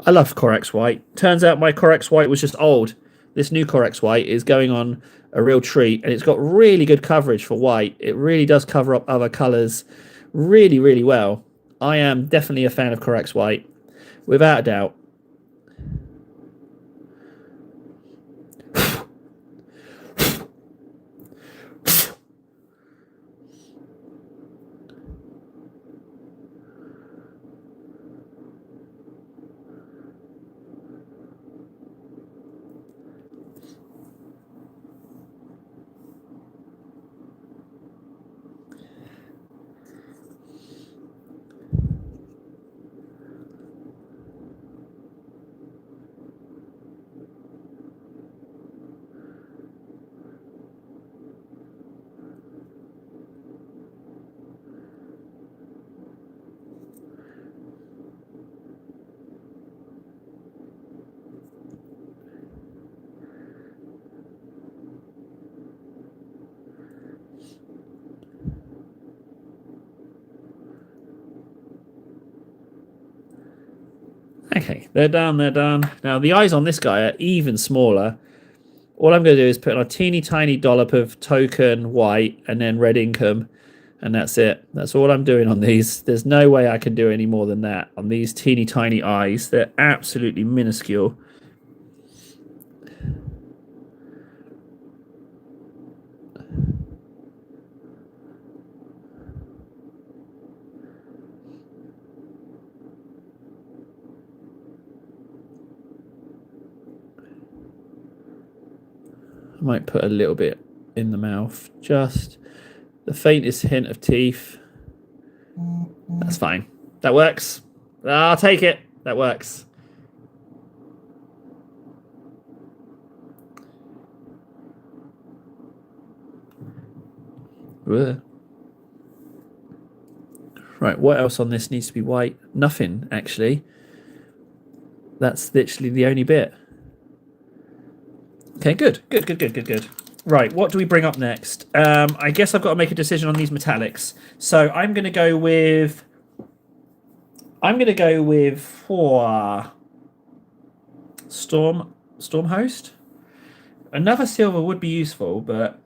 I love Corex White. Turns out my Corex White was just old. This new Corex White is going on a real treat, and it's got really good coverage for white. It really does cover up other colours really, really well. I am definitely a fan of Corex White, without a doubt. Okay, they're done, they're done. Now, the eyes on this guy are even smaller. All I'm going to do is put on a teeny tiny dollop of token white and then red inkum, and that's it. That's all I'm doing on these. There's no way I can do any more than that on these teeny tiny eyes. They're absolutely minuscule. I might put a little bit in the mouth, just the faintest hint of teeth. That's fine. That works. I'll take it. That works. Ugh. Right, what else on this needs to be white? Nothing, actually. That's literally the only bit. Okay, good. Right, what do we bring up next? I guess I've got to make a decision on these metallics. So I'm going to go with... Stormhost. Another silver would be useful, but...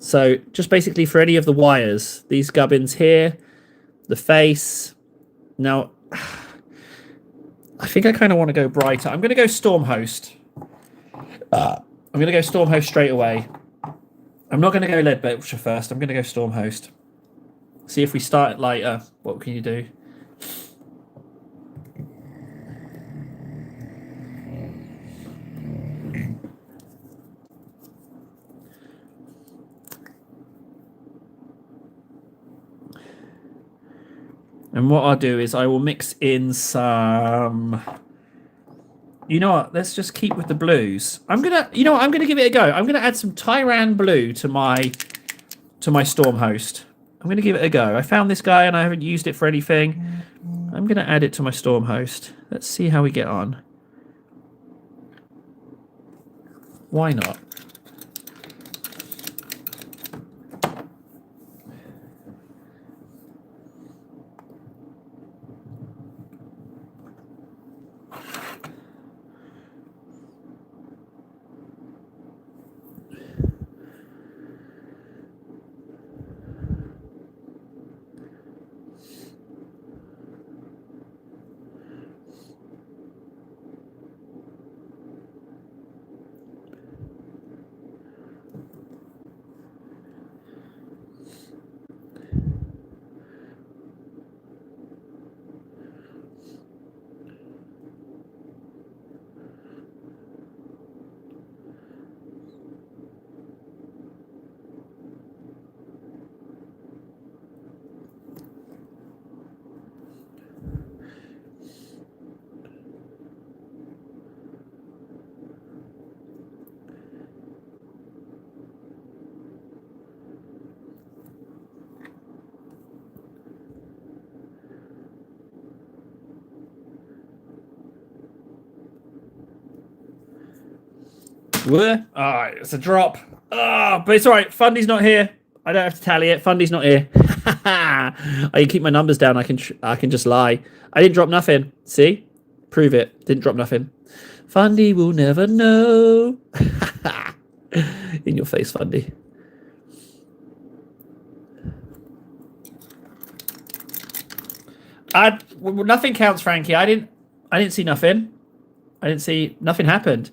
So just basically for any of the wires, these gubbins here, the face. Now... I think I kind of want to go brighter. I'm going to go Stormhost. I'm going to go Stormhost straight away. I'm not going to go Leadbelcher first. I'm going to go Stormhost. See if we start it lighter. What can you do? And what I'll do is I will mix in some... You know what? Let's just keep with the blues. I'm going to give it a go. I'm going to add some Tyran blue to my Stormhost. I'm going to give it a go. I found this guy and I haven't used it for anything. I'm going to add it to my Stormhost. Let's see how we get on. Why not? Alright, it's a drop. But it's alright. Fundy's not here. I don't have to tally it. Fundy's not here. I can keep my numbers down. I can just lie. I didn't drop nothing. See? Prove it. Didn't drop nothing. Fundy will never know. In your face, Fundy. Nothing counts, Frankie. I didn't see nothing. I didn't see nothing happened.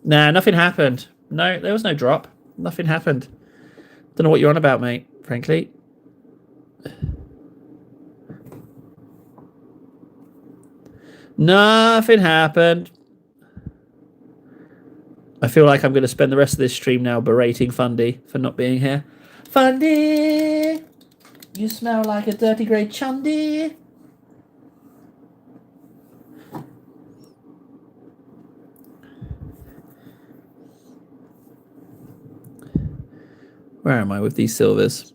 Nah, nothing happened. No, there was no drop. Nothing happened. Don't know what you're on about, mate, frankly. Nothing happened. I feel like I'm going to spend the rest of this stream now berating Fundy for not being here. Fundy! You smell like a dirty grey chundy. Where am I with these silvers?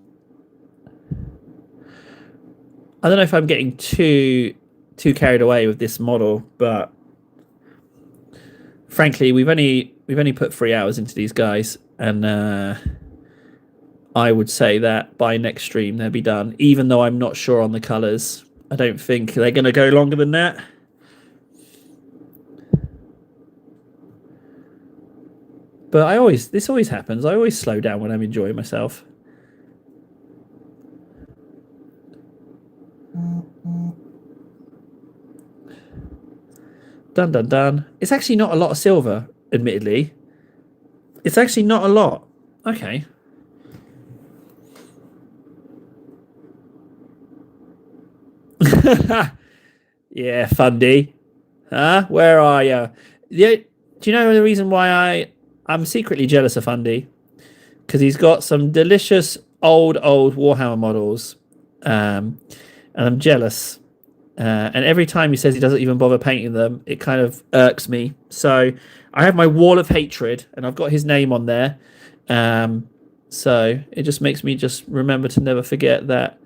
I don't know if I'm getting too carried away with this model, but frankly, we've only put 3 hours into these guys, and I would say that by next stream they'll be done. Even though I'm not sure on the colours, I don't think they're going to go longer than that. But this always happens. I always slow down when I'm enjoying myself. Dun dun dun. It's actually not a lot of silver, admittedly. It's actually not a lot. Okay. Yeah, Fundy. Huh? Where are you? Do you know the reason why I'm secretly jealous of Fundy? Because he's got some delicious old Warhammer models, and I'm jealous. And every time he says he doesn't even bother painting them, it kind of irks me. So I have my wall of hatred, and I've got his name on there. So it just makes me just remember to never forget that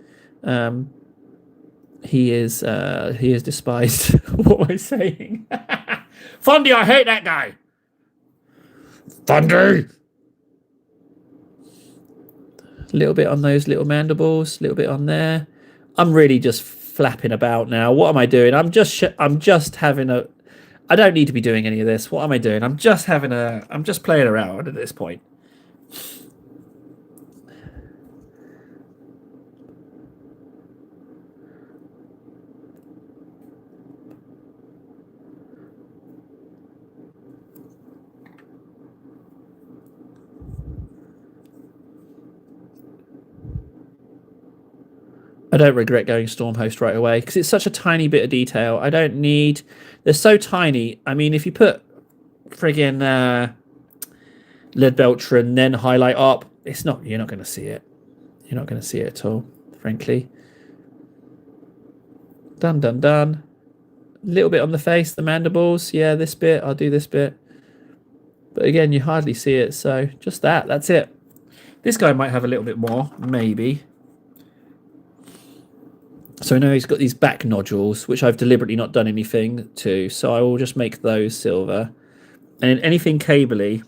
he is despised. What am I saying? Fundy, I hate that guy. Fundy. A little bit on those little mandibles, a little bit on there. I'm really just flapping about now. What am I doing? I'm just having a. I don't need to be doing any of this. What am I doing? I'm just playing around at this point. I don't regret going Stormhost right away because it's such a tiny bit of detail. I don't need. They're so tiny. I mean, if you put friggin' Leadbelcher then highlight up, it's not. You're not going to see it. You're not going to see it at all, frankly. Done, done, done. A little bit on the face, the mandibles. Yeah, this bit. I'll do this bit. But again, you hardly see it. So just that. That's it. This guy might have a little bit more, maybe. So I know he's got these back nodules, which I've deliberately not done anything to. So I will just make those silver. And anything cabley.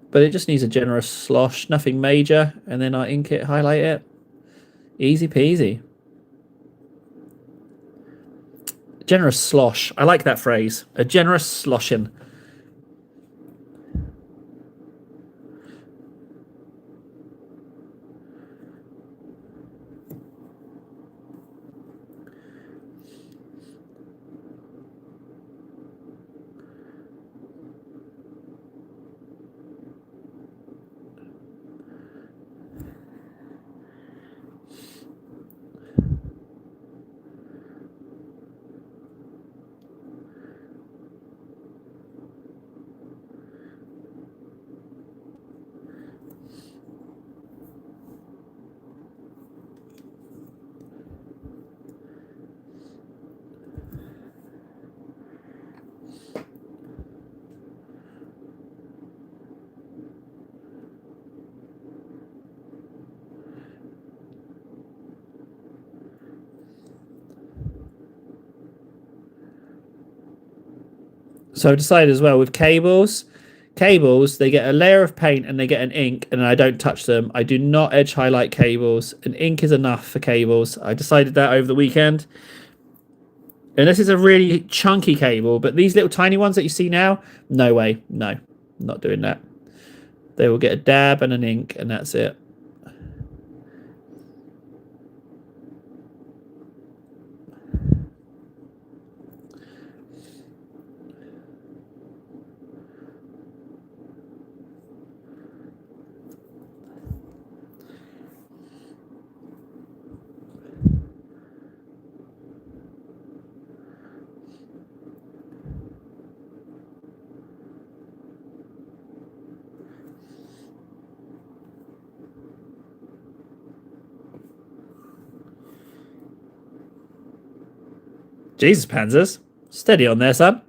But it just needs a generous slosh, nothing major. And then I ink it, highlight it. Easy peasy. Generous slosh. I like that phrase. A generous sloshing. So I've decided as well with cables, Cables, they get a layer of paint and they get an ink, and I don't touch them. I do not edge highlight cables. An ink is enough for cables. I decided that over the weekend. And this is a really chunky cable, but these little tiny ones that you see now, no way. No, not doing that. They will get a dab and an ink, and that's it. Jesus, Panzers. Steady on there, son.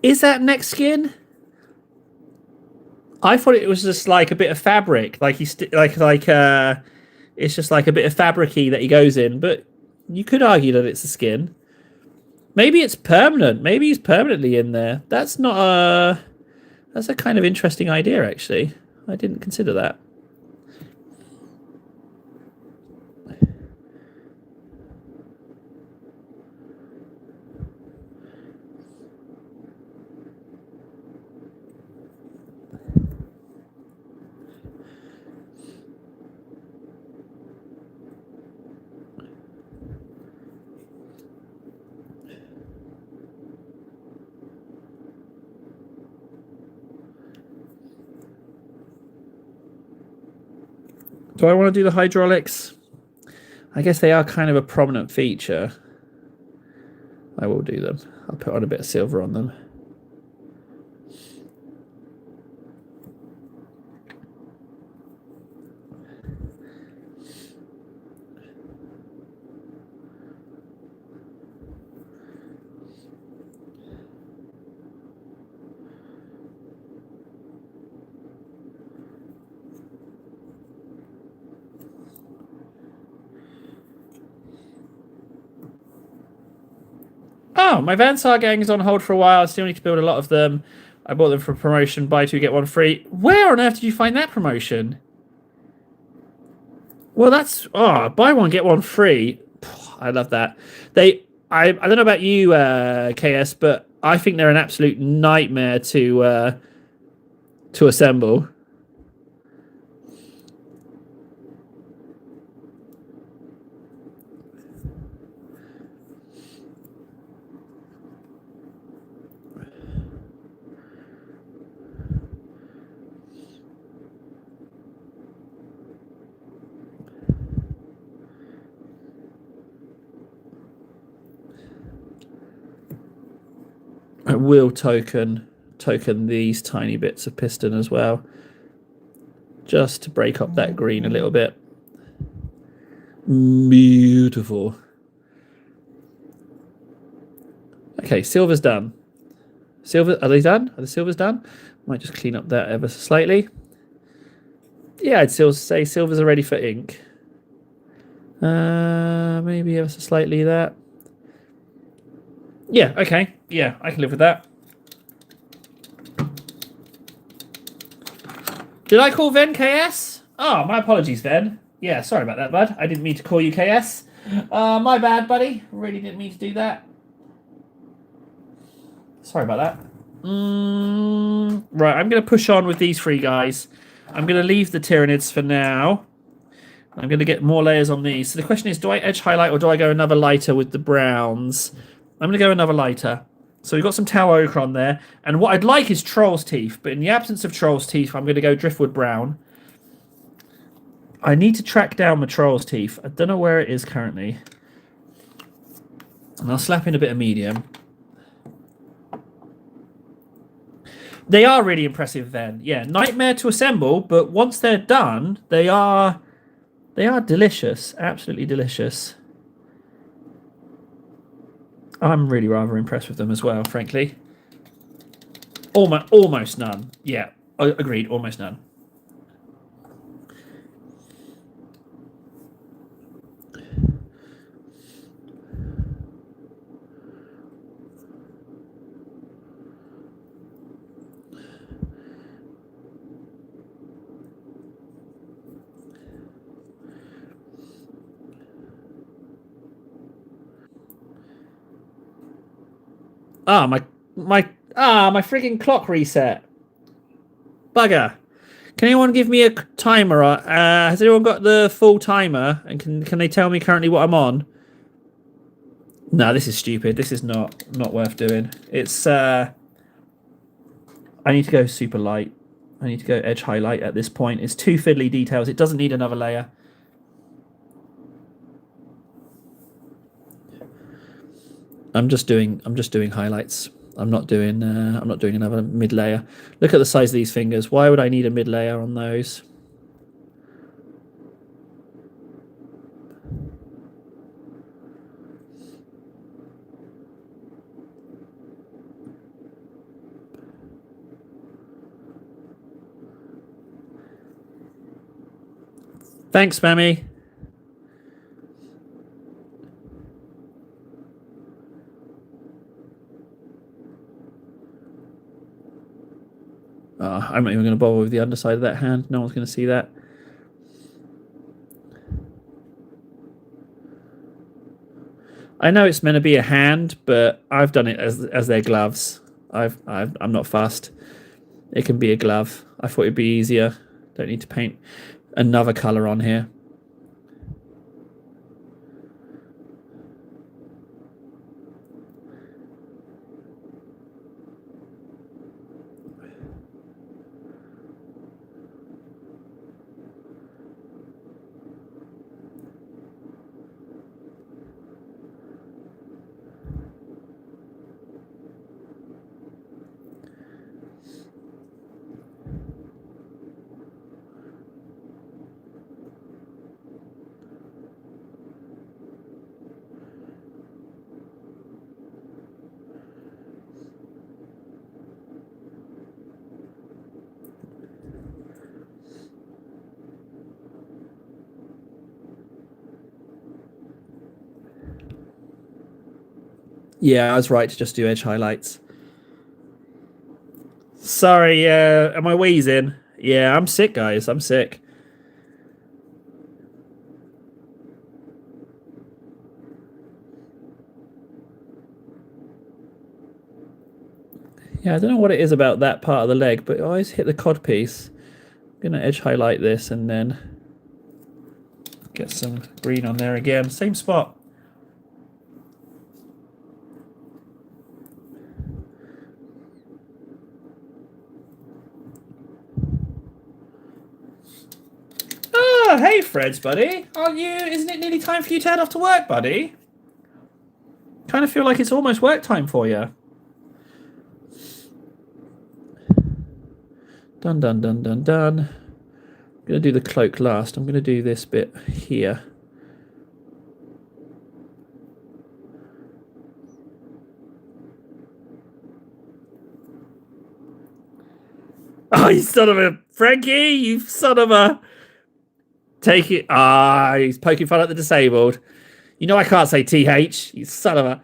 Is that neck skin? I thought it was just like a bit of fabric, like it's just like a bit of fabric-y that he goes in. But you could argue that it's the skin. Maybe it's permanent. Maybe he's permanently in there. That's a kind of interesting idea, actually. I didn't consider that. Do I want to do the hydraulics? I guess they are kind of a prominent feature. I will do them. I'll put on a bit of silver on them. Oh, my Vansar gang is on hold for a while. I still need to build a lot of them. I bought them for promotion. Buy two, get one free. Where on earth did you find that promotion? Well, that's... Oh, buy one, get one free. I love that. I don't know about you, KS, but I think they're an absolute nightmare to assemble. I will token these tiny bits of piston as well, just to break up that green a little bit. Beautiful. Okay, silver's done. Silver, are they done? Are the silvers done? Might just clean up that ever so slightly. Yeah, I'd still say silvers are ready for ink. Maybe ever so slightly that. Yeah, okay. Yeah, I can live with that. Did I call Ven KS? Oh, my apologies, Ven. Yeah, sorry about that, bud. I didn't mean to call you KS. My bad, buddy. Really didn't mean to do that. Sorry about that. Right, I'm going to push on with these three guys. I'm going to leave the Tyranids for now. I'm going to get more layers on these. So the question is, do I edge highlight or do I go another lighter with the browns? I'm going to go another lighter. So we've got some Tau Ochre on there. And what I'd like is Troll's Teeth. But in the absence of Troll's Teeth, I'm going to go Driftwood Brown. I need to track down my Troll's Teeth. I don't know where it is currently. And I'll slap in a bit of medium. They are really impressive then. Yeah, nightmare to assemble. But once they're done, they are delicious. Absolutely delicious. I'm really rather impressed with them as well, frankly. Almost none. Yeah, agreed. Almost none. My freaking clock reset. Bugger. Can anyone give me a timer? Has anyone got the full timer? And can they tell me currently what I'm on? No, this is stupid. This is not worth doing. It's I need to go super light. I need to go edge highlight at this point. It's too fiddly details. It doesn't need another layer. I'm just doing highlights. I'm not doing another mid layer. Look at the size of these fingers. Why would I need a mid layer on those? Thanks, Mammy. I'm not even going to bother with the underside of that hand. No one's going to see that. I know it's meant to be a hand, but I've done it as their gloves. I'm not fussed. It can be a glove. I thought it'd be easier. Don't need to paint another color on here. Yeah, I was right to just do edge highlights. Sorry, am I wheezing? Yeah, I'm sick, guys. I'm sick. Yeah, I don't know what it is about that part of the leg, but I always hit the cod piece. I'm going to edge highlight this and then get some green on there again. Same spot. Oh, hey, Freds, buddy. Aren't you? Isn't it nearly time for you to head off to work, buddy? Kind of feel like it's almost work time for you. Done, done, done, done, done. I'm going to do the cloak last. I'm going to do this bit here. Oh, you son of a... Frankie, you son of a... Take it. Ah, he's poking fun at the disabled. You know I can't say TH. You son of a...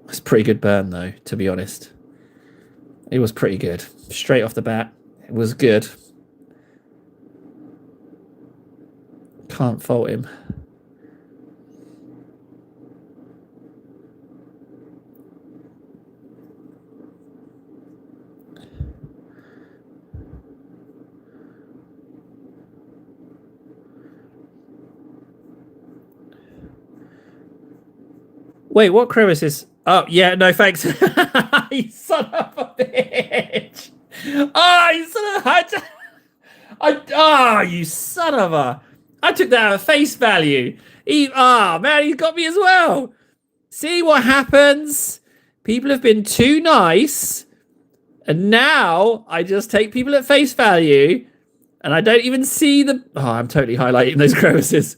It's a pretty good burn, though, to be honest. It was pretty good. Straight off the bat, it was good. Can't fault him. Wait, what crevice is... Oh, yeah, no, thanks. You son of a bitch. Oh, you son of a... you son of a... I took that at face value. Man, he's got me as well. See what happens? People have been too nice. And now I just take people at face value. And I don't even see the... Oh, I'm totally highlighting those crevices.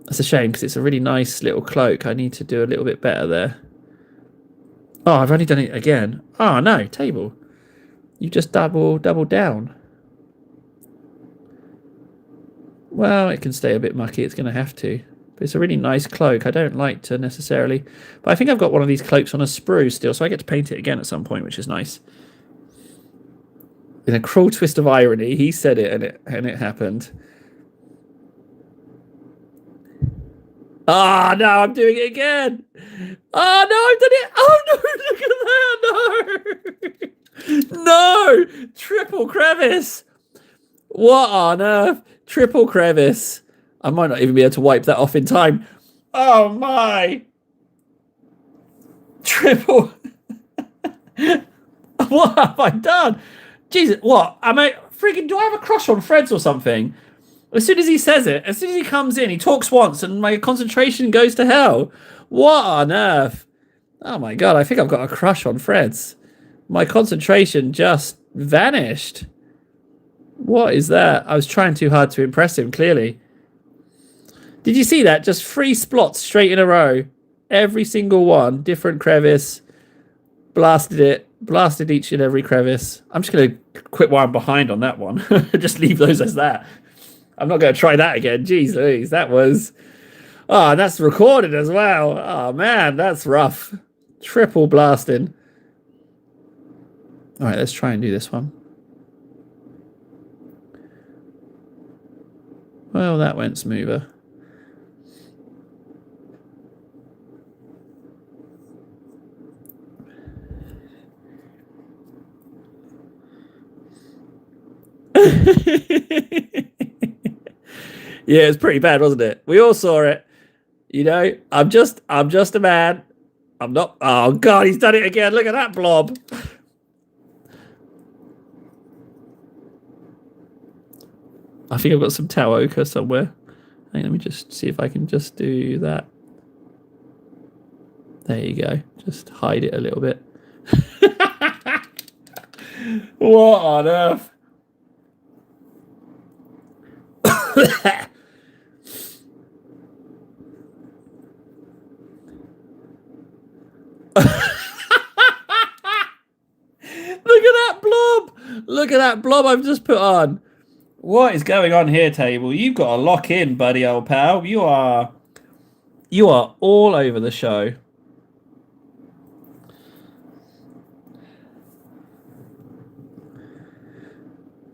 That's a shame because it's a really nice little cloak. I need to do a little bit better there. Oh, I've only done it again. Oh, no, table. You just double down. Well, it can stay a bit mucky. It's going to have to. But it's a really nice cloak. I don't like to necessarily... But I think I've got one of these cloaks on a sprue still, so I get to paint it again at some point, which is nice. In a cruel twist of irony, he said it and it happened. Ah, no, I'm doing it again. Oh, no, I've done it. Oh, no, look at that. No. No. Triple crevice. What on earth? Triple crevice. I might not even be able to wipe that off in time. Oh, my. Triple. What have I done? Jesus, what? Am I freaking... Do I have a crush on Freds or something? As soon as he says it, as soon as he comes in, he talks once and my concentration goes to hell. What on earth? Oh my god, I think I've got a crush on Freds. My concentration just vanished. What is that? I was trying too hard to impress him, clearly. Did you see that? Just 3 splots straight in a row. Every single one. Different crevice. Blasted it. Blasted each and every crevice. I'm just going to quit while I'm behind on that one. Just leave those as that. I'm not going to try that again. Jeez Louise, that was... Oh, and that's recorded as well. Oh, man, that's rough. Triple blasting. All right, let's try and do this one. Well, that went smoother. Yeah, it's pretty bad, wasn't it? We all saw it. You know, I'm just a man. I'm not... Oh, God, he's done it again. Look at that blob. I think I've got some tau ochre somewhere. Hey, let me just see if I can just do that. There you go. Just hide it a little bit. What on earth? Look at that blob! Look at that blob I've just put on. What is going on here, table? You've got to lock in, buddy, old pal. You are all over the show.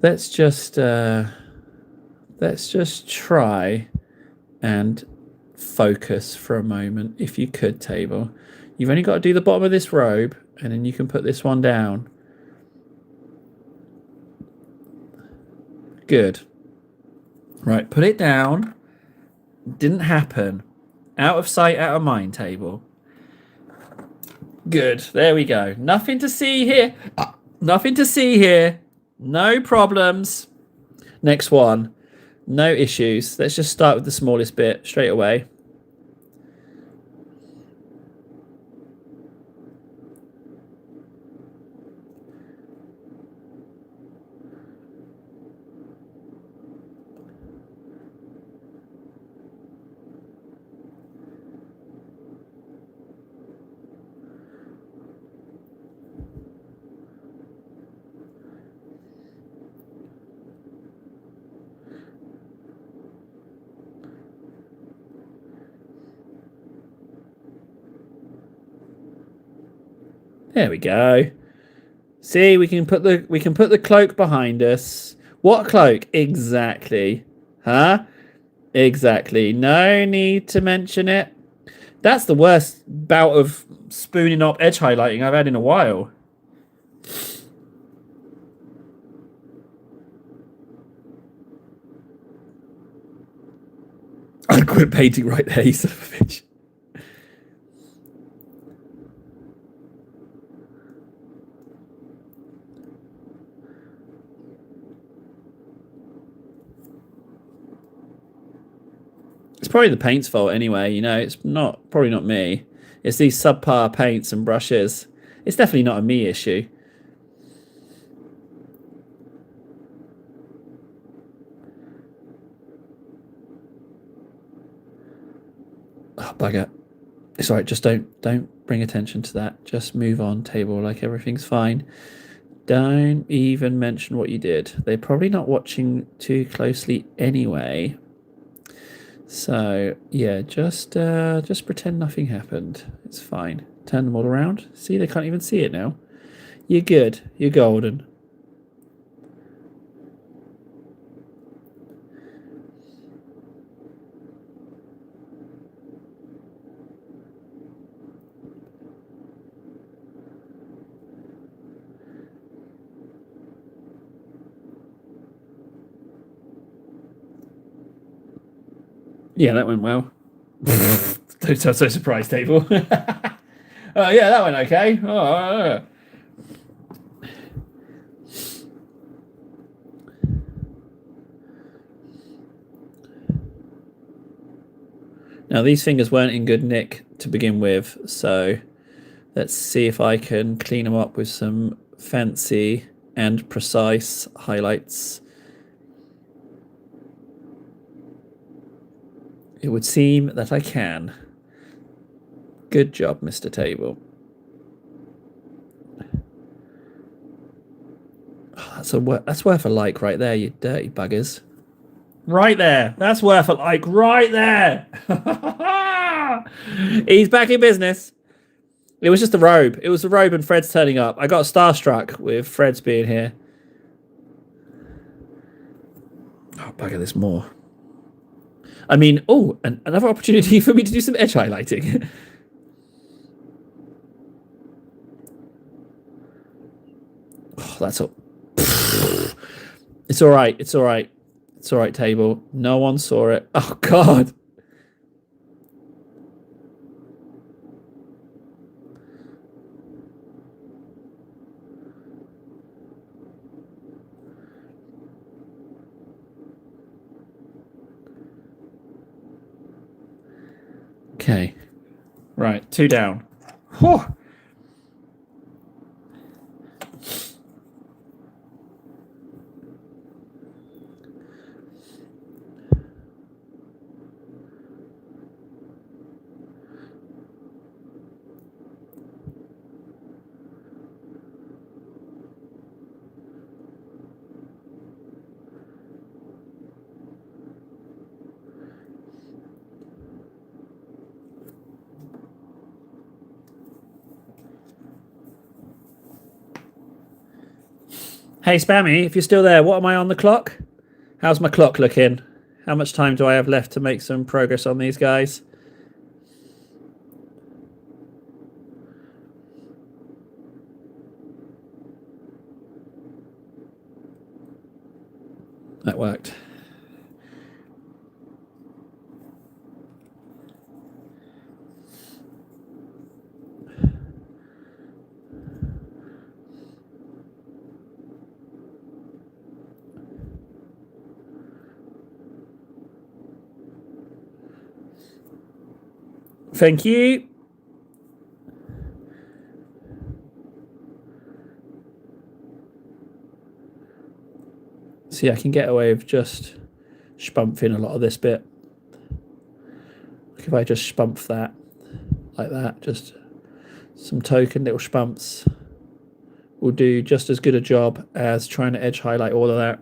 Let's just try and focus for a moment, if you could, table. You've only got to do the bottom of this robe, and then you can put this one down. Good. Right, put it down. Didn't happen. Out of sight, out of mind, table. Good. There we go. Nothing to see here. Nothing to see here. No problems. Next one. No issues. Let's just start with the smallest bit straight away. There we go. See, we can put the cloak behind us. What cloak? Exactly. Huh? Exactly. No need to mention it. That's the worst bout of spooning up edge highlighting I've had in a while. I quit painting right there, you son of a bitch. It's probably the paint's fault anyway, you know, it's probably not me. It's these subpar paints and brushes. It's definitely not a me issue. Oh, bugger. It's alright, just don't bring attention to that. Just move on, table, like everything's fine. Don't even mention what you did. They're probably not watching too closely anyway. So yeah, just pretend nothing happened. It's fine. Turn them all around. See, they can't even see it now. You're good. You're golden. Yeah, that went well. Don't sound so surprised, table. Oh yeah, that went okay. Oh. Now these fingers weren't in good nick to begin with, so let's see if I can clean them up with some fancy and precise highlights. It would seem that I can. Good job, Mr. Table. Oh, that's worth a like right there, you dirty buggers. Right there. That's worth a like right there. He's back in business. It was just the robe. It was the robe and Fred's turning up. I got starstruck with Fred's being here. Oh, bugger, there's more. I mean, oh, another opportunity for me to do some edge highlighting. Oh, that's all. It's all right. It's all right. It's all right, table. No one saw it. Oh, God. Okay. Right, 2 down. Whew. Hey, Spammy, if you're still there, what am I on the clock? How's my clock looking? How much time do I have left to make some progress on these guys? That worked. Thank you. See, I can get away with just spumphing a lot of this bit. If I just spump that like that, just some token little spumps will do just as good a job as trying to edge highlight all of that.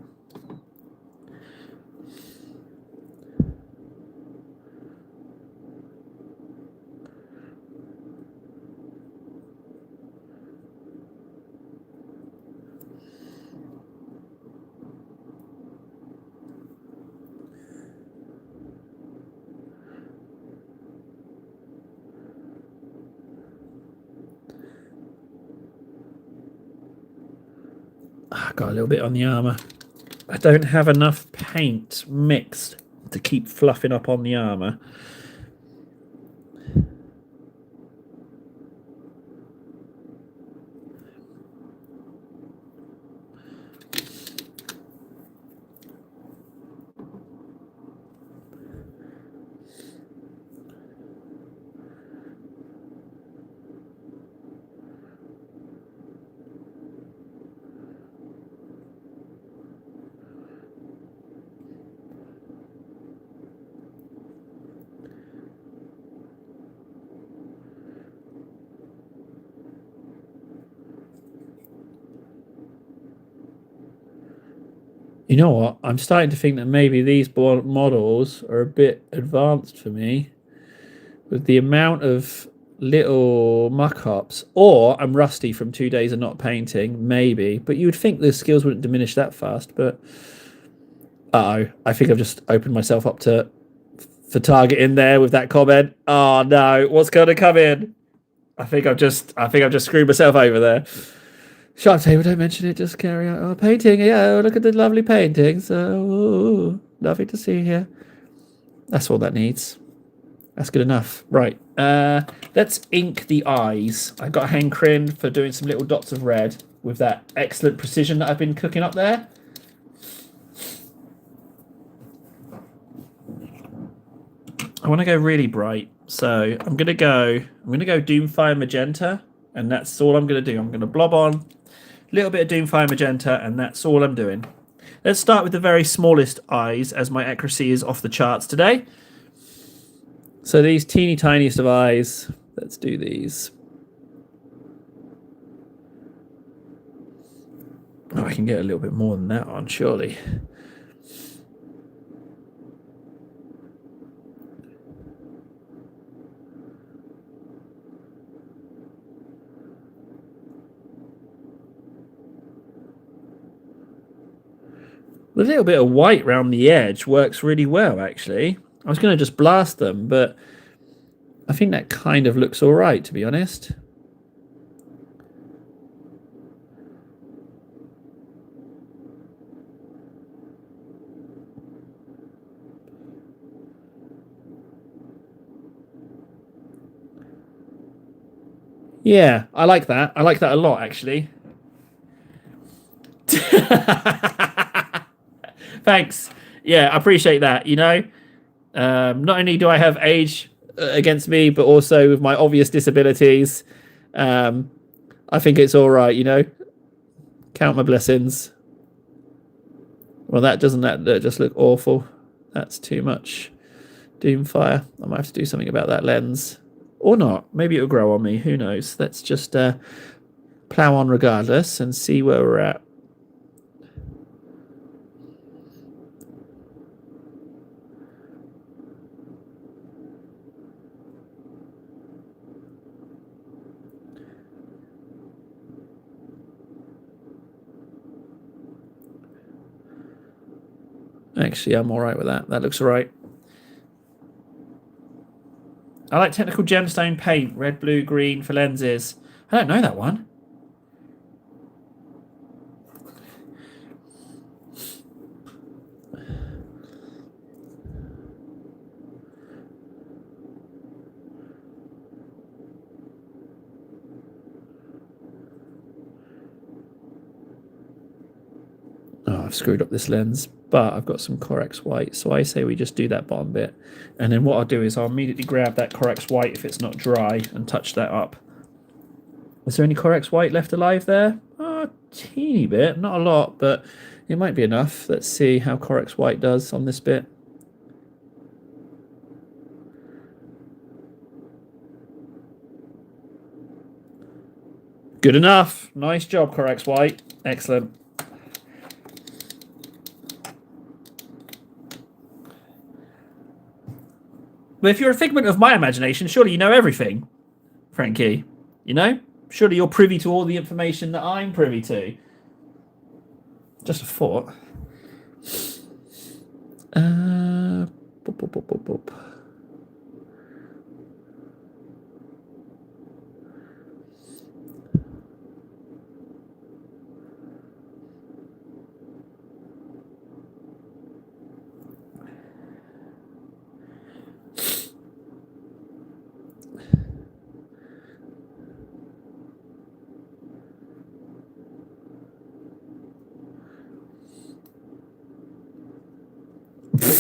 Got a little bit on the armor. I don't have enough paint mixed to keep fluffing up on the armor. You know what? I'm starting to think that maybe these models are a bit advanced for me with the amount of little muck-ups. Or I'm rusty from 2 days of not painting, maybe. But you would think the skills wouldn't diminish that fast. But uh-oh, I think I've just opened myself up for target in there with that comment. Oh no, what's going to come in? I think I've just screwed myself over there. Sharp table, don't mention it. Just carry out our painting. Yeah, look at the lovely paintings. Lovely to see here. That's all that needs. That's good enough. Right. Let's ink the eyes. I got a hankering for doing some little dots of red with that excellent precision that I've been cooking up there. I want to go really bright, so I'm gonna go Doomfire Magenta, and that's all I'm gonna do. I'm gonna blob on a little bit of Doomfire Magenta, and that's all I'm doing. Let's start with the very smallest eyes, as my accuracy is off the charts today. So these teeny tiniest of eyes, let's do these. Oh, I can get a little bit more than that on, surely. The little bit of white around the edge works really well, actually. I was going to just blast them, but I think that kind of looks all right, to be honest. Yeah, I like that. I like that a lot, actually. Thanks. Yeah, I appreciate that, you know. Not only do I have age against me, but also with my obvious disabilities, I think it's all right, you know. Count my blessings. Well, that just look awful. That's too much Doomfire. I might have to do something about that lens. Or not. Maybe it'll grow on me. Who knows? Let's just plow on regardless and see where we're at. Actually, I'm all right with that. That looks all right. I like technical gemstone paint. Red, blue, green for lenses. I don't know that one. Oh, I've screwed up this lens, but I've got some Corex white, so I say we just do that bottom bit. And then what I'll do is I'll immediately grab that Corex white if it's not dry and touch that up. Is there any Corex white left alive there? Oh, a teeny bit, not a lot, but it might be enough. Let's see how Corex white does on this bit. Good enough. Nice job, Corex white. Excellent. But if you're a figment of my imagination, surely you know everything, Frankie. You know? Surely you're privy to all the information that I'm privy to. Just a thought. Boop, boop, boop, boop, boop.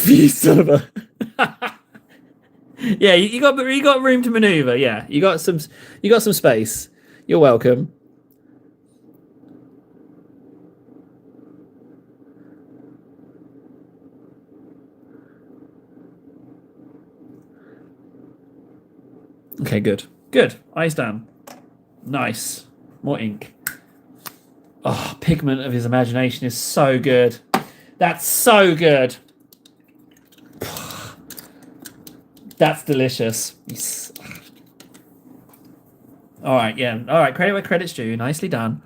You son of a. Yeah, you got room to maneuver. Yeah, you got some space. You're welcome. Okay, good. Good. Eyes down. Nice. More ink. Oh, pigment of his imagination is so good. That's so good. That's delicious. Yes. All right, yeah. All right, credit where credit's due. Nicely done.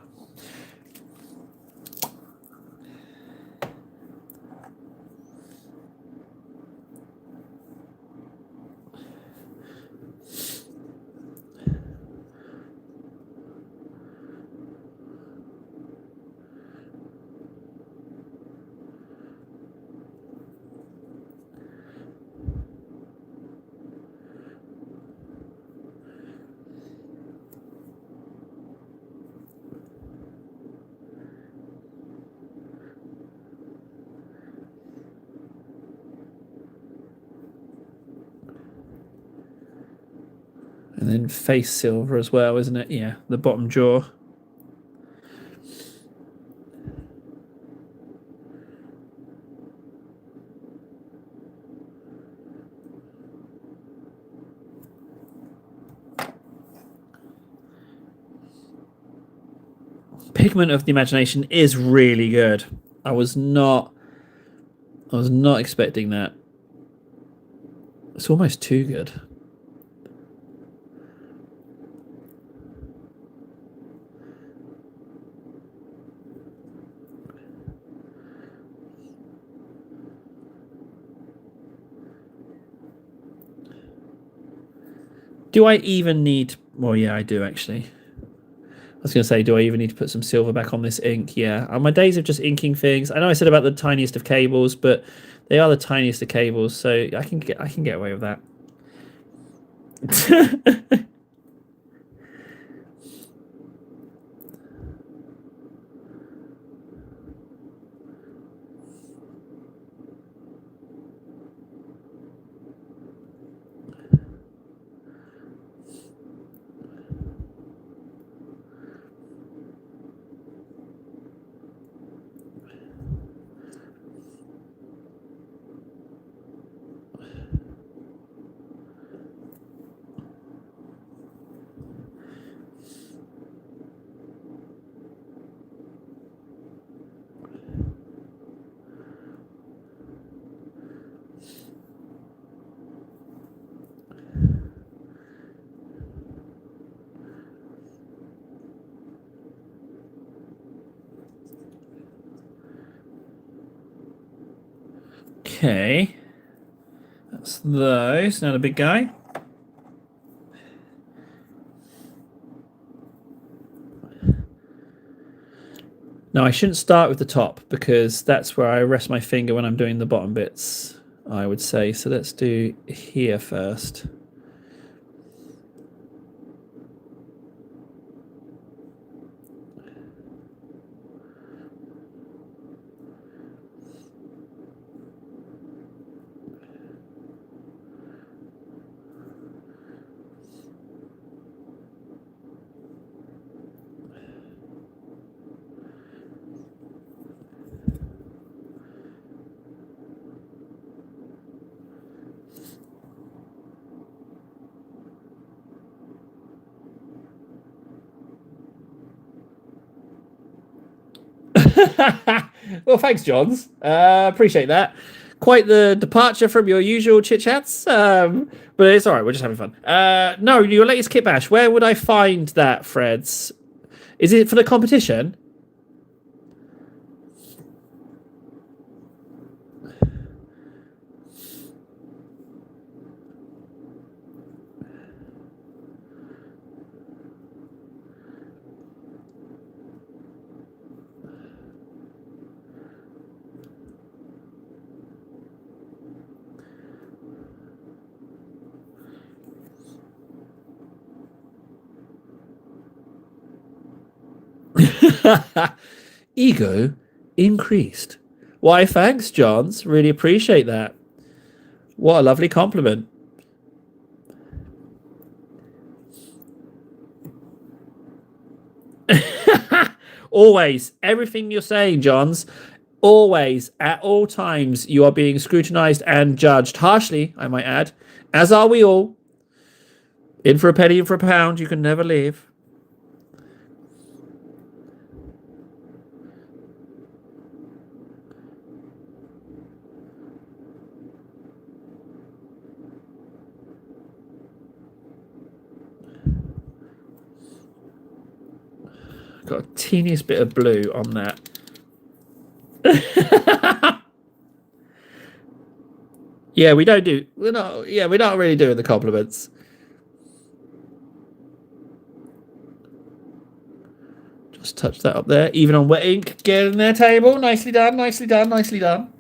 And then face silver as well, isn't it? Yeah, the bottom jaw. Pigment of the Imagination is really good. I was not expecting that. It's almost too good. Do I even need... Well, yeah, I do, actually. I was going to say, do I even need to put some silver back on this ink? Yeah. On my days of just inking things, I know I said about the tiniest of cables, but they are the tiniest of cables, so I can get away with that. Okay. That's those. Now the big guy. Now I shouldn't start with the top because that's where I rest my finger when I'm doing the bottom bits, I would say. So let's do here first. Well, thanks, Johns. Appreciate that. Quite the departure from your usual chit chats, but it's all right. We're just having fun. No, your latest kit bash. Where would I find that, Freds? Is it for the competition? Ego increased. Why, thanks, Johns. Really appreciate that. What a lovely compliment. Always, everything you're saying, Johns, always, at all times, you are being scrutinized and judged harshly, I might add, as are we all. In for a penny, in for a pound, you can never leave. Got a teeniest bit of blue on that. Yeah, we're not really doing the compliments. Just touch that up there. Even on wet ink. Get in there, table. Nicely done, nicely done, nicely done.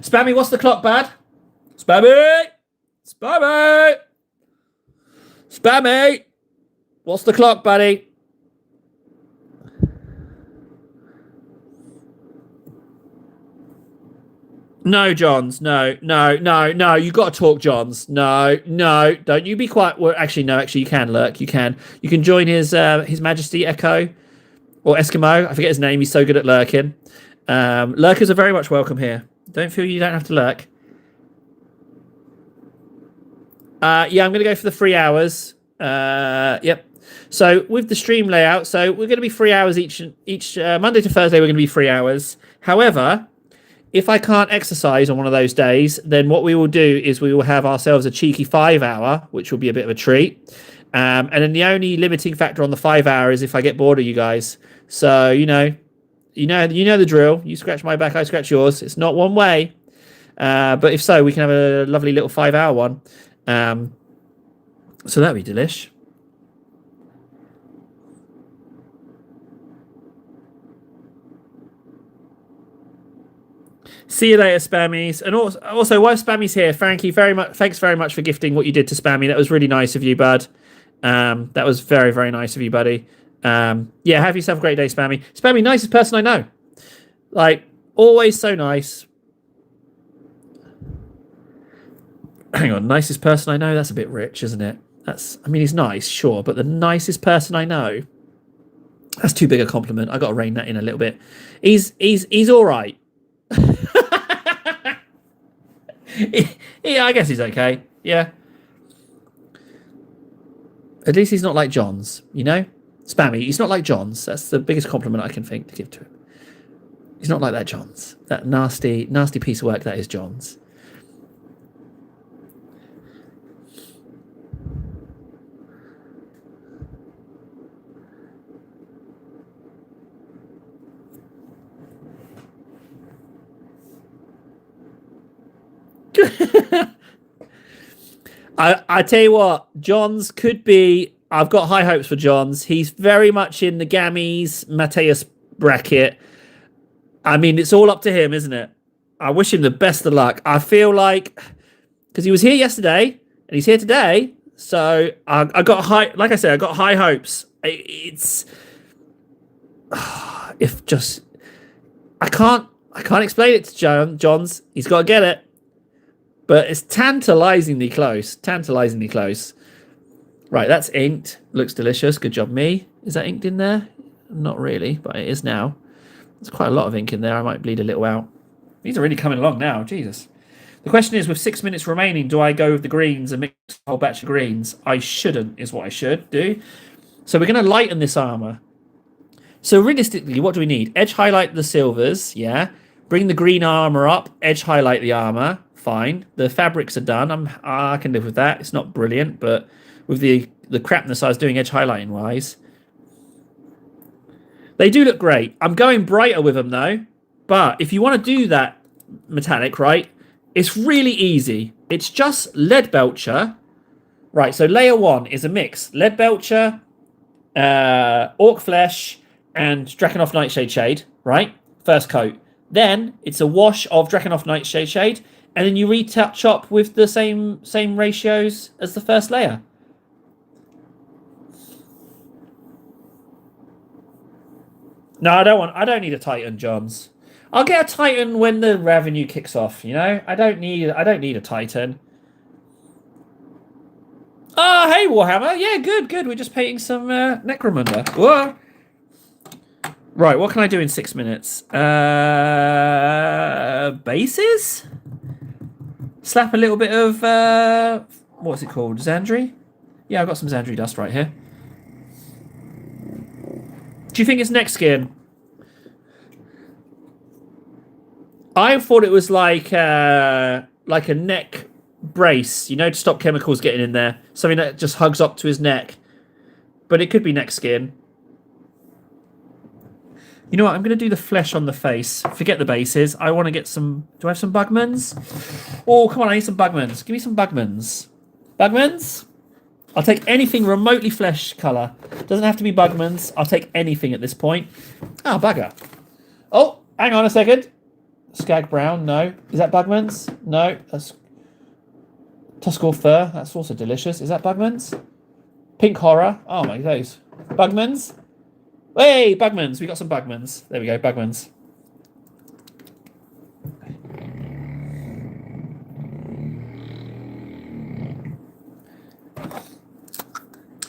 Spammy, what's the clock, bad? Spammy! Spammy! Spammy! What's the clock, buddy? No, Johns. No. You got to talk, Johns. No. Don't you be quiet. Well, actually, no. Actually, you can lurk. You can join His Majesty Echo or Eskimo. I forget his name. He's so good at lurking. Lurkers are very much welcome here. Don't feel you don't have to lurk. Yeah, I'm going to go for the 3 hours. Yep. So with the stream layout, so we're going to be 3 hours each Monday to Thursday. We're going to be 3 hours. However, if I can't exercise on one of those days, then what we will do is we will have ourselves a cheeky 5 hour, which will be a bit of a treat. And then the only limiting factor on the 5 hour is if I get bored of you guys. So you know the drill. You scratch my back, I scratch yours. It's not one way. But if so, we can have a lovely little 5 hour one. So that'd be delish. See you later, Spammies. And also, while Spammy's here, Frankie, thanks very much for gifting what you did to Spammy. That was really nice of you, bud. That was very, very nice of you, buddy. Yeah, have yourself a great day, Spammy. Spammy, nicest person I know. Like, always so nice. Hang on, nicest person I know? That's a bit rich, isn't it? He's nice, sure, but the nicest person I know? That's too big a compliment. I got to rein that in a little bit. He's all right. Yeah, I guess he's okay. Yeah. At least he's not like John's, you know? Spammy, he's not like John's. That's the biggest compliment I can think to give to him. He's not like that John's. That nasty, nasty piece of work that is John's. I tell you what, Johns could be. I've got high hopes for Johns. He's very much in the Gammies Mateus bracket. I mean, it's all up to him, isn't it? I wish him the best of luck. I feel like because he was here yesterday and he's here today, so I got high. Like I said, I got high hopes. It's if just I can't explain it to Johns. He's got to get it. But it's tantalizingly close. Tantalizingly close. Right, that's inked. Looks delicious. Good job, me. Is that inked in there? Not really, but it is now. There's quite a lot of ink in there. I might bleed a little out. These are really coming along now. Jesus. The question is, with 6 minutes remaining, do I go with the greens and mix a whole batch of greens? I shouldn't, is what I should do. So we're going to lighten this armor. So realistically, what do we need? Edge highlight the silvers, yeah. Bring the green armor up. Edge highlight the armor. Fine. The fabrics are done. I can live with that. It's not brilliant, but with the crapness I was doing edge highlighting wise, they do look great. I'm going brighter with them though. But if you want to do that metallic, right, it's really easy. It's just lead belcher. Right, so layer 1 is a mix. Lead belcher, orc flesh, and Drakenhof Nightshade Shade, right? First coat. Then it's a wash of Drakenhof Nightshade Shade. And then you retouch up with the same ratios as the first layer. No, I don't need a Titan, Johns. I'll get a Titan when the revenue kicks off, you know? I don't need a Titan. Oh, hey Warhammer. Yeah, good. We're just painting some Necromunda. Whoa. Right, what can I do in 6 minutes? Bases? Slap a little bit of, what's it called? Xandri? Yeah, I've got some Xandri dust right here. Do you think it's neck skin? I thought it was like a neck brace, you know, to stop chemicals getting in there. Something that just hugs up to his neck. but it could be neck skin. You know what? I'm going to do the flesh on the face. Forget the bases. I want to get some... Do I have some Bugmans? Oh, come on. I need some Bugmans. Give me some Bugmans. Bugmans? I'll take anything remotely flesh colour. Doesn't have to be Bugmans. I'll take anything at this point. Oh, bugger. Oh, hang on a second. Skag Brown, no. Is that Bugmans? No. That's Tuscal Fur. That's also delicious. Is that Bugmans? Pink Horror. Oh, my days. Bugmans? Hey, Bugmans. We got some Bugmans. There we go, Bugmans.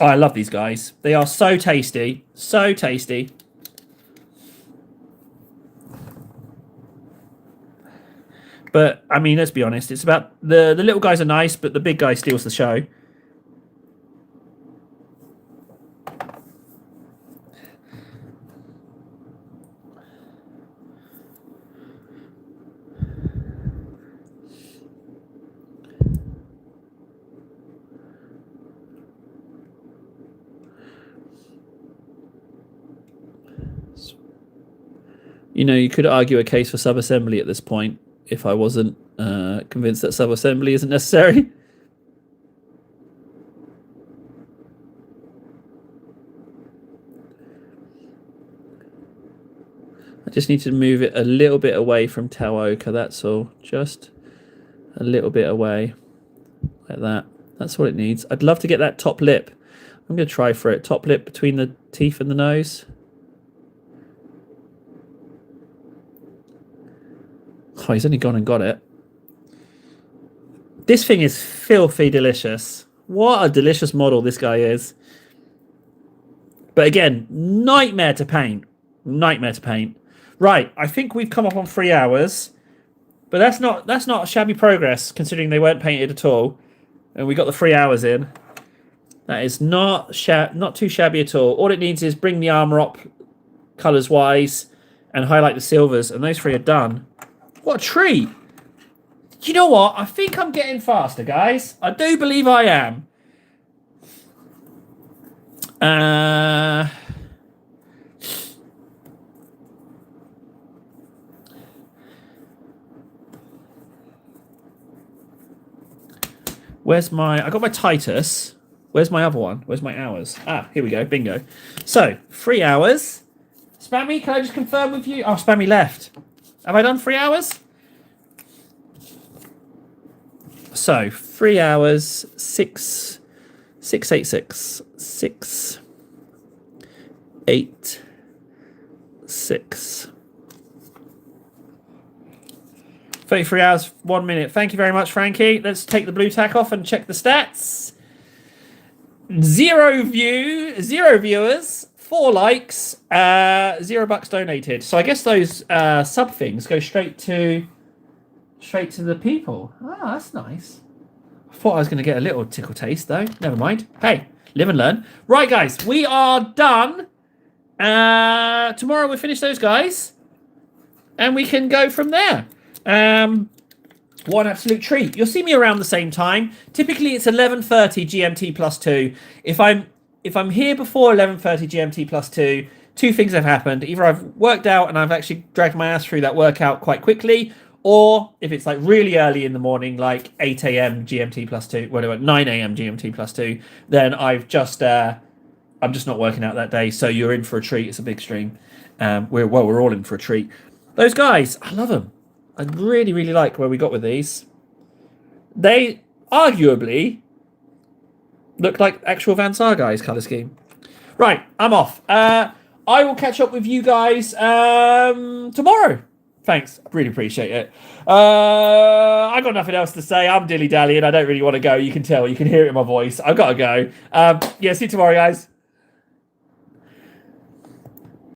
Oh, I love these guys. They are so tasty. So tasty. But, I mean, let's be honest. It's about... The little guys are nice, but the big guy steals the show. You know, you could argue a case for sub-assembly at this point if I wasn't convinced that sub-assembly isn't necessary. I just need to move it a little bit away from Tau Ochre, that's all. Just a little bit away. Like that. That's what it needs. I'd love to get that top lip. I'm going to try for it. Top lip between the teeth and the nose. Oh, he's only gone and got it. This thing is filthy delicious. What a delicious model this guy is. But again, nightmare to paint. Nightmare to paint. Right, I think we've come up on 3 hours. But that's not shabby progress, considering they weren't painted at all. And we got the 3 hours in. That is not too shabby at all. All it needs is bring the armor up colours-wise and highlight the silvers. And those 3 are done. What a treat! You know what? I think I'm getting faster, guys. I do believe I am. Where's my... I got my Titus. Where's my other one? Where's my hours? Ah, here we go. Bingo. So, 3 hours. Spammy, can I just confirm with you? Oh, Spammy left. Have I done 3 hours? So, 3 hours, 686. 6, 8, 6. 33 hours, 1 minute. Thank you very much, Frankie. Let's take the blue tack off and check the stats. 0 viewers, 4 likes, $0 donated. So I guess those sub things go straight to the people. Ah, that's nice. I thought I was going to get a little tickle taste though. Never mind. Hey, live and learn. Right, guys, we are done. Tomorrow we'll finish those guys, and we can go from there. What an absolute treat. You'll see me around the same time. Typically it's 11:30 GMT plus 2. If I'm here before 11:30 GMT plus 2, 2 things have happened. Either I've worked out and I've actually dragged my ass through that workout quite quickly, or if it's like really early in the morning, like 8 a.m. GMT plus 2, whatever, 9 a.m. GMT plus 2, then I'm just not working out that day. So you're in for a treat. It's a big stream. We're all in for a treat. Those guys, I love them. I really, really like where we got with these. They arguably look like actual Van Saar guys' colour scheme. Right, I'm off. I will catch up with you guys tomorrow. Thanks, I really appreciate it. I got nothing else to say. I'm dilly-dallying. I don't really want to go. You can tell. You can hear it in my voice. I've got to go. Yeah, see you tomorrow, guys.